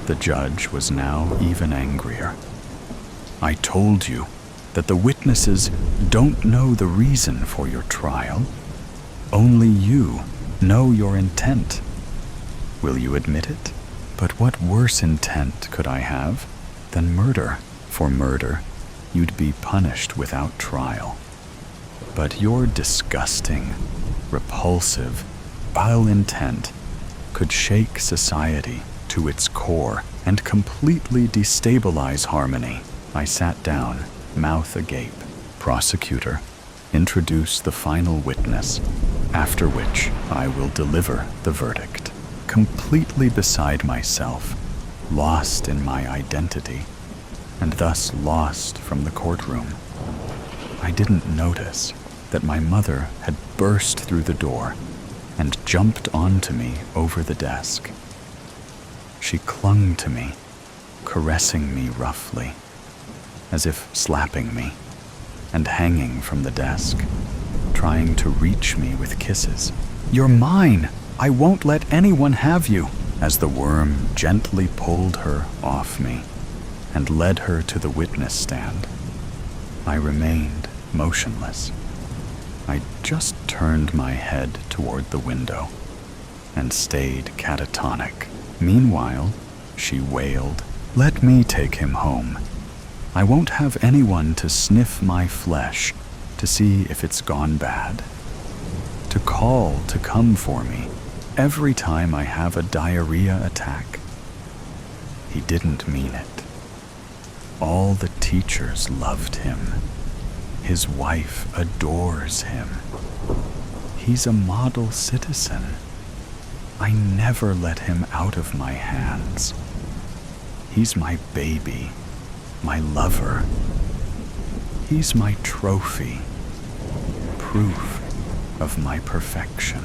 The judge was now even angrier. I told you, that the witnesses don't know the reason for your trial. Only you know your intent. Will you admit it? But what worse intent could I have than murder? For murder, you'd be punished without trial. But your disgusting, repulsive, vile intent could shake society to its core and completely destabilize harmony. I sat down, mouth agape. Prosecutor, introduce the final witness, after which I will deliver the verdict. Completely beside myself, lost in my identity, and thus lost from the courtroom. I didn't notice that my mother had burst through the door and jumped onto me over the desk. She clung to me, caressing me roughly, as if slapping me, and hanging from the desk, trying to reach me with kisses. "You're mine! I won't let anyone have you!" As the worm gently pulled her off me and led her to the witness stand, I remained motionless. I just turned my head toward the window and stayed catatonic. Meanwhile, she wailed, "Let me take him home. I won't have anyone to sniff my flesh to see if it's gone bad, to call to come for me every time I have a diarrhea attack." He didn't mean it. All the teachers loved him. His wife adores him. He's a model citizen. I never let him out of my hands. He's my baby, my lover. He's my trophy, proof of my perfection.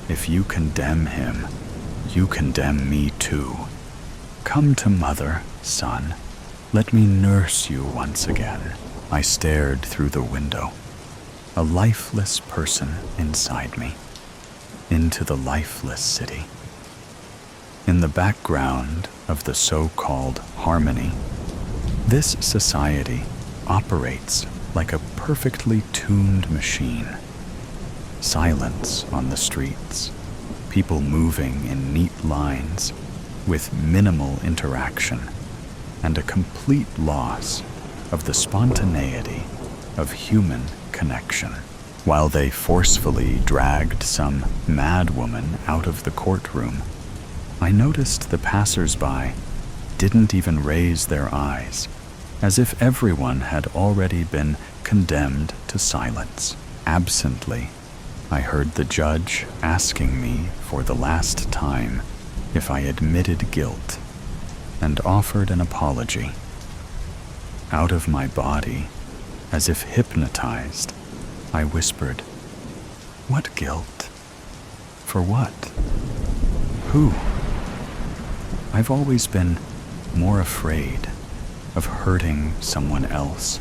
If you condemn him, you condemn me too. Come to mother, son. Let me nurse you once again. I stared through the window, a lifeless person inside me, into the lifeless city. In the background of the so-called harmony, this society operates like a perfectly tuned machine. Silence on the streets, people moving in neat lines with minimal interaction, and a complete loss of the spontaneity of human connection. While they forcefully dragged some mad woman out of the courtroom, I noticed the passers-by didn't even raise their eyes, as if everyone had already been condemned to silence. Absently, I heard the judge asking me for the last time if I admitted guilt and offered an apology. Out of my body, as if hypnotized, I whispered, "What guilt? For what? Who?" I've always been more afraid of hurting someone else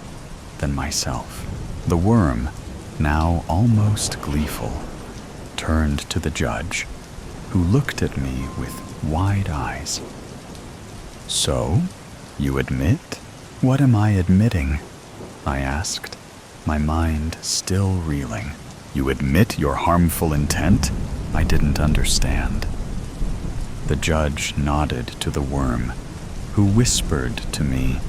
than myself. The worm, now almost gleeful, turned to the judge, who looked at me with wide eyes. "So, you admit?" "What am I admitting?" I asked, my mind still reeling. "You admit your harmful intent?" I didn't understand. The judge nodded to the worm, who whispered to me,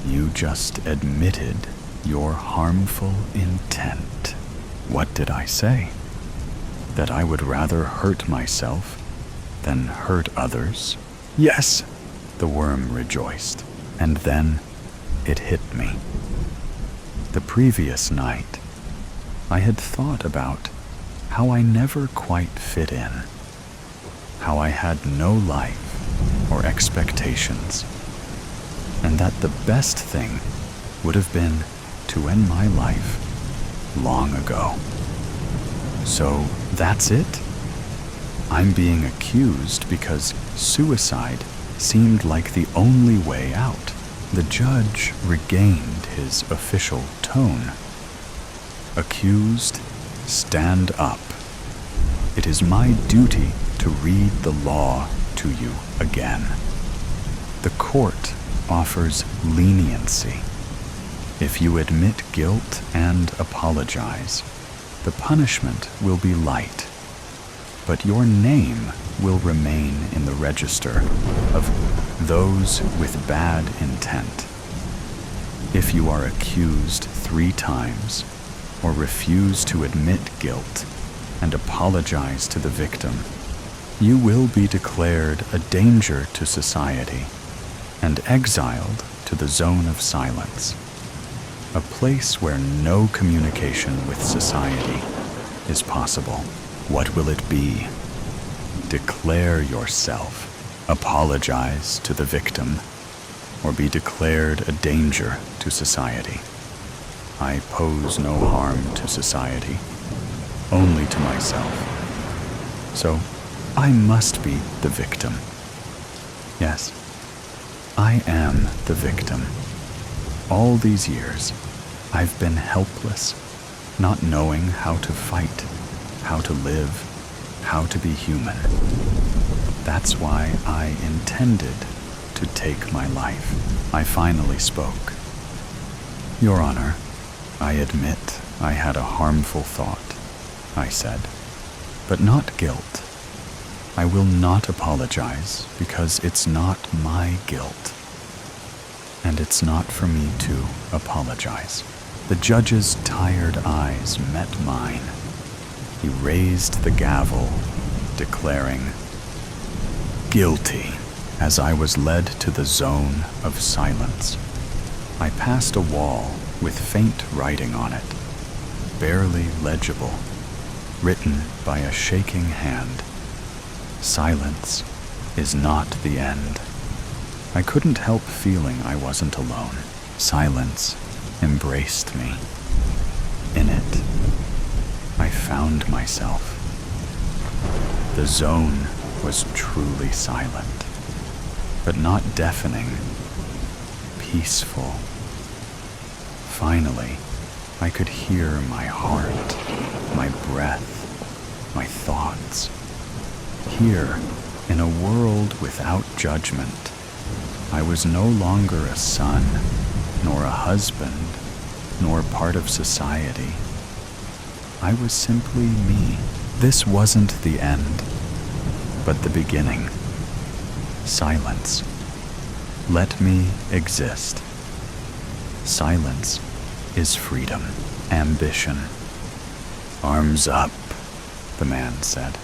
"You just admitted your harmful intent." What did I say? That I would rather hurt myself than hurt others? "Yes," the worm rejoiced. And then it hit me. The previous night, I had thought about how I never quite fit in, how I had no life or expectations, and that the best thing would have been to end my life long ago. So that's it? I'm being accused because suicide seemed like the only way out. The judge regained his official tone. "Accused, stand up. It is my duty to read the law to you again. The court offers leniency If you admit guilt and apologize, the punishment will be light, but your name will remain in the register of those with bad intent. If you are accused 3 times, or refuse to admit guilt and apologize to the victim, you will be declared a danger to society and exiled to the zone of silence, a place where no communication with society is possible. What will it be? Declare yourself, apologize to the victim, or be declared a danger to society. I pose no harm to society, only to myself. So I must be the victim. Yes, I am the victim. All these years, I've been helpless, not knowing how to fight, how to live, how to be human. That's why I intended to take my life. I finally spoke. Your Honor, I admit I had a harmful thought, I said, but not guilt. I will not apologize because it's not my guilt. And it's not for me to apologize. The judge's tired eyes met mine. He raised the gavel, declaring, "Guilty." As I was led to the zone of silence, I passed a wall with faint writing on it, barely legible, written by a shaking hand. Silence is not the end. I couldn't help feeling I wasn't alone. Silence embraced me. In it, I found myself. The zone was truly silent, but not deafening, peaceful. Finally, I could hear my heart, my breath, my thoughts. Here, in a world without judgment, I was no longer a son, nor a husband, nor part of society. I was simply me. This wasn't the end, but the beginning. Silence. Let me exist. Silence is freedom, ambition. Arms up, the man said.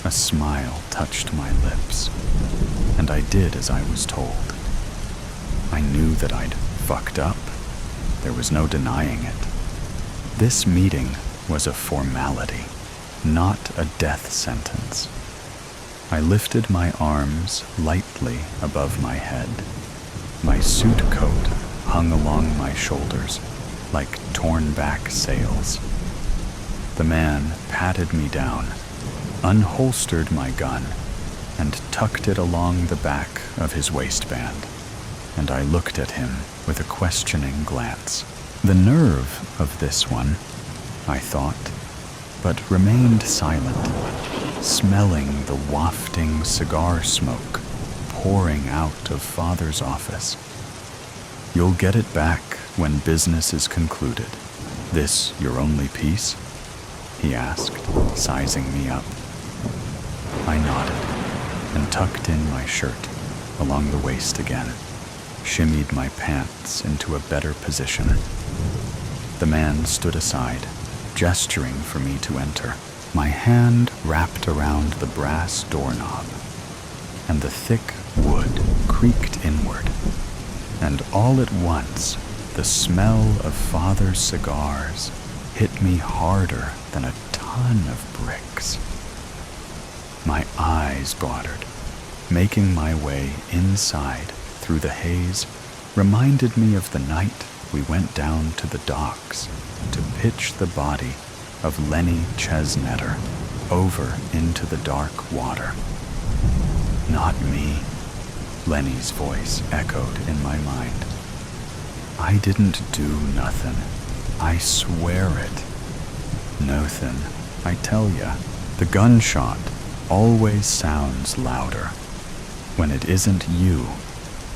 A smile touched my lips, and I did as I was told. I knew that I'd fucked up. There was no denying it. This meeting was a formality, not a death sentence. I lifted my arms lightly above my head. My suit coat hung along my shoulders like torn-back sails. The man patted me down, unholstered my gun, and tucked it along the back of his waistband, and I looked at him with a questioning glance. The nerve of this one, I thought, but remained silent, smelling the wafting cigar smoke pouring out of Father's office. You'll get it back when business is concluded. This your only piece? He asked, sizing me up. I nodded and tucked in my shirt along the waist again, shimmied my pants into a better position. The man stood aside, gesturing for me to enter. My hand wrapped around the brass doorknob, and the thick wood creaked inward. And all at once, the smell of Father's cigars hit me harder than a ton of bricks. My eyes watered. Making my way inside through the haze reminded me of the night we went down to the docks to pitch the body of Lenny Chesnetter over into the dark water. Not me, Lenny's voice echoed in my mind. I didn't do nothing. I swear it. Nothin', I tell ya. The gunshot always sounds louder when it isn't you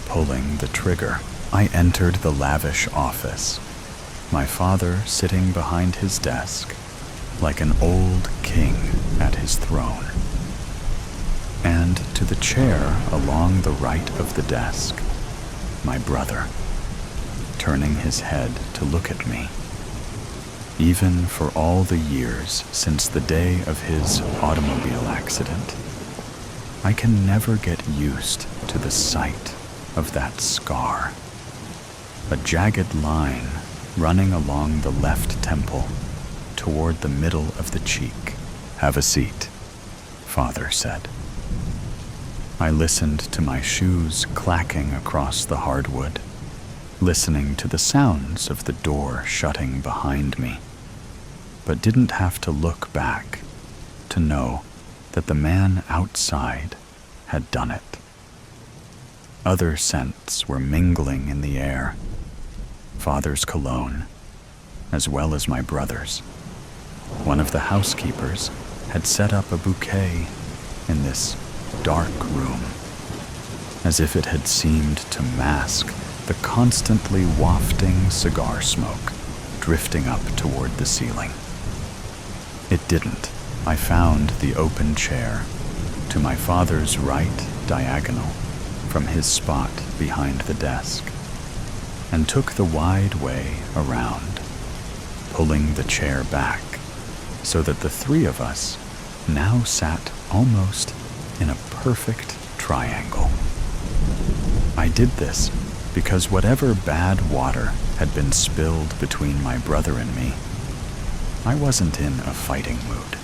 pulling the trigger. I entered the lavish office, my father sitting behind his desk like an old king at his throne. And to the chair along the right of the desk, my brother, turning his head to look at me. Even for all the years since the day of his automobile accident, I can never get used to the sight of that scar. A jagged line running along the left temple toward the middle of the cheek. "Have a seat," Father said. I listened to my shoes clacking across the hardwood, listening to the sounds of the door shutting behind me, but didn't have to look back to know that the man outside had done it. Other scents were mingling in the air, Father's cologne, as well as my brother's. One of the housekeepers had set up a bouquet in this dark room, as if it had seemed to mask the constantly wafting cigar smoke drifting up toward the ceiling. It didn't. I found the open chair to my father's right diagonal from his spot behind the desk, and took the wide way around, pulling the chair back so that the three of us now sat almost in a perfect triangle. I did this because whatever bad water had been spilled between my brother and me, I wasn't in a fighting mood.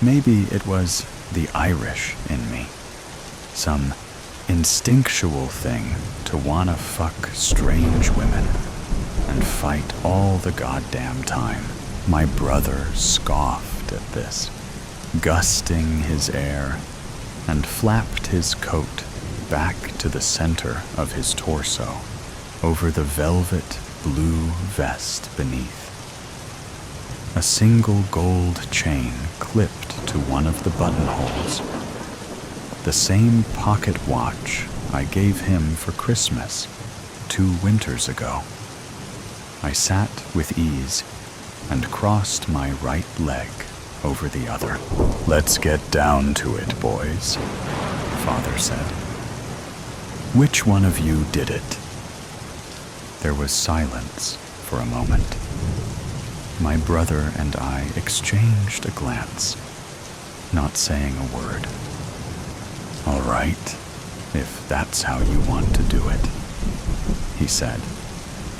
Maybe it was the Irish in me, some instinctual thing to wanna fuck strange women and fight all the goddamn time. My brother scoffed at this, gusting his air, and flapped his coat back to the center of his torso, over the velvet blue vest beneath. A single gold chain clipped to one of the buttonholes, the same pocket watch I gave him for Christmas 2 winters ago. I sat with ease and crossed my right leg over the other. "Let's get down to it, boys," Father said. "Which one of you did it?" There was silence for a moment. My brother and I exchanged a glance, not saying a word. "All right, if that's how you want to do it," he said,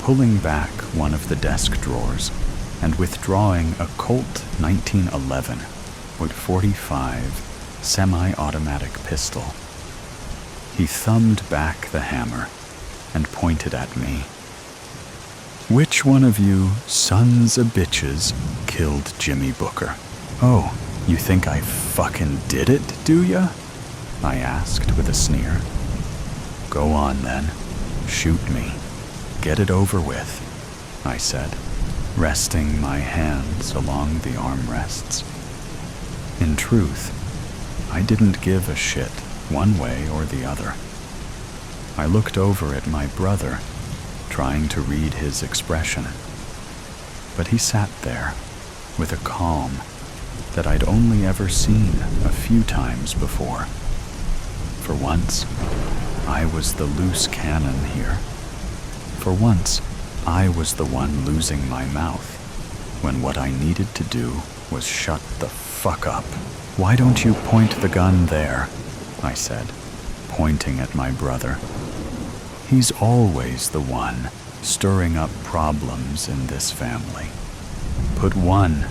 pulling back one of the desk drawers and withdrawing a Colt 1911 .45 semi-automatic pistol. He thumbed back the hammer and pointed at me. "Which one of you sons of bitches killed Jimmy Booker?" "Oh, you think I fucking did it, do ya?" I asked with a sneer. "Go on then, shoot me. Get it over with," I said, resting my hands along the armrests. In truth, I didn't give a shit one way or the other. I looked over at my brother, trying to read his expression, but he sat there with a calm that I'd only ever seen a few times before. For once, I was the loose cannon here. For once, I was the one losing my mouth, when what I needed to do was shut the fuck up. "Why don't you point the gun there?" I said, pointing at my brother. He's always the one stirring up problems in this family. Put one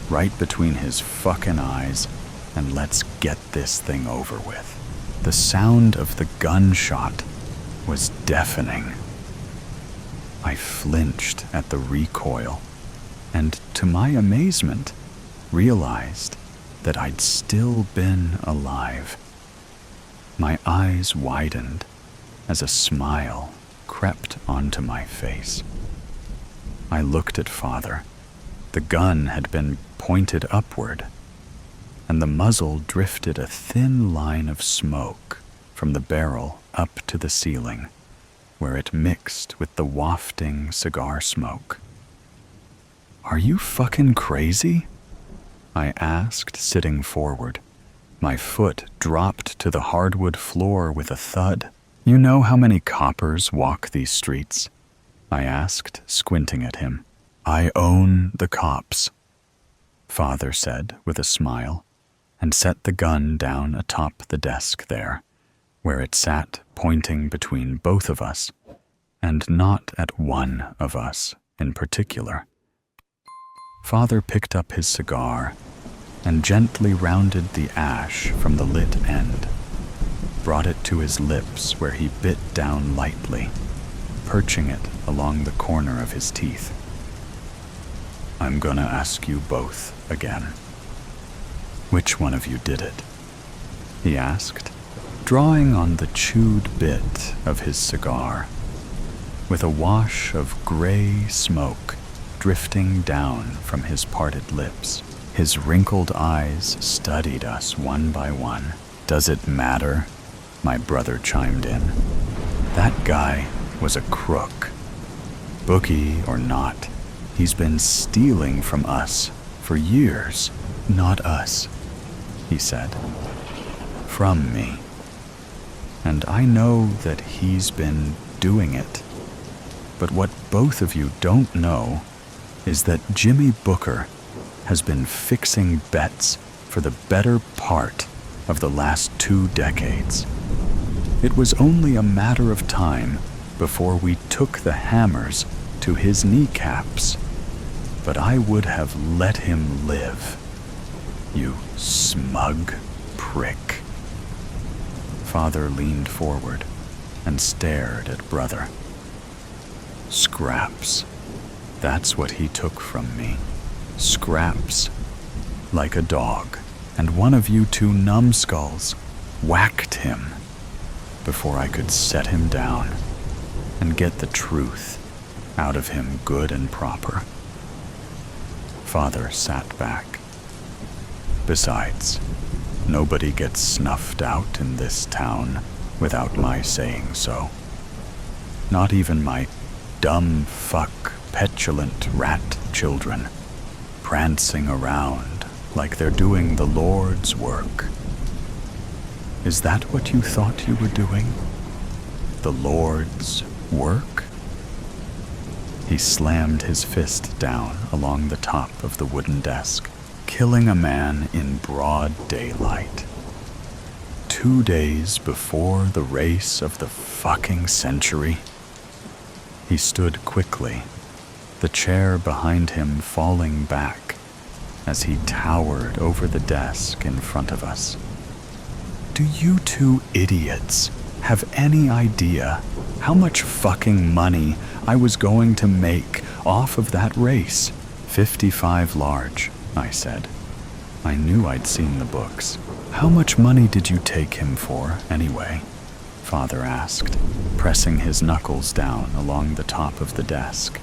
right between his fucking eyes and let's get this thing over with. The sound of the gunshot was deafening. I flinched at the recoil and, to my amazement, realized that I'd still been alive. My eyes widened as a smile crept onto my face. I looked at Father. The gun had been pointed upward, and the muzzle drifted a thin line of smoke from the barrel up to the ceiling. where it mixed with the wafting cigar smoke. "Are you fucking crazy?" I asked, sitting forward. My foot dropped to the hardwood floor with a thud. "You know how many coppers walk these streets?" I asked, squinting at him. "I own the cops," Father said with a smile, and set the gun down atop the desk there, where it sat pointing between both of us, and not at one of us in particular. Father picked up his cigar and gently rounded the ash from the lit end, brought it to his lips where he bit down lightly, perching it along the corner of his teeth. "I'm gonna ask you both again. Which one of you did it?" he asked, drawing on the chewed bit of his cigar, with a wash of gray smoke drifting down from his parted lips. His wrinkled eyes studied us one by one. "Does it matter?" my brother chimed in. "That guy was a crook. Bookie or not, he's been stealing from us for years." "Not us," he said. "From me. And I know that he's been doing it. But what both of you don't know is that Jimmy Booker has been fixing bets for the better part of the last 2 decades. It was only a matter of time before we took the hammers to his kneecaps. But I would have let him live. You smug prick." Father leaned forward and stared at brother. "Scraps. That's what he took from me. Scraps. Like a dog. And one of you 2 numbskulls whacked him before I could set him down and get the truth out of him good and proper." Father sat back. "Besides, nobody gets snuffed out in this town without my saying so. Not even my dumb fuck petulant rat children, prancing around like they're doing the Lord's work. Is that what you thought you were doing? The Lord's work?" He slammed his fist down along the top of the wooden desk, killing a man in broad daylight. 2 days before the race of the fucking century. He stood quickly, the chair behind him falling back as he towered over the desk in front of us. "Do you 2 idiots have any idea how much fucking money I was going to make off of that race?" "55 large," I said. I knew I'd seen the books. "How much money did you take him for, anyway?" Father asked, pressing his knuckles down along the top of the desk.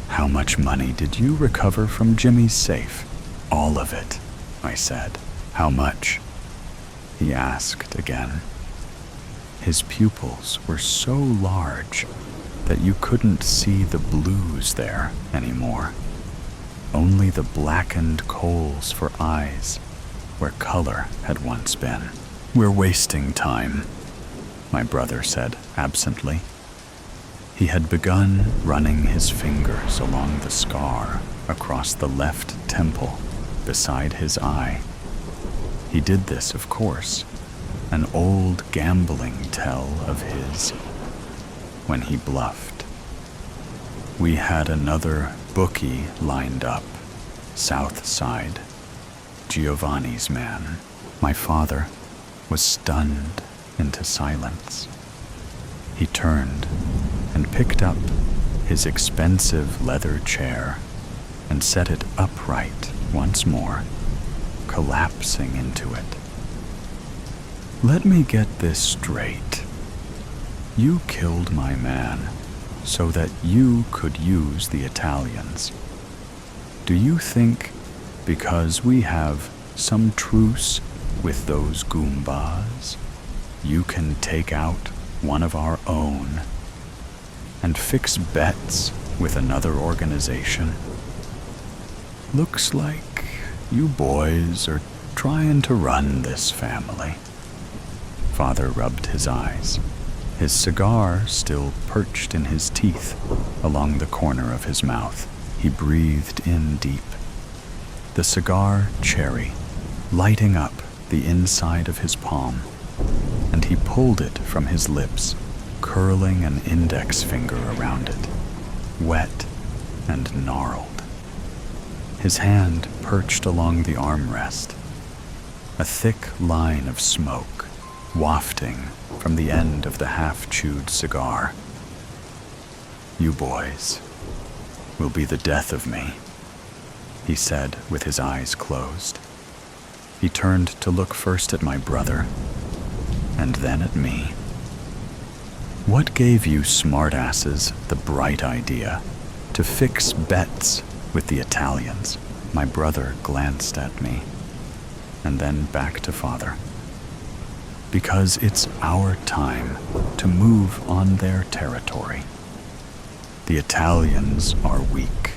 "How much money did you recover from Jimmy's safe?" "All of it," I said. "How much?" he asked again. His pupils were so large that you couldn't see the blues there anymore. Only the blackened coals for eyes where color had once been. "We're wasting time," my brother said absently. He had begun running his fingers along the scar across the left temple beside his eye. He did this, of course, an old gambling tell of his, when he bluffed. "We had another bookie lined up, south side, Giovanni's man." My father was stunned into silence. He turned and picked up his expensive leather chair and set it upright once more, collapsing into it. "Let me get this straight. You killed my man so that you could use the Italians. Do you think because we have some truce with those Goombas, you can take out one of our own and fix bets with another organization. Looks like you boys are trying to run this family. Father rubbed his eyes, his cigar still perched in his teeth along the corner of his mouth. He breathed in deep, the cigar cherry lighting up the inside of his palm, and he pulled it from his lips, curling an index finger around it, wet and gnarled. His hand perched along the armrest, a thick line of smoke wafting from the end of the half-chewed cigar. You boys will be the death of me, he said with his eyes closed. He turned to look first at my brother and then at me. What gave you smartasses the bright idea to fix bets with the Italians? My brother glanced at me and then back to Father. Because it's our time to move on their territory. The Italians are weak.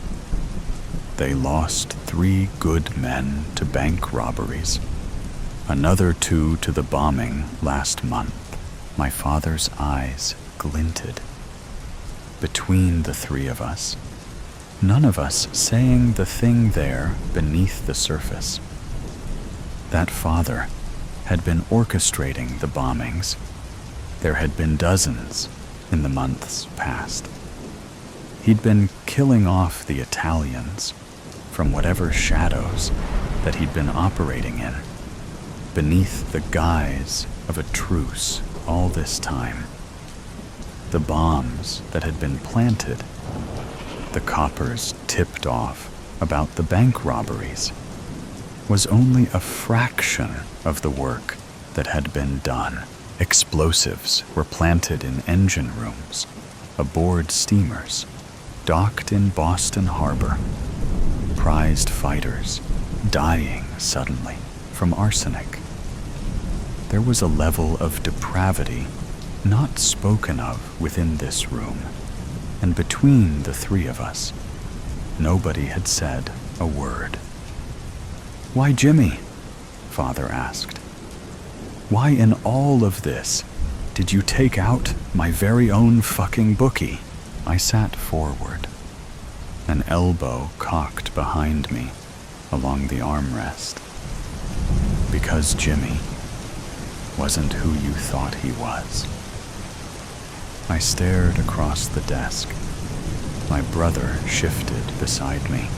They lost 3 good men to bank robberies, another 2 to the bombing last month. My father's eyes glinted. Between the 3 of us, none of us saying the thing there beneath the surface. That father had been orchestrating the bombings. There had been dozens in the months past. He'd been killing off the Italians from whatever shadows that he'd been operating in, beneath the guise of a truce all this time. The bombs that had been planted, the coppers tipped off about the bank robberies, was only a fraction of the work that had been done. Explosives were planted in engine rooms, aboard steamers, docked in Boston Harbor, prized fighters dying suddenly from arsenic. There was a level of depravity not spoken of within this room, and between the 3 of us, nobody had said a word. Why, Jimmy? Father asked. Why in all of this did you take out my very own fucking bookie? I sat forward, an elbow cocked behind me along the armrest. Because Jimmy wasn't who you thought he was. I stared across the desk. My brother shifted beside me.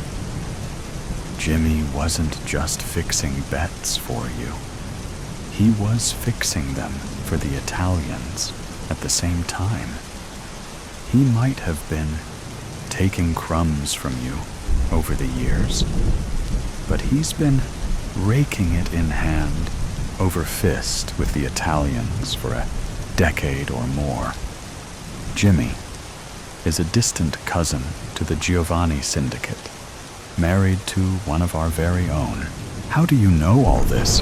Jimmy wasn't just fixing bets for you. He was fixing them for the Italians at the same time. He might have been taking crumbs from you over the years, but he's been raking it in hand over fist with the Italians for a decade or more. Jimmy is a distant cousin to the Giovanni Syndicate, married to one of our very own. How do you know all this?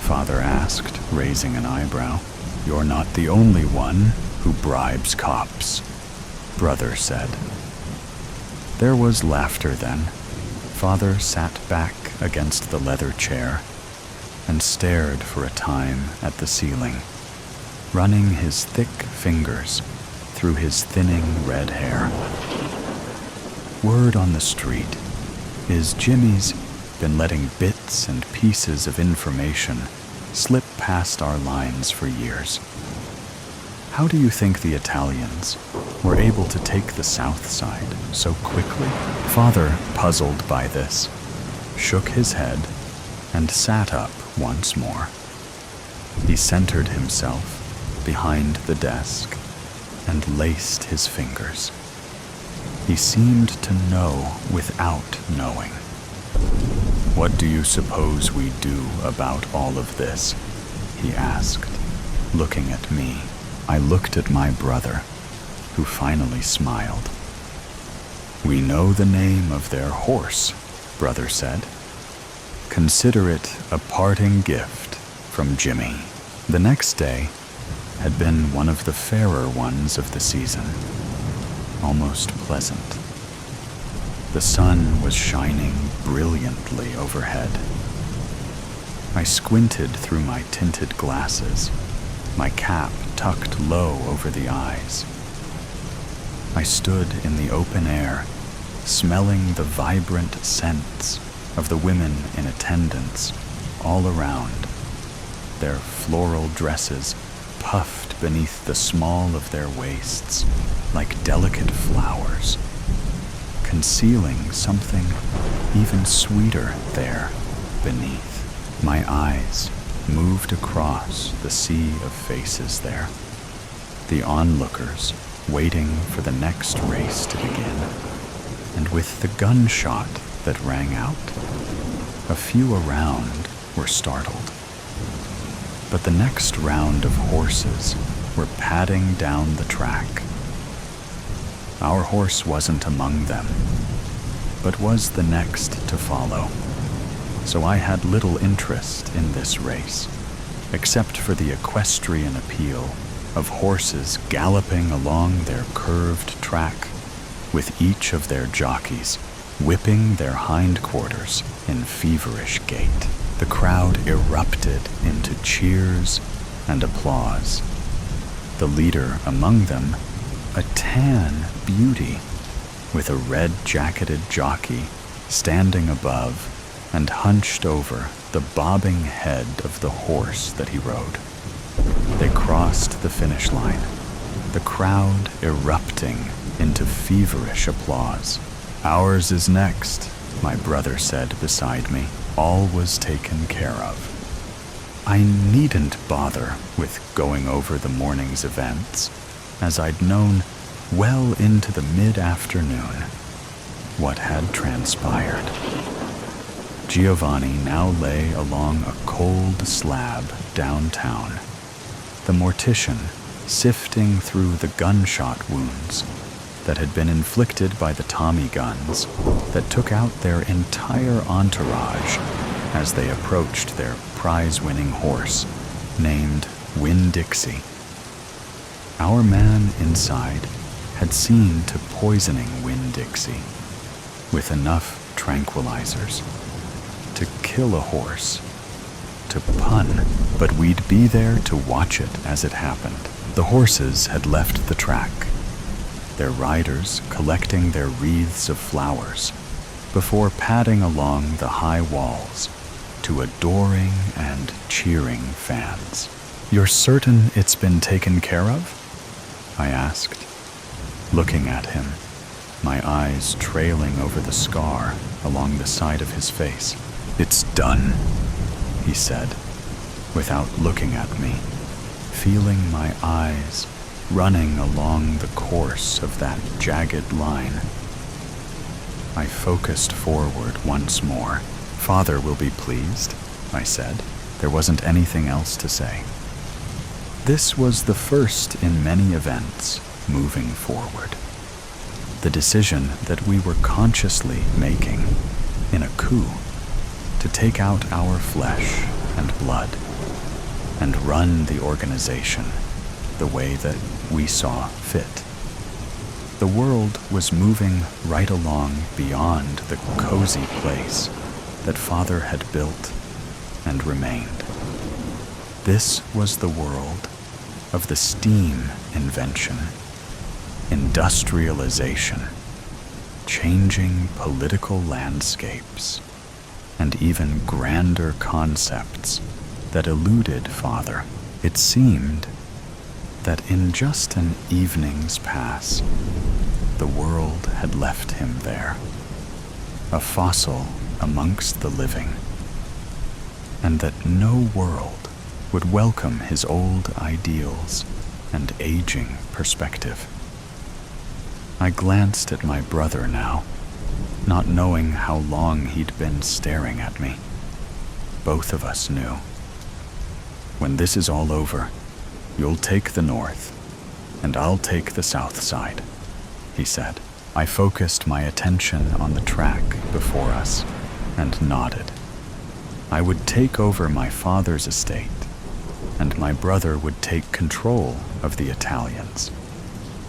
Father asked, raising an eyebrow. You're not the only one who bribes cops, Brother said. There was laughter then. Father sat back against the leather chair and stared for a time at the ceiling, running his thick fingers through his thinning red hair. Word on the street is Jimmy's been letting bits and pieces of information slip past our lines for years. How do you think the Italians were able to take the South Side so quickly? Father, puzzled by this, shook his head and sat up once more. He centered himself behind the desk and laced his fingers. He seemed to know without knowing. What do you suppose we do about all of this? He asked, looking at me. I looked at my brother, who finally smiled. We know the name of their horse, Brother said. Consider it a parting gift from Jimmy. The next day had been one of the fairer ones of the season. almost pleasant. The sun was shining brilliantly overhead. I squinted through my tinted glasses, my cap tucked low over the eyes. I stood in the open air, smelling the vibrant scents of the women in attendance all around, their floral dresses puffed beneath the small of their waists like delicate flowers, concealing something even sweeter there beneath. My eyes moved across the sea of faces there, the onlookers waiting for the next race to begin. And with the gunshot that rang out, a few around were startled. But the next round of horses were padding down the track. Our horse wasn't among them, but was the next to follow. So I had little interest in this race, except for the equestrian appeal of horses galloping along their curved track, with each of their jockeys whipping their hindquarters in feverish gait. The crowd erupted into cheers and applause. The leader among them, a tan beauty with a red-jacketed jockey standing above and hunched over the bobbing head of the horse that he rode. They crossed the finish line, the crowd erupting into feverish applause. "Ours is next," my brother said beside me. All was taken care of. I needn't bother with going over the morning's events, as I'd known well into the mid-afternoon what had transpired. Giovanni now lay along a cold slab downtown, the mortician sifting through the gunshot wounds that had been inflicted by the Tommy guns that took out their entire entourage as they approached their prize-winning horse, named Winn-Dixie. Our man inside had seen to poisoning Winn-Dixie with enough tranquilizers to kill a horse, to pun, but we'd be there to watch it as it happened. The horses had left the track, their riders collecting their wreaths of flowers before padding along the high walls to adoring and cheering fans. "You're certain it's been taken care of?" I asked, looking at him, my eyes trailing over the scar along the side of his face. "It's done," he said, without looking at me, feeling my eyes running along the course of that jagged line. I focused forward once more. "Father will be pleased," I said. There wasn't anything else to say. This was the first in many events moving forward. The decision that we were consciously making in a coup to take out our flesh and blood and run the organization the way that we saw fit. The world was moving right along beyond the cozy place that Father had built and remained. This was the world of the steam invention, industrialization, changing political landscapes, and even grander concepts that eluded Father. It seemed that in just an evening's pass, the world had left him there, a fossil amongst the living, and that no world would welcome his old ideals and aging perspective. I glanced at my brother now, not knowing how long he'd been staring at me. Both of us knew. "When this is all over, you'll take the north, and I'll take the south side," he said. I focused my attention on the track before us and nodded. I would take over my father's estate, and my brother would take control of the Italians.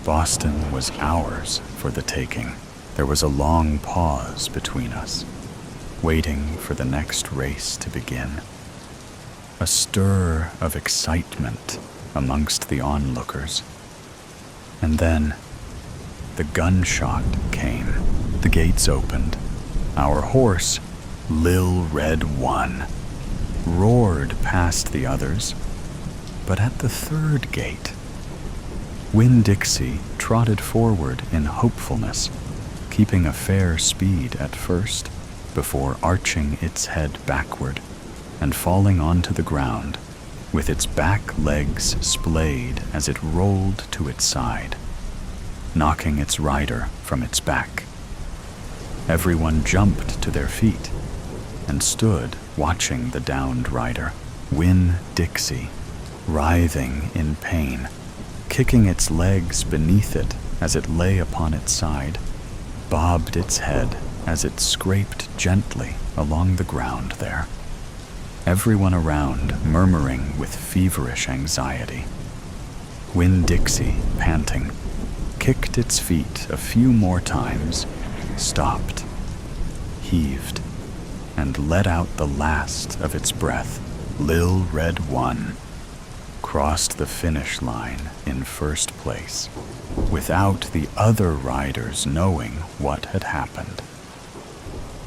Boston was ours for the taking. There was a long pause between us, waiting for the next race to begin. A stir of excitement amongst the onlookers. And then the gunshot came. The gates opened. Our horse, Lil Red 1, roared past the others. But at the third gate, Winn-Dixie trotted forward in hopefulness, keeping a fair speed at first, before arching its head backward and falling onto the ground, with its back legs splayed as it rolled to its side, knocking its rider from its back. Everyone jumped to their feet and stood watching the downed rider, Winn-Dixie, writhing in pain, kicking its legs beneath it as it lay upon its side, bobbed its head as it scraped gently along the ground there. Everyone around murmuring with feverish anxiety. Winn-Dixie, panting, kicked its feet a few more times, stopped, heaved, and let out the last of its breath. Lil Red 1 crossed the finish line in first place, without the other riders knowing what had happened.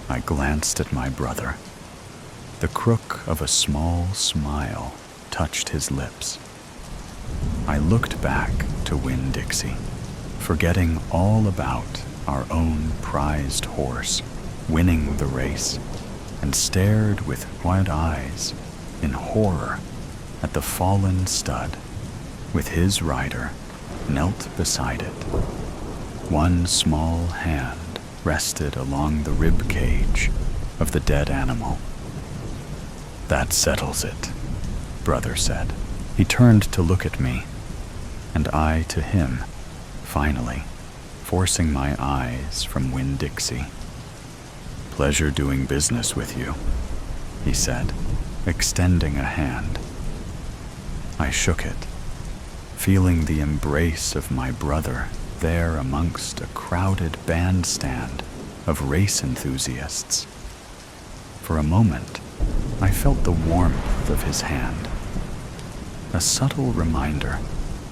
I glanced at my brother. The crook of a small smile touched his lips. I looked back to Winn-Dixie, forgetting all about our own prized horse winning the race, and stared with wide eyes in horror at the fallen stud, with his rider knelt beside it. One small hand rested along the rib cage of the dead animal. "That settles it," Brother said. He turned to look at me, and I to him, finally, forcing my eyes from Winn-Dixie. "Pleasure doing business with you," he said, extending a hand. I shook it, feeling the embrace of my brother there amongst a crowded bandstand of race enthusiasts. For a moment, I felt the warmth of his hand, a subtle reminder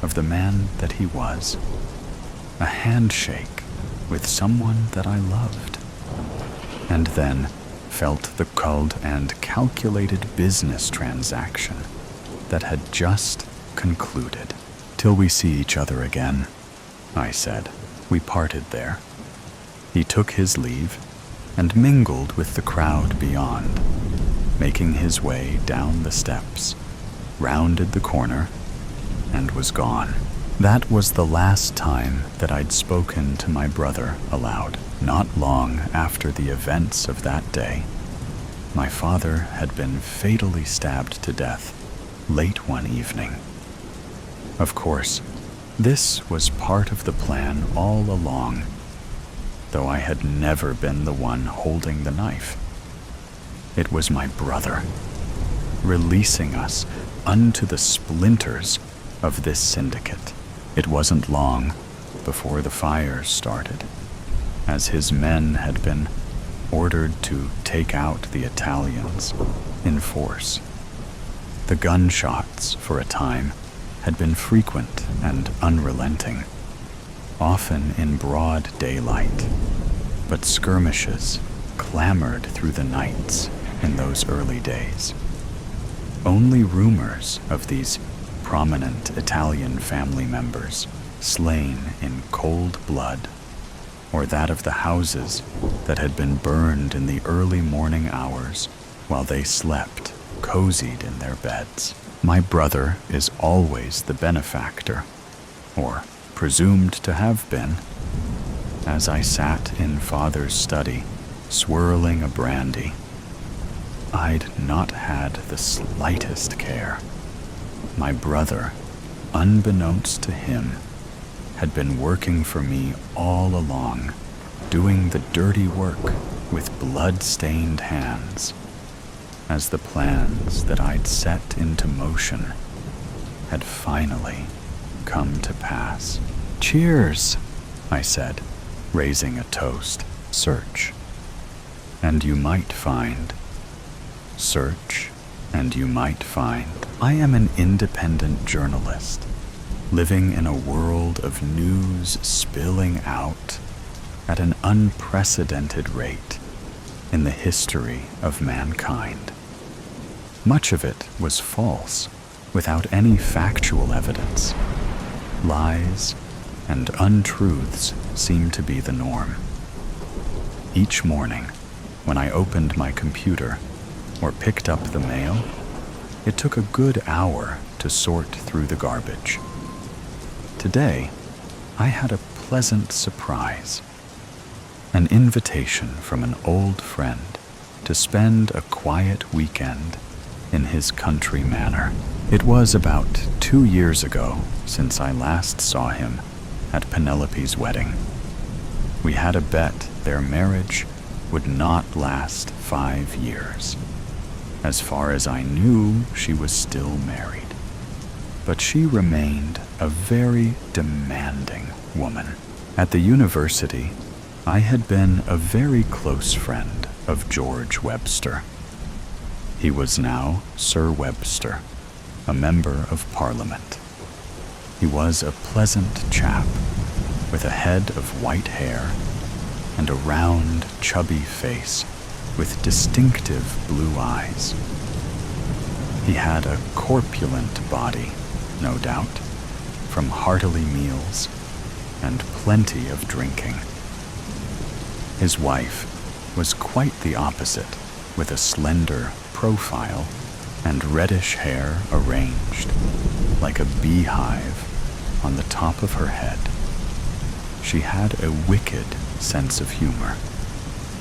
of the man that he was, a handshake with someone that I loved, and then felt the cold and calculated business transaction that had just concluded. "Till we see each other again," I said. We parted there. He took his leave and mingled with the crowd beyond, making his way down the steps, rounded the corner, and was gone. That was the last time that I'd spoken to my brother aloud. Not long after the events of that day, my father had been fatally stabbed to death late one evening. Of course, this was part of the plan all along, though I had never been the one holding the knife. It was my brother, releasing us unto the splinters of this syndicate. It wasn't long before the fires started, as his men had been ordered to take out the Italians in force. The gunshots, for a time, had been frequent and unrelenting, often in broad daylight, but skirmishes clamored through the nights in those early days. Only rumors of these prominent Italian family members slain in cold blood, or that of the houses that had been burned in the early morning hours while they slept cozied in their beds. My brother is always the benefactor, or presumed to have been. As I sat in Father's study, swirling a brandy, I'd not had the slightest care. My brother, unbeknownst to him, had been working for me all along, doing the dirty work with blood-stained hands, as the plans that I'd set into motion had finally come to pass. Cheers, I said, raising a toast. Search, and you might find. Search, and you might find. I am an independent journalist, living in a world of news spilling out at an unprecedented rate in the history of mankind. Much of it was false, without any factual evidence. Lies and untruths seemed to be the norm. Each morning, when I opened my computer or picked up the mail, it took a good hour to sort through the garbage. Today, I had a pleasant surprise. An invitation from an old friend to spend a quiet weekend in his country manor. It was about 2 years ago since I last saw him at Penelope's wedding. We had a bet their marriage would not last 5 years. As far as I knew, she was still married. But she remained a very demanding woman. At the university, I had been a very close friend of George Webster. He was now Sir Webster, a member of Parliament. He was a pleasant chap with a head of white hair and a round, chubby face with distinctive blue eyes. He had a corpulent body, no doubt, from hearty meals and plenty of drinking. His wife was quite the opposite, with a slender profile and reddish hair arranged like a beehive on the top of her head. She had a wicked sense of humor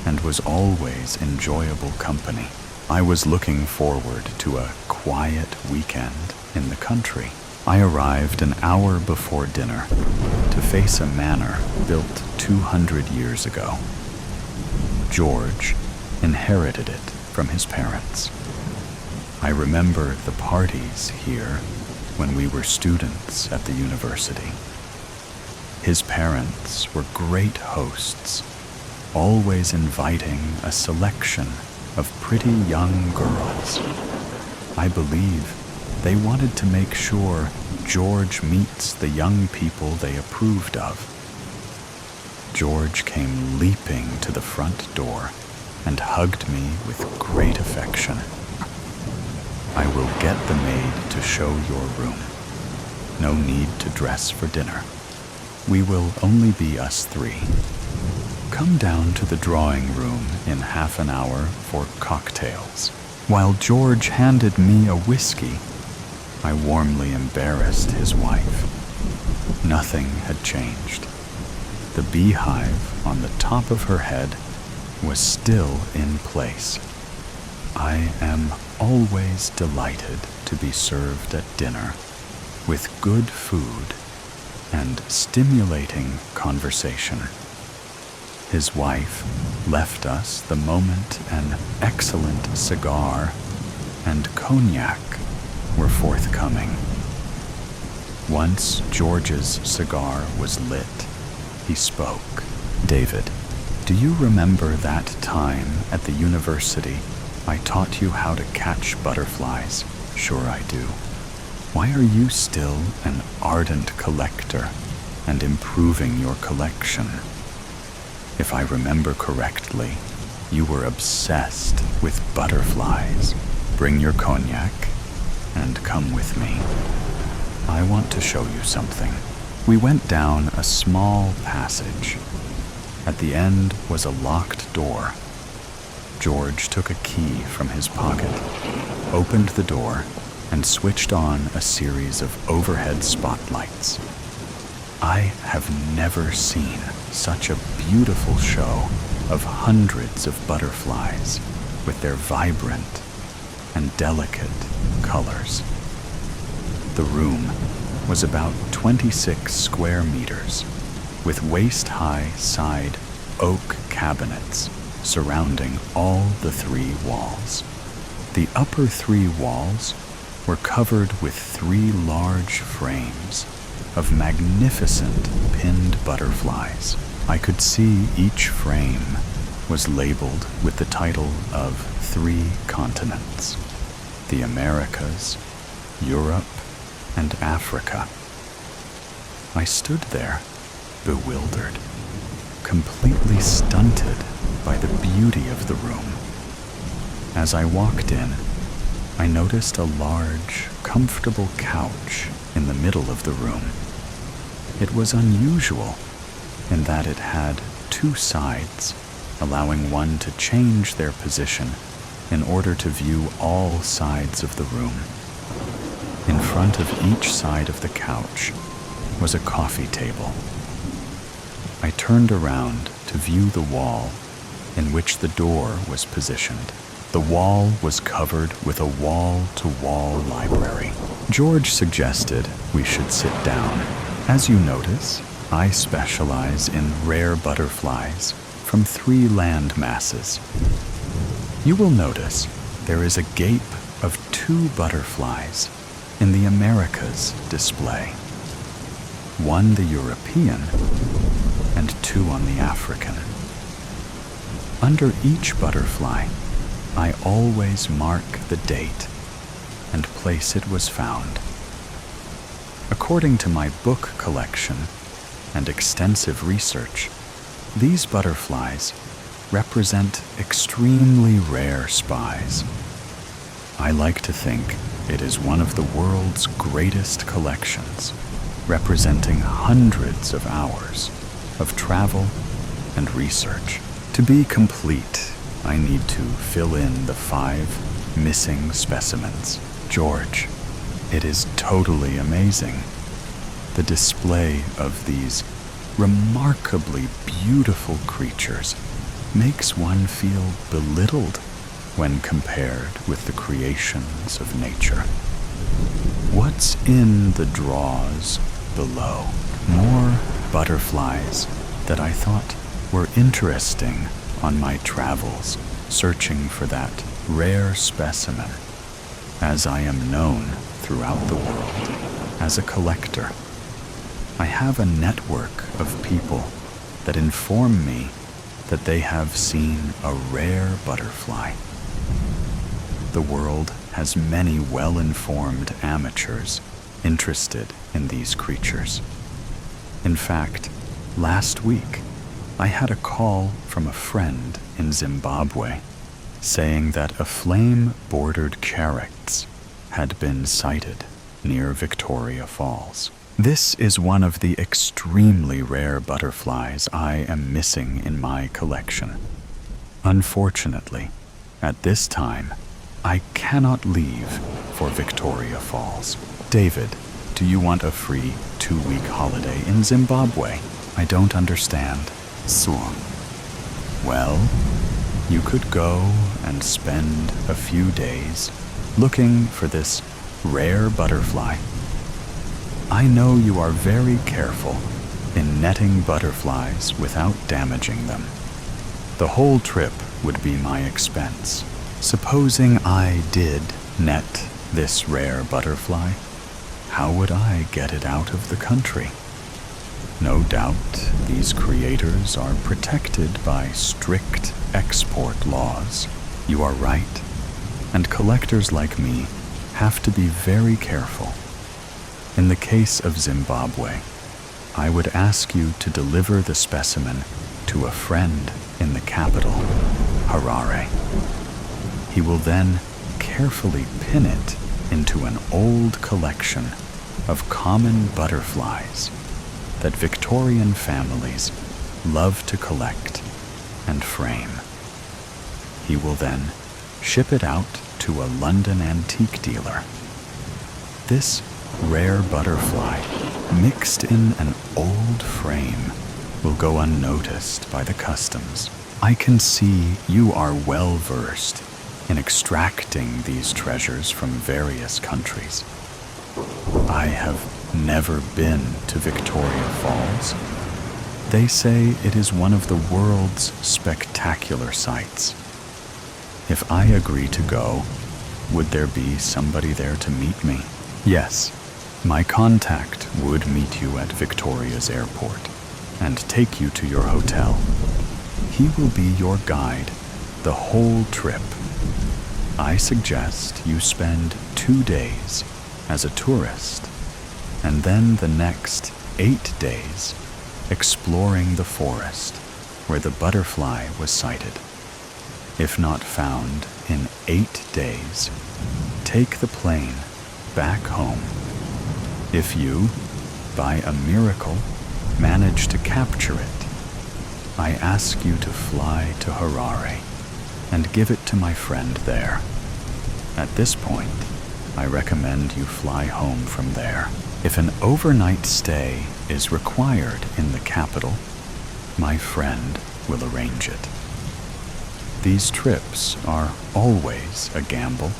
and was always enjoyable company. I was looking forward to a quiet weekend in the country. I arrived an hour before dinner to face a manor built 200 years ago. George inherited it from his parents. I remember the parties here when we were students at the university. His parents were great hosts, always inviting a selection of pretty young girls. I believe they wanted to make sure George meets the young people they approved of. George came leaping to the front door and hugged me with great affection. I will get the maid to show your room. No need to dress for dinner. We will only be us 3. Come down to the drawing room in half an hour for cocktails. While George handed me a whiskey, I warmly embarrassed his wife. Nothing had changed. The beehive on the top of her head was still in place. I am always delighted to be served at dinner with good food and stimulating conversation. His wife left us the moment an excellent cigar and cognac were forthcoming. Once George's cigar was lit, he spoke. David, do you remember that time at the university I taught you how to catch butterflies? Sure I do. Why are you still an ardent collector and improving your collection? If I remember correctly, you were obsessed with butterflies. Bring your cognac and come with me. I want to show you something. We went down a small passage. At the end was a locked door. George took a key from his pocket, opened the door, and switched on a series of overhead spotlights. I have never seen such a beautiful show of hundreds of butterflies with their vibrant and delicate colors. The room was about 26 square meters, with waist-high side oak cabinets surrounding all the 3 walls. The upper 3 walls were covered with 3 large frames of magnificent pinned butterflies. I could see each frame was labeled with the title of 3 continents: the Americas, Europe, and Africa. I stood there, bewildered, completely stunted by the beauty of the room. As I walked in, I noticed a large, comfortable couch in the middle of the room. It was unusual in that it had 2 sides, allowing one to change their position in order to view all sides of the room. In front of each side of the couch was a coffee table. I turned around to view the wall in which the door was positioned. The wall was covered with a wall-to-wall library. George suggested we should sit down. As you notice, I specialize in rare butterflies from 3 land masses. You will notice there is a gape of 2 butterflies in the Americas display. 1 the European and 2 on the African. Under each butterfly, I always mark the date and place it was found. According to my book collection and extensive research, these butterflies represent extremely rare spies. I like to think it is one of the world's greatest collections, representing hundreds of hours of travel and research. To be complete, I need to fill in the 5 missing specimens. George, it is totally amazing. The display of these remarkably beautiful creatures makes one feel belittled when compared with the creations of nature. What's in the drawers below? More butterflies that I thought were interesting on my travels, searching for that rare specimen, as I am known throughout the world as a collector. I have a network of people that inform me that they have seen a rare butterfly. The world has many well-informed amateurs interested in these creatures. In fact, last week, I had a call from a friend in Zimbabwe saying that a flame-bordered carex had been sighted near Victoria Falls. This is one of the extremely rare butterflies I am missing in my collection. Unfortunately, at this time, I cannot leave for Victoria Falls. David, do you want a free 2-week holiday in Zimbabwe? I don't understand. Song. Well, you could go and spend a few days looking for this rare butterfly. I know you are very careful in netting butterflies without damaging them. The whole trip would be my expense. Supposing I did net this rare butterfly, how would I get it out of the country? No doubt these creators are protected by strict export laws. You are right, and collectors like me have to be very careful. In the case of Zimbabwe, I would ask you to deliver the specimen to a friend in the capital, Harare. He will then carefully pin it into an old collection of common butterflies that Victorian families love to collect and frame. He will then ship it out to a London antique dealer. This rare butterfly, mixed in an old frame, will go unnoticed by the customs. I can see you are well versed in extracting these treasures from various countries. I have never been to Victoria Falls. They say it is one of the world's spectacular sights. If I agree to go, would there be somebody there to meet me? Yes, My contact would meet you at Victoria's airport and take you to your hotel. He will be your guide the whole trip. I suggest you spend 2 days as a tourist, and then the next 8 days exploring the forest where the butterfly was sighted. If not found in 8 days, take the plane back home. If you, by a miracle, manage to capture it, I ask you to fly to Harare and give it to my friend there. At this point, I recommend you fly home from there. If an overnight stay is required in the capital, my friend will arrange it. These trips are always a gamble,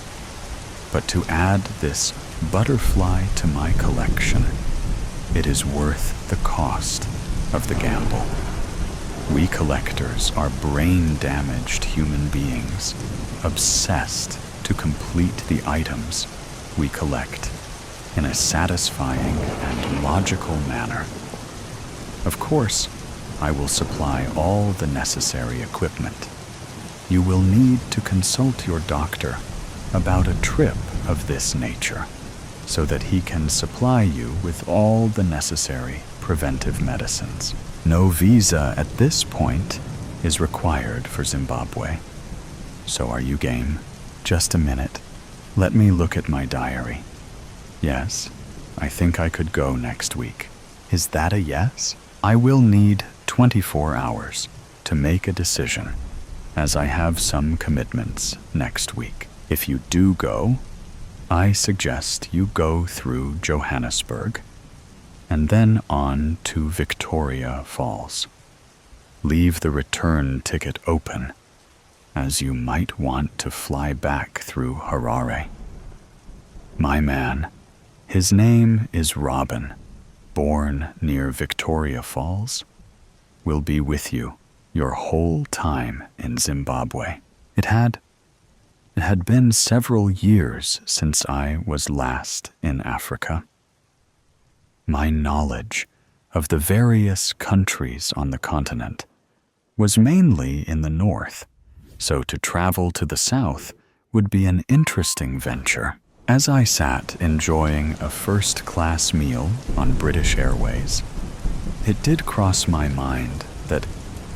but to add this butterfly to my collection, it is worth the cost of the gamble. We collectors are brain-damaged human beings, obsessed to complete the items we collect in a satisfying and logical manner. Of course, I will supply all the necessary equipment. You will need to consult your doctor about a trip of this nature so that he can supply you with all the necessary preventive medicines. No visa at this point is required for Zimbabwe. So are you game? Just a minute. Let me look at my diary. Yes, I think I could go next week. Is that a yes? I will need 24 hours to make a decision, as I have some commitments next week. If you do go, I suggest you go through Johannesburg and then on to Victoria Falls. Leave the return ticket open, as you might want to fly back through Harare. My man, his name is Robin, born near Victoria Falls, will be with you your whole time in Zimbabwe. It had been several years since I was last in Africa. My knowledge of the various countries on the continent was mainly in the north, so to travel to the south would be an interesting venture. As I sat enjoying a first-class meal on British Airways, it did cross my mind that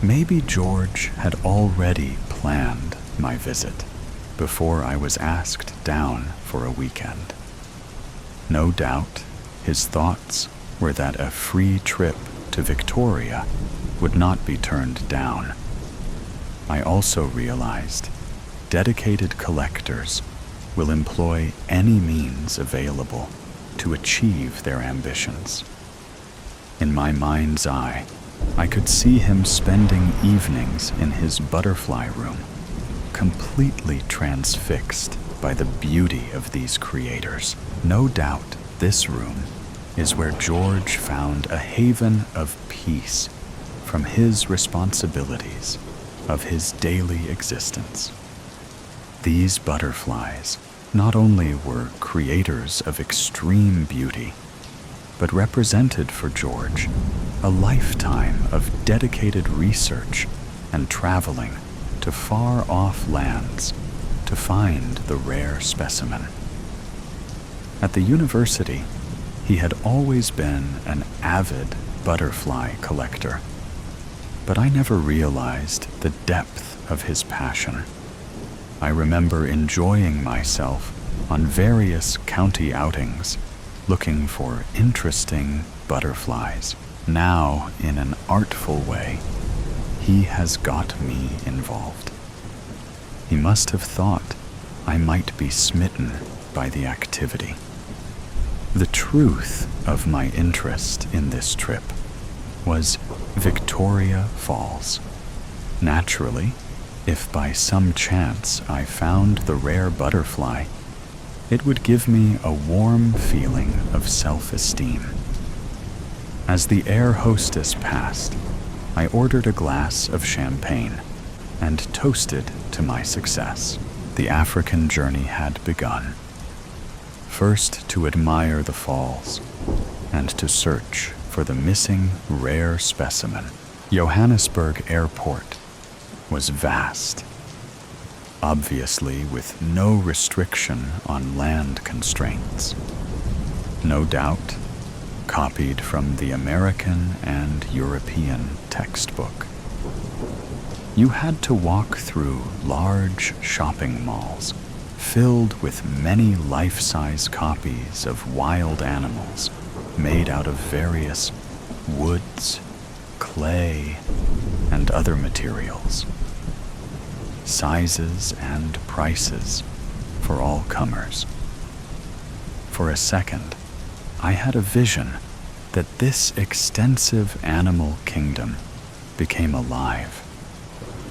maybe George had already planned my visit before I was asked down for a weekend. No doubt, his thoughts were that a free trip to Victoria would not be turned down. I also realized dedicated collectors will employ any means available to achieve their ambitions. In my mind's eye, I could see him spending evenings in his butterfly room, completely transfixed by the beauty of these creators. No doubt this room is where George found a haven of peace from his responsibilities of his daily existence. These butterflies not only were creators of extreme beauty, but represented for George a lifetime of dedicated research and traveling to far-off lands to find the rare specimen. At the university, he had always been an avid butterfly collector, but I never realized the depth of his passion. I remember enjoying myself on various county outings, looking for interesting butterflies. Now, in an artful way, he has got me involved. He must have thought I might be smitten by the activity. The truth of my interest in this trip was Victoria Falls. Naturally, if by some chance I found the rare butterfly, it would give me a warm feeling of self-esteem. As the air hostess passed, I ordered a glass of champagne and toasted to my success. The African journey had begun. first to admire the falls and to search for the missing rare specimen. Johannesburg Airport was vast, obviously with no restriction on land constraints. No doubt, copied from the American and European textbook. You had to walk through large shopping malls filled with many life-size copies of wild animals made out of various woods, clay, and other materials. Sizes and prices for all comers. For a second, I had a vision that this extensive animal kingdom became alive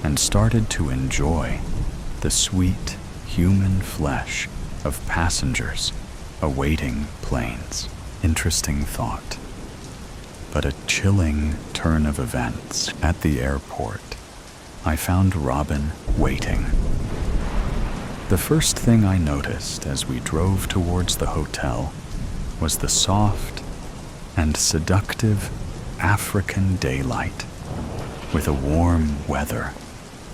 and started to enjoy the sweet human flesh of passengers awaiting planes. Interesting thought, but a chilling turn of events. At the airport, I found Robin waiting. The first thing I noticed as we drove towards the hotel was the soft and seductive African daylight with a warm weather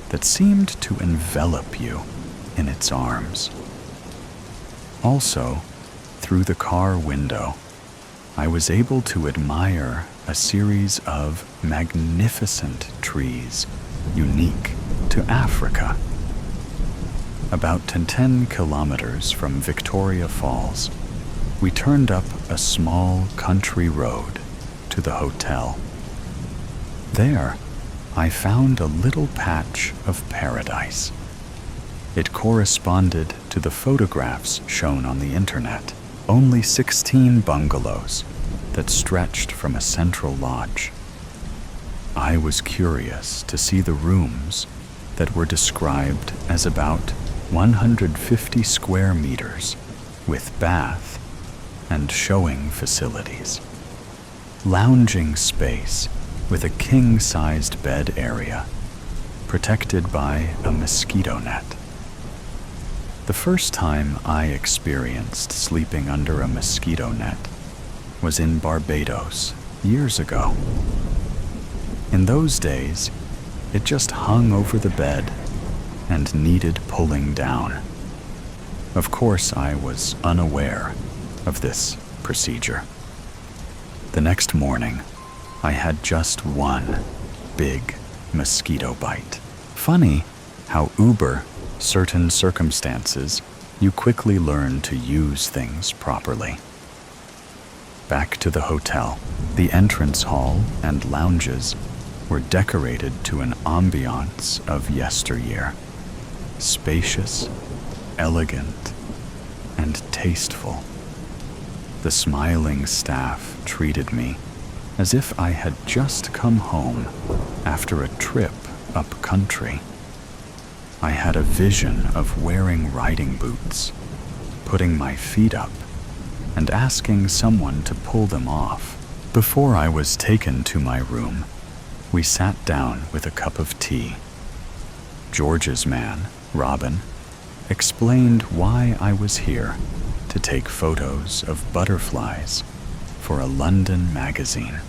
that seemed to envelop you in its arms. Also, through the car window, I was able to admire a series of magnificent trees unique to Africa. About 10 kilometers from Victoria Falls, we turned up a small country road to the hotel. There, I found a little patch of paradise. It corresponded to the photographs shown on the internet. Only 16 bungalows that stretched from a central lodge. I was curious to see the rooms that were described as about 150 square meters with bath and showing facilities. Lounging space with a king-sized bed area protected by a mosquito net. The first time I experienced sleeping under a mosquito net was in Barbados years ago. In those days, it just hung over the bed and needed pulling down. Of course, I was unaware of this procedure. The next morning, I had just one big mosquito bite. Funny how certain circumstances, you quickly learn to use things properly. Back to the hotel, the entrance hall and lounges were decorated to an ambiance of yesteryear. Spacious, elegant, and tasteful. The smiling staff treated me as if I had just come home after a trip up country. I had a vision of wearing riding boots, putting my feet up, and asking someone to pull them off. Before I was taken to my room, we sat down with a cup of tea. George's man, Robin, explained why I was here to take photos of butterflies for a London magazine.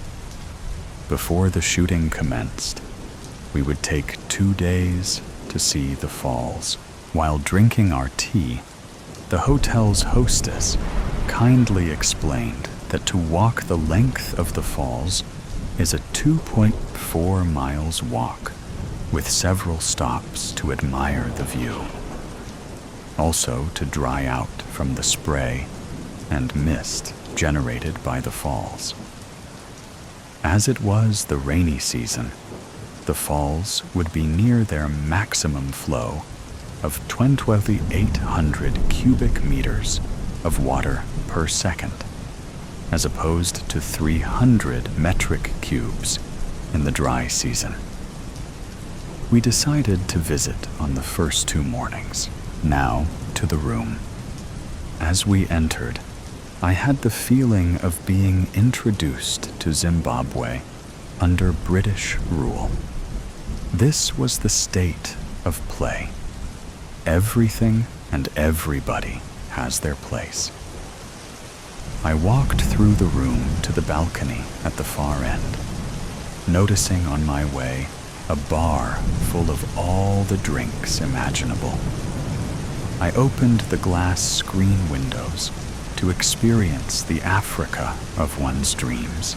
Before the shooting commenced, we would take 2 days to see the falls. While drinking our tea, the hotel's hostess kindly explained that to walk the length of the falls is a 2.4 miles walk with several stops to admire the view. Also to dry out from the spray and mist generated by the falls. As it was the rainy season, the falls would be near their maximum flow of 2,800 cubic meters of water per second, as opposed to 300 metric cubes in the dry season. We decided to visit on the first 2 mornings. Now to the room. As we entered, I had the feeling of being introduced to Zimbabwe under British rule. This was the state of play. Everything and everybody has their place. I walked through the room to the balcony at the far end, noticing on my way a bar full of all the drinks imaginable. I opened the glass screen windows to experience the Africa of one's dreams.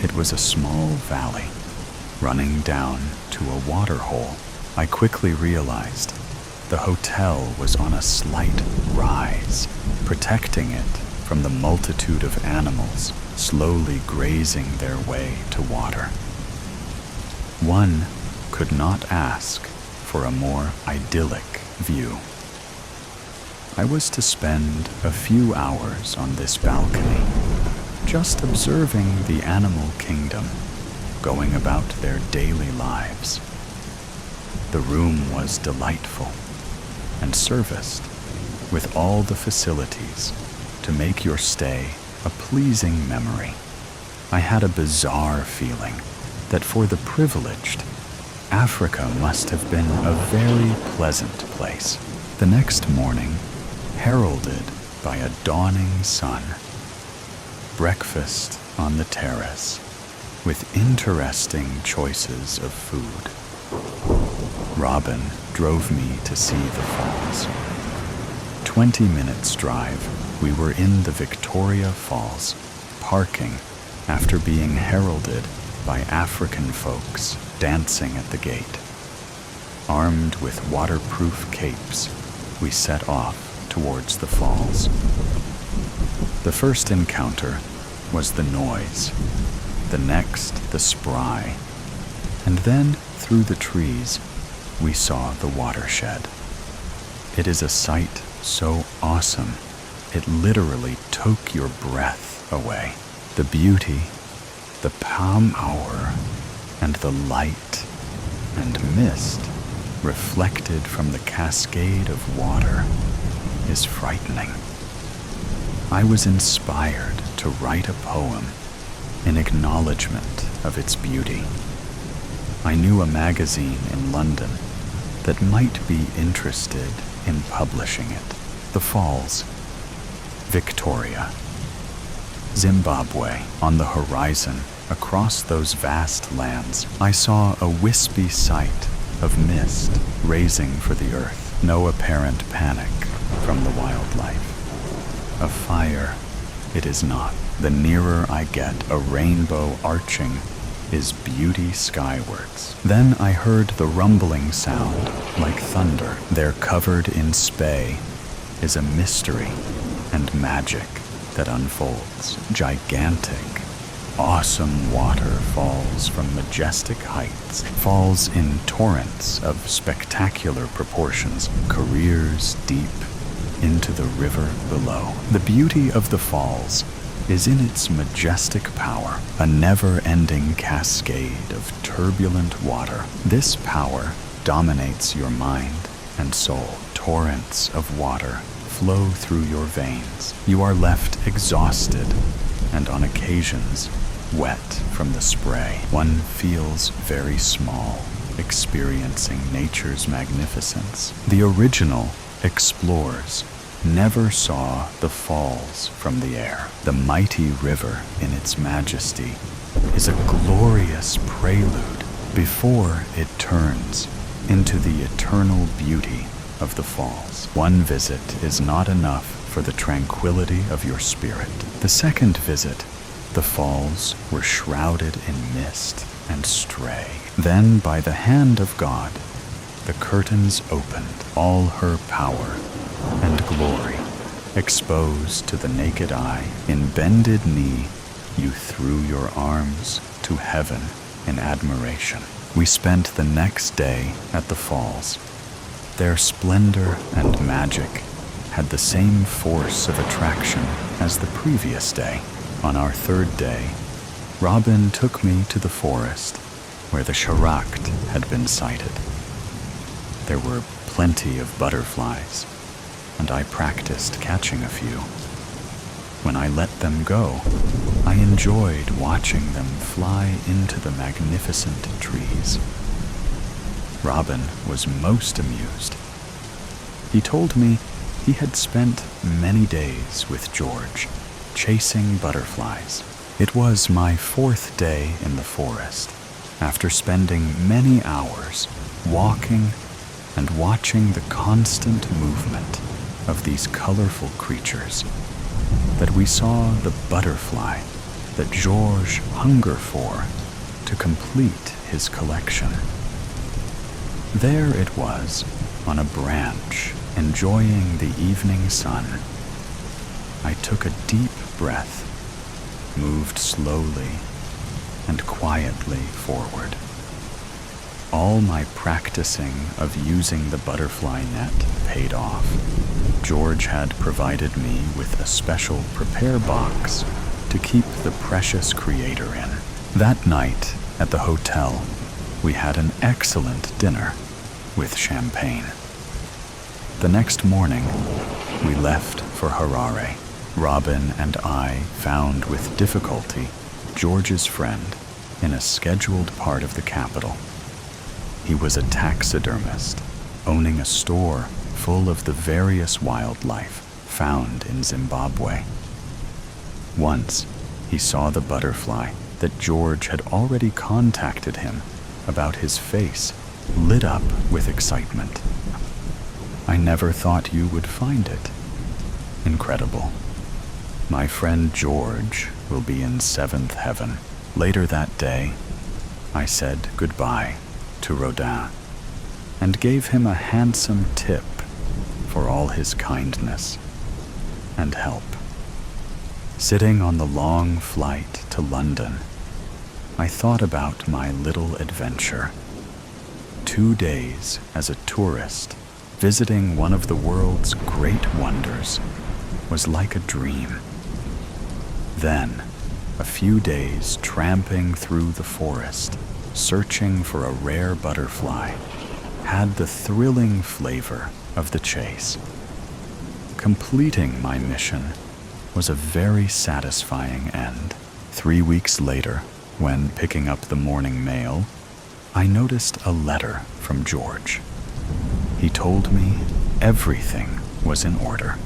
It was a small valley running down to a water hole. I quickly realized the hotel was on a slight rise, protecting it from the multitude of animals slowly grazing their way to water. One could not ask for a more idyllic view. I was to spend a few hours on this balcony, just observing the animal kingdom going about their daily lives. The room was delightful and serviced with all the facilities to make your stay a pleasing memory. I had a bizarre feeling that for the privileged, Africa must have been a very pleasant place. The next morning, heralded by a dawning sun, breakfast on the terrace with interesting choices of food. Robin drove me to see the falls. 20 minutes drive, we were in the Victoria Falls, parking after being heralded by African folks dancing at the gate. Armed with waterproof capes, we set off towards the falls. The first encounter was the noise, the next the spry, and then through the trees we saw the watershed. It is a sight so awesome, it literally took your breath away. The beauty, the palm hour, and the light and mist reflected from the cascade of water is frightening. I was inspired to write a poem in acknowledgement of its beauty. I knew a magazine in London that might be interested in publishing it. The Falls, Victoria, Zimbabwe. On the horizon, across those vast lands, I saw a wispy sight of mist raising for the earth. No apparent panic from the wildlife. A fire, it is not. The nearer I get, a rainbow arching is beauty skywards. Then I heard the rumbling sound like thunder. There, covered in spay, is a mystery and magic that unfolds. Gigantic, awesome water falls from majestic heights, falls in torrents of spectacular proportions, careers deep into the river below. The beauty of the falls is in its majestic power, a never-ending cascade of turbulent water. This power dominates your mind and soul. Torrents of water flow through your veins. You are left exhausted and on occasions wet from the spray. One feels very small, experiencing nature's magnificence. The original explorers never saw the falls from the air. The mighty river in its majesty is a glorious prelude before it turns into the eternal beauty of the falls. One visit is not enough for the tranquility of your spirit. The second visit, the falls were shrouded in mist and spray. Then, by the hand of God, the curtains opened, all her power and glory exposed to the naked eye. In bended knee, you threw your arms to heaven in admiration. We spent the next day at the falls. Their splendor and magic had the same force of attraction as the previous day. On our third day, Robin took me to the forest where the character had been sighted. There were plenty of butterflies, and I practiced catching a few. When I let them go, I enjoyed watching them fly into the magnificent trees. Robin was most amused. He told me he had spent many days with George chasing butterflies. It was my 4th day in the forest, after spending many hours walking and watching the constant movement of these colorful creatures, that we saw the butterfly that Georges hungered for to complete his collection. There it was, on a branch, enjoying the evening sun. I took a deep breath, moved slowly and quietly forward. All my practicing of using the butterfly net paid off. George had provided me with a special prepare box to keep the precious creator in. That night at the hotel, we had an excellent dinner with champagne. The next morning, we left for Harare. Robin and I found with difficulty George's friend in a scheduled part of the capital. He was a taxidermist, owning a store full of the various wildlife found in Zimbabwe. Once, he saw the butterfly that George had already contacted him about. His face lit up with excitement. "I never thought you would find it. Incredible. My friend George will be in 7th heaven." Later that day, I said goodbye to Rodin and gave him a handsome tip for all his kindness and help. Sitting on the long flight to London, I thought about my little adventure. 2 days as a tourist, visiting one of the world's great wonders, was like a dream. Then, a few days tramping through the forest, searching for a rare butterfly, had the thrilling flavor of the chase. Completing my mission was a very satisfying end. 3 weeks later, when picking up the morning mail, I noticed a letter from George. He told me everything was in order.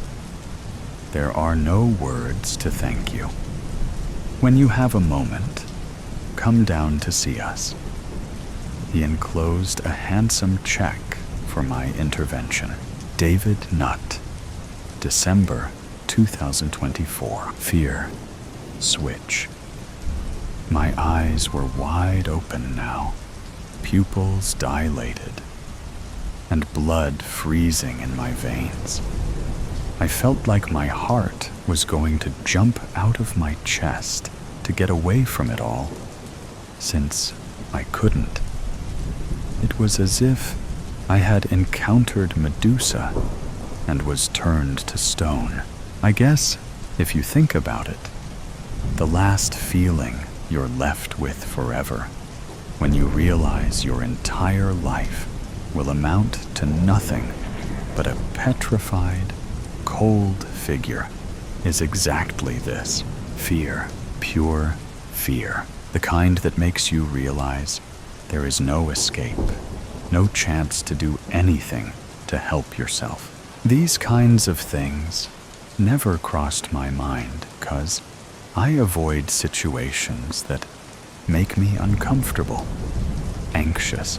"There are no words to thank you. When you have a moment, come down to see us." He enclosed a handsome check for my intervention. David Nutt, December 2024. Fear, switch. My eyes were wide open now, pupils dilated, and blood freezing in my veins. I felt like my heart was going to jump out of my chest to get away from it all, since I couldn't. It was as if I had encountered Medusa and was turned to stone. I guess, if you think about it, the last feeling you're left with forever, when you realize your entire life will amount to nothing but a petrified, cold figure, is exactly this. Fear, pure fear, the kind that makes you realize there is no escape, no chance to do anything to help yourself. These kinds of things never crossed my mind, 'cause I avoid situations that make me uncomfortable, anxious,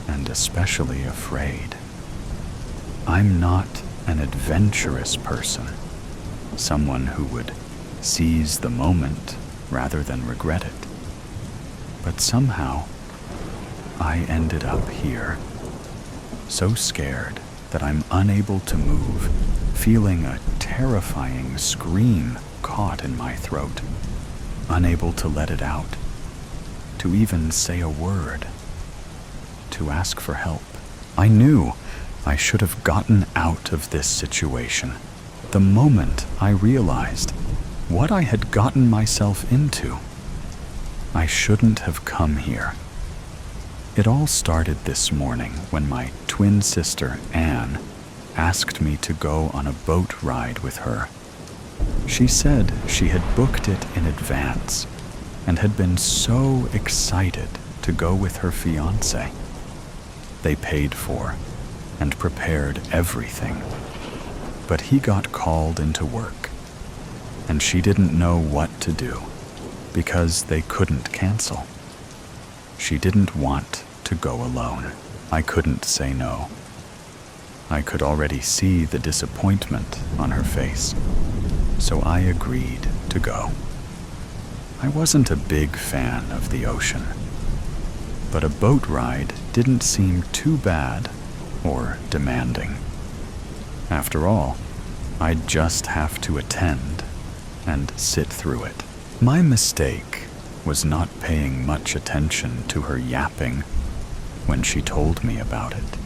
and especially afraid. I'm not an adventurous person, someone who would seize the moment rather than regret it. But somehow, I ended up here, so scared that I'm unable to move, feeling a terrifying scream caught in my throat, unable to let it out, to even say a word, to ask for help. I knew I should have gotten out of this situation the moment I realized what I had gotten myself into. I shouldn't have come here. It all started this morning when my twin sister, Anne, asked me to go on a boat ride with her. She said she had booked it in advance and had been so excited to go with her fiancé. They paid for and prepared everything, but he got called into work. and she didn't know what to do because they couldn't cancel. She didn't want to go alone. I couldn't say no. I could already see the disappointment on her face, so I agreed to go. I wasn't a big fan of the ocean, but a boat ride didn't seem too bad or demanding. After all, I'd just have to attend and sit through it. My mistake was not paying much attention to her yapping when she told me about it.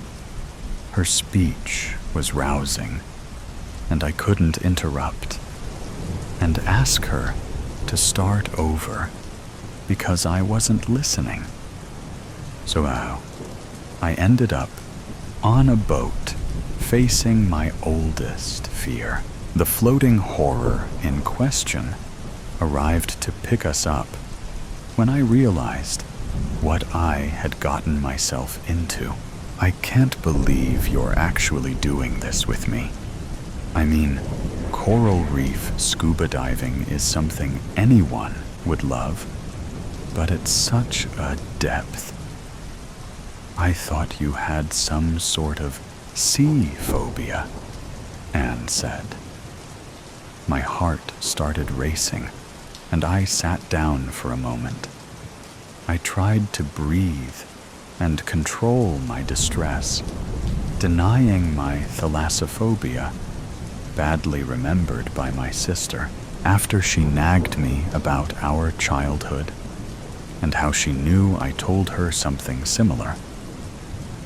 Her speech was rousing, and I couldn't interrupt and ask her to start over because I wasn't listening. So I ended up on a boat facing my oldest fear. The floating horror in question arrived to pick us up when I realized what I had gotten myself into. I can't believe you're actually doing this with me. I mean, coral reef scuba diving is something anyone would love, but at such a depth. I thought you had some sort of sea phobia, Anne said. My heart started racing, and I sat down for a moment. I tried to breathe and control my distress, denying my thalassophobia, badly remembered by my sister, after she nagged me about our childhood and how she knew I told her something similar.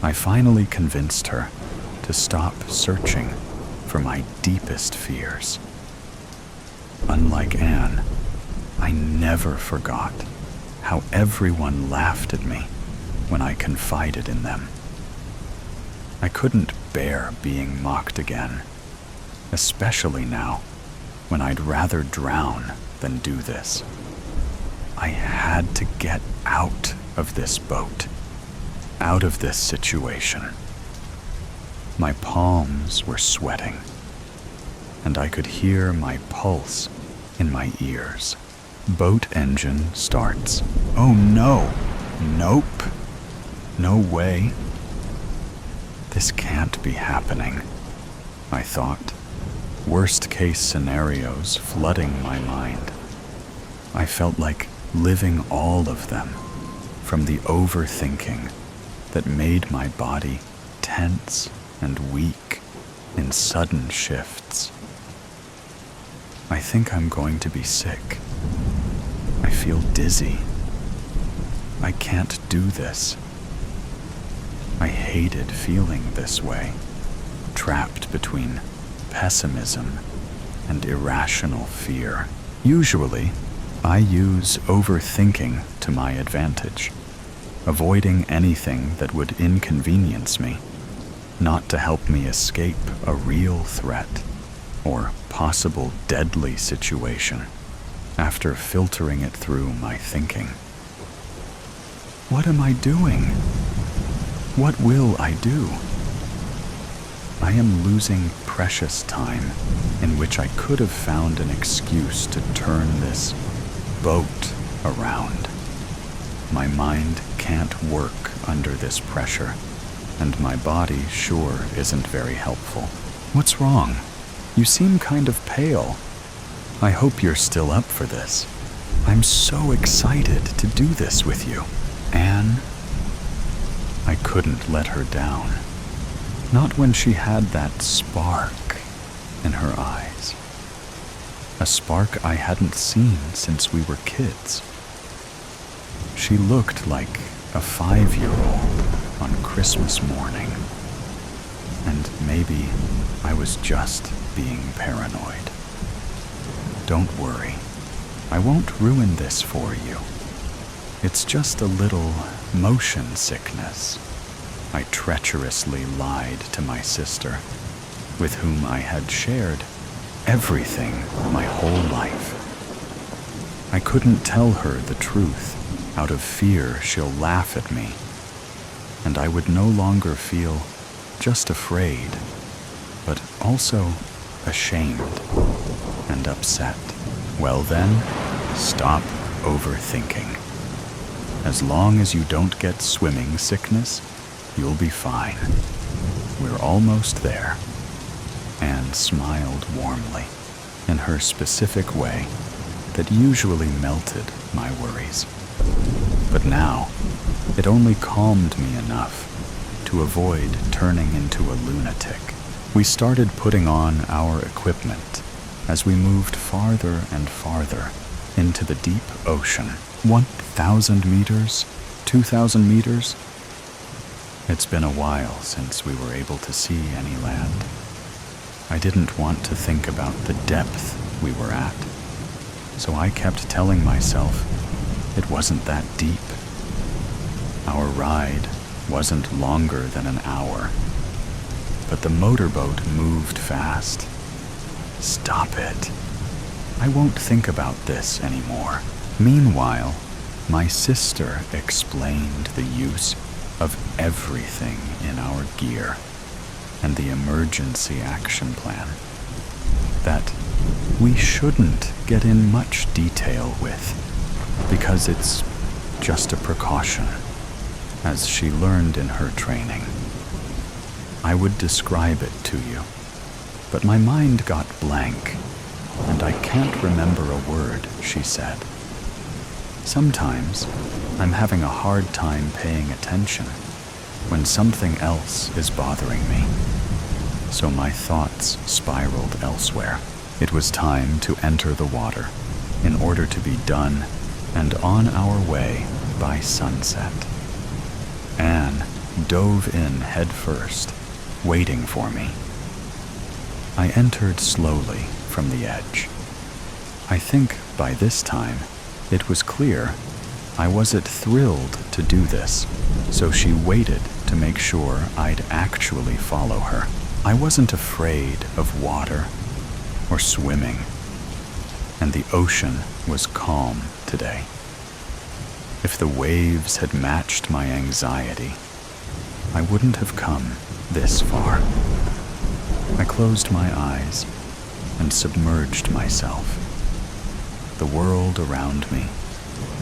I finally convinced her to stop searching for my deepest fears. Unlike Anne, I never forgot how everyone laughed at me when I confided in them. I couldn't bear being mocked again, especially now when I'd rather drown than do this. I had to get out of this boat, out of this situation. My palms were sweating, and I could hear my pulse in my ears. Boat engine starts. Oh no! Nope! No way. This can't be happening, I thought, worst case scenarios flooding my mind. I felt like living all of them, from the overthinking that made my body tense and weak in sudden shifts. I think I'm going to be sick. I feel dizzy. I can't do this. I hated feeling this way, trapped between pessimism and irrational fear. Usually, I use overthinking to my advantage, avoiding anything that would inconvenience me, not to help me escape a real threat or possible deadly situation after filtering it through my thinking. What am I doing? What will I do? I am losing precious time in which I could have found an excuse to turn this boat around. My mind can't work under this pressure, and my body sure isn't very helpful. What's wrong? You seem kind of pale. I hope you're still up for this. I'm so excited to do this with you, Anne. I couldn't let her down. Not when she had that spark in her eyes. A spark I hadn't seen since we were kids. She looked like a 5-year-old on Christmas morning. And maybe I was just being paranoid. Don't worry. I won't ruin this for you. It's just a little motion sickness. I treacherously lied to my sister, with whom I had shared everything my whole life. I couldn't tell her the truth out of fear she'll laugh at me, and I would no longer feel just afraid, but also ashamed and upset. Well then, stop overthinking. As long as you don't get swimming sickness, you'll be fine. We're almost there. Anne smiled warmly, in her specific way that usually melted my worries. But now, it only calmed me enough to avoid turning into a lunatic. We started putting on our equipment as we moved farther and farther into the deep ocean. 1,000 meters? 2,000 meters? It's been a while since we were able to see any land. I didn't want to think about the depth we were at, so I kept telling myself it wasn't that deep. Our ride wasn't longer than an hour, but the motorboat moved fast. Stop it. I won't think about this anymore. Meanwhile, my sister explained the use of everything in our gear and the emergency action plan that we shouldn't get in much detail with because it's just a precaution, as she learned in her training. I would describe it to you, but my mind got blank and I can't remember a word she said. Sometimes I'm having a hard time paying attention when something else is bothering me, so my thoughts spiraled elsewhere. It was time to enter the water in order to be done and on our way by sunset. Anne dove in head first, waiting for me. I entered slowly from the edge. I think by this time it was clear I wasn't thrilled to do this, so she waited to make sure I'd actually follow her. I wasn't afraid of water or swimming, and the ocean was calm today. If the waves had matched my anxiety, I wouldn't have come this far. I closed my eyes and submerged myself. The world around me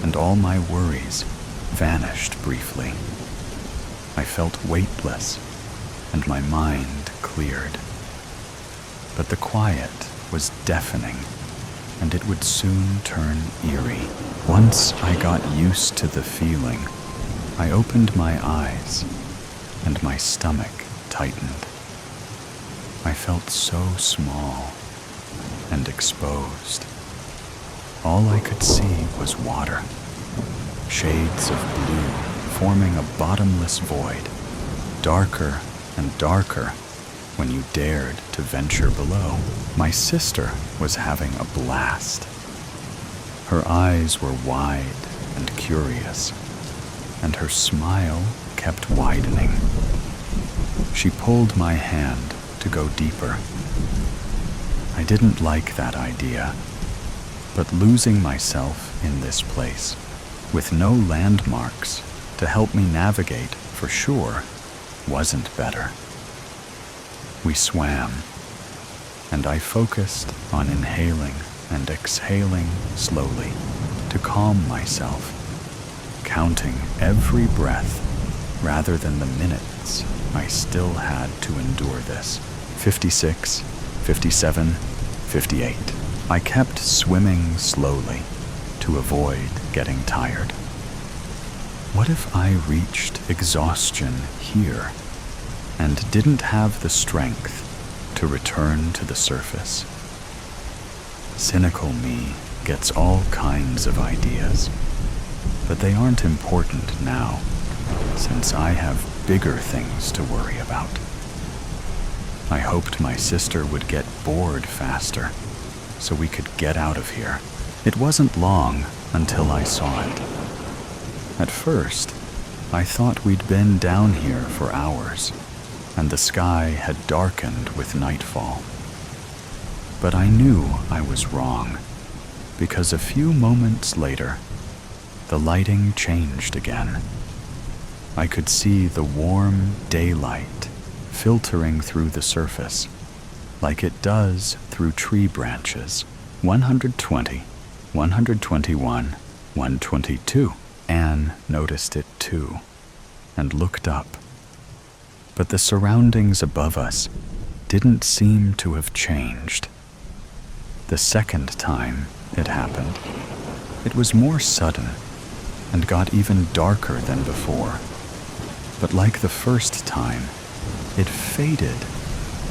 and all my worries vanished briefly. I felt weightless and my mind cleared. But the quiet was deafening, and it would soon turn eerie. Once I got used to the feeling, I opened my eyes and my stomach tightened. I felt so small and exposed. All I could see was water, shades of blue forming a bottomless void, darker and darker when you dared to venture below. My sister was having a blast. Her eyes were wide and curious, and her smile kept widening. She pulled my hand to go deeper. I didn't like that idea, but losing myself in this place, with no landmarks to help me navigate for sure, wasn't better. We swam, and I focused on inhaling and exhaling slowly to calm myself, counting every breath rather than the minutes I still had to endure this. 56, 57, 58. I kept swimming slowly to avoid getting tired. What if I reached exhaustion here and didn't have the strength to return to the surface? Cynical me gets all kinds of ideas, but they aren't important now, since I have bigger things to worry about. I hoped my sister would get bored faster, so we could get out of here. It wasn't long until I saw it. At first, I thought we'd been down here for hours, and the sky had darkened with nightfall. But I knew I was wrong, because a few moments later, the lighting changed again. I could see the warm daylight filtering through the surface, like it does through tree branches. 120, 121, 122. Anne noticed it too and looked up. But the surroundings above us didn't seem to have changed. The second time it happened, it was more sudden and got even darker than before. But like the first time, it faded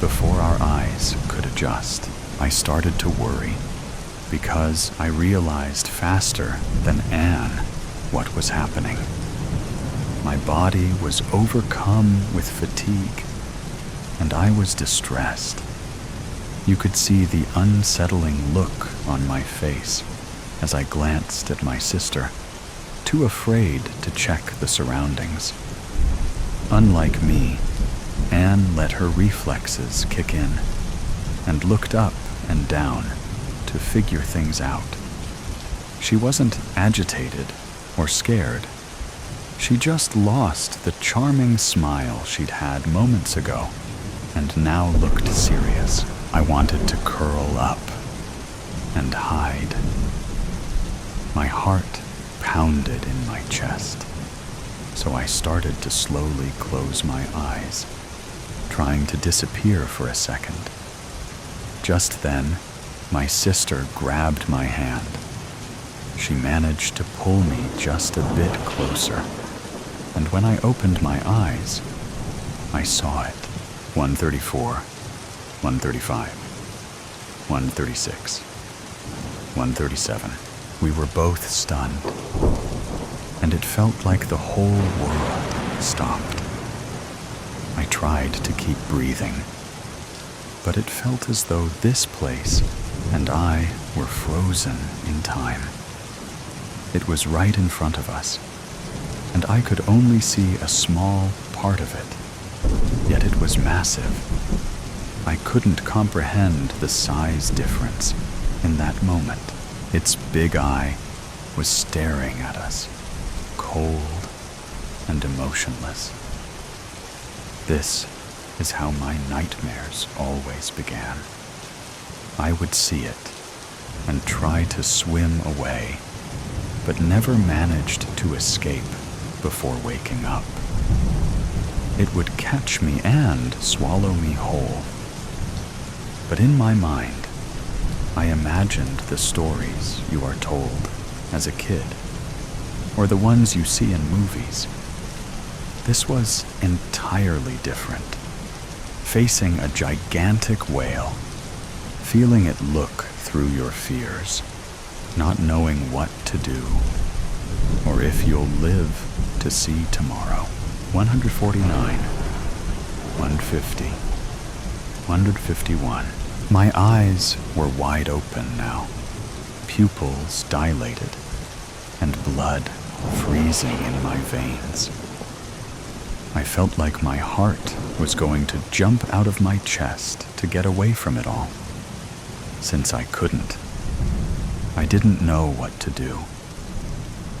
before our eyes could adjust. I started to worry because I realized faster than Anne what was happening. My body was overcome with fatigue, and I was distressed. You could see the unsettling look on my face as I glanced at my sister, too afraid to check the surroundings. Unlike me, Anne let her reflexes kick in and looked up and down to figure things out. She wasn't agitated or scared. She just lost the charming smile she'd had moments ago and now looked serious. I wanted to curl up and hide. My heart pounded in my chest, so I started to slowly close my eyes, trying to disappear for a second. Just then, my sister grabbed my hand. She managed to pull me just a bit closer, and when I opened my eyes, I saw it. 134, 135, 136, 137. We were both stunned, and it felt like the whole world stopped. I tried to keep breathing, but it felt as though this place and I were frozen in time. It was right in front of us, and I could only see a small part of it, yet it was massive. I couldn't comprehend the size difference in that moment. Its big eye was staring at us, cold and emotionless. This is how my nightmares always began. I would see it and try to swim away, but never managed to escape before waking up. It would catch me and swallow me whole. But in my mind, I imagined the stories you are told as a kid, or the ones you see in movies. This was entirely different. Facing a gigantic whale, feeling it look through your fears, not knowing what to do, or if you'll live to see tomorrow. 149, 150, 151. My eyes were wide open now, pupils dilated, and blood freezing in my veins. I felt like my heart was going to jump out of my chest to get away from it all. Since I couldn't, I didn't know what to do.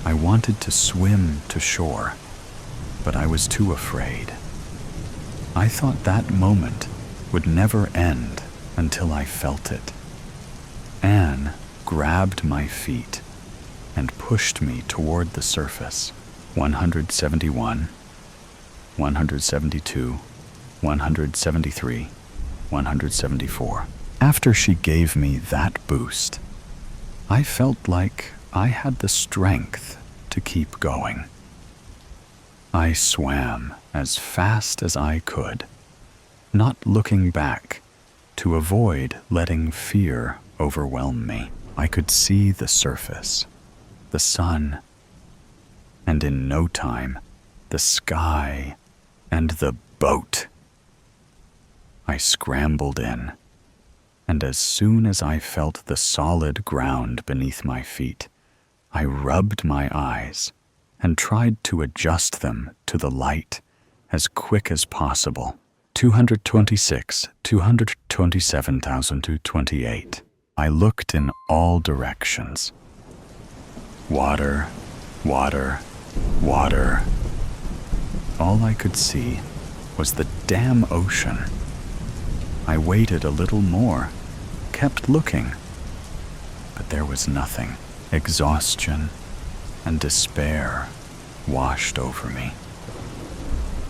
I wanted to swim to shore, but I was too afraid. I thought that moment would never end until I felt it. Anne grabbed my feet and pushed me toward the surface. 171, 172, 173, 174. After she gave me that boost, I felt like I had the strength to keep going. I swam as fast as I could, not looking back to avoid letting fear overwhelm me. I could see the surface, the sun, and in no time, the sky and the boat. I scrambled in, and as soon as I felt the solid ground beneath my feet, I rubbed my eyes and tried to adjust them to the light as quick as possible. 226, 227,228. I looked in all directions. Water, water, water. All I could see was the damn ocean. I waited a little more, kept looking, but there was nothing. Exhaustion and despair washed over me.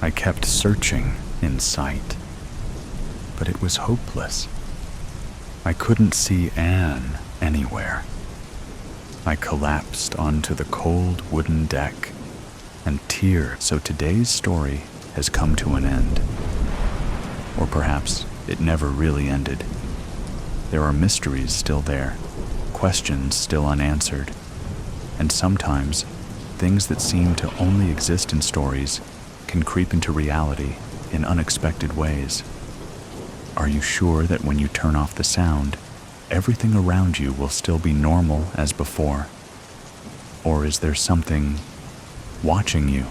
I kept searching in sight, but it was hopeless. I couldn't see Anne anywhere. I collapsed onto the cold wooden deck, and so today's story has come to an end. Or perhaps it never really ended. There are mysteries still there, questions still unanswered, and sometimes things that seem to only exist in stories can creep into reality in unexpected ways. Are you sure that when you turn off the sound, everything around you will still be normal as before? Or is there something watching you?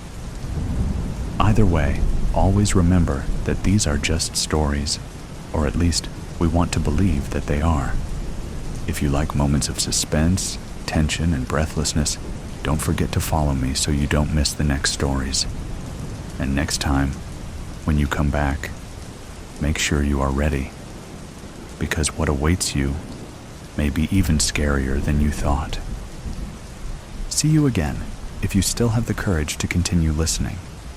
Either way, always remember that these are just stories, or at least we want to believe that they are. If you like moments of suspense, tension, and breathlessness, don't forget to follow me so you don't miss the next stories. And next time, when you come back, make sure you are ready, because what awaits you may be even scarier than you thought. See you again if you still have the courage to continue listening.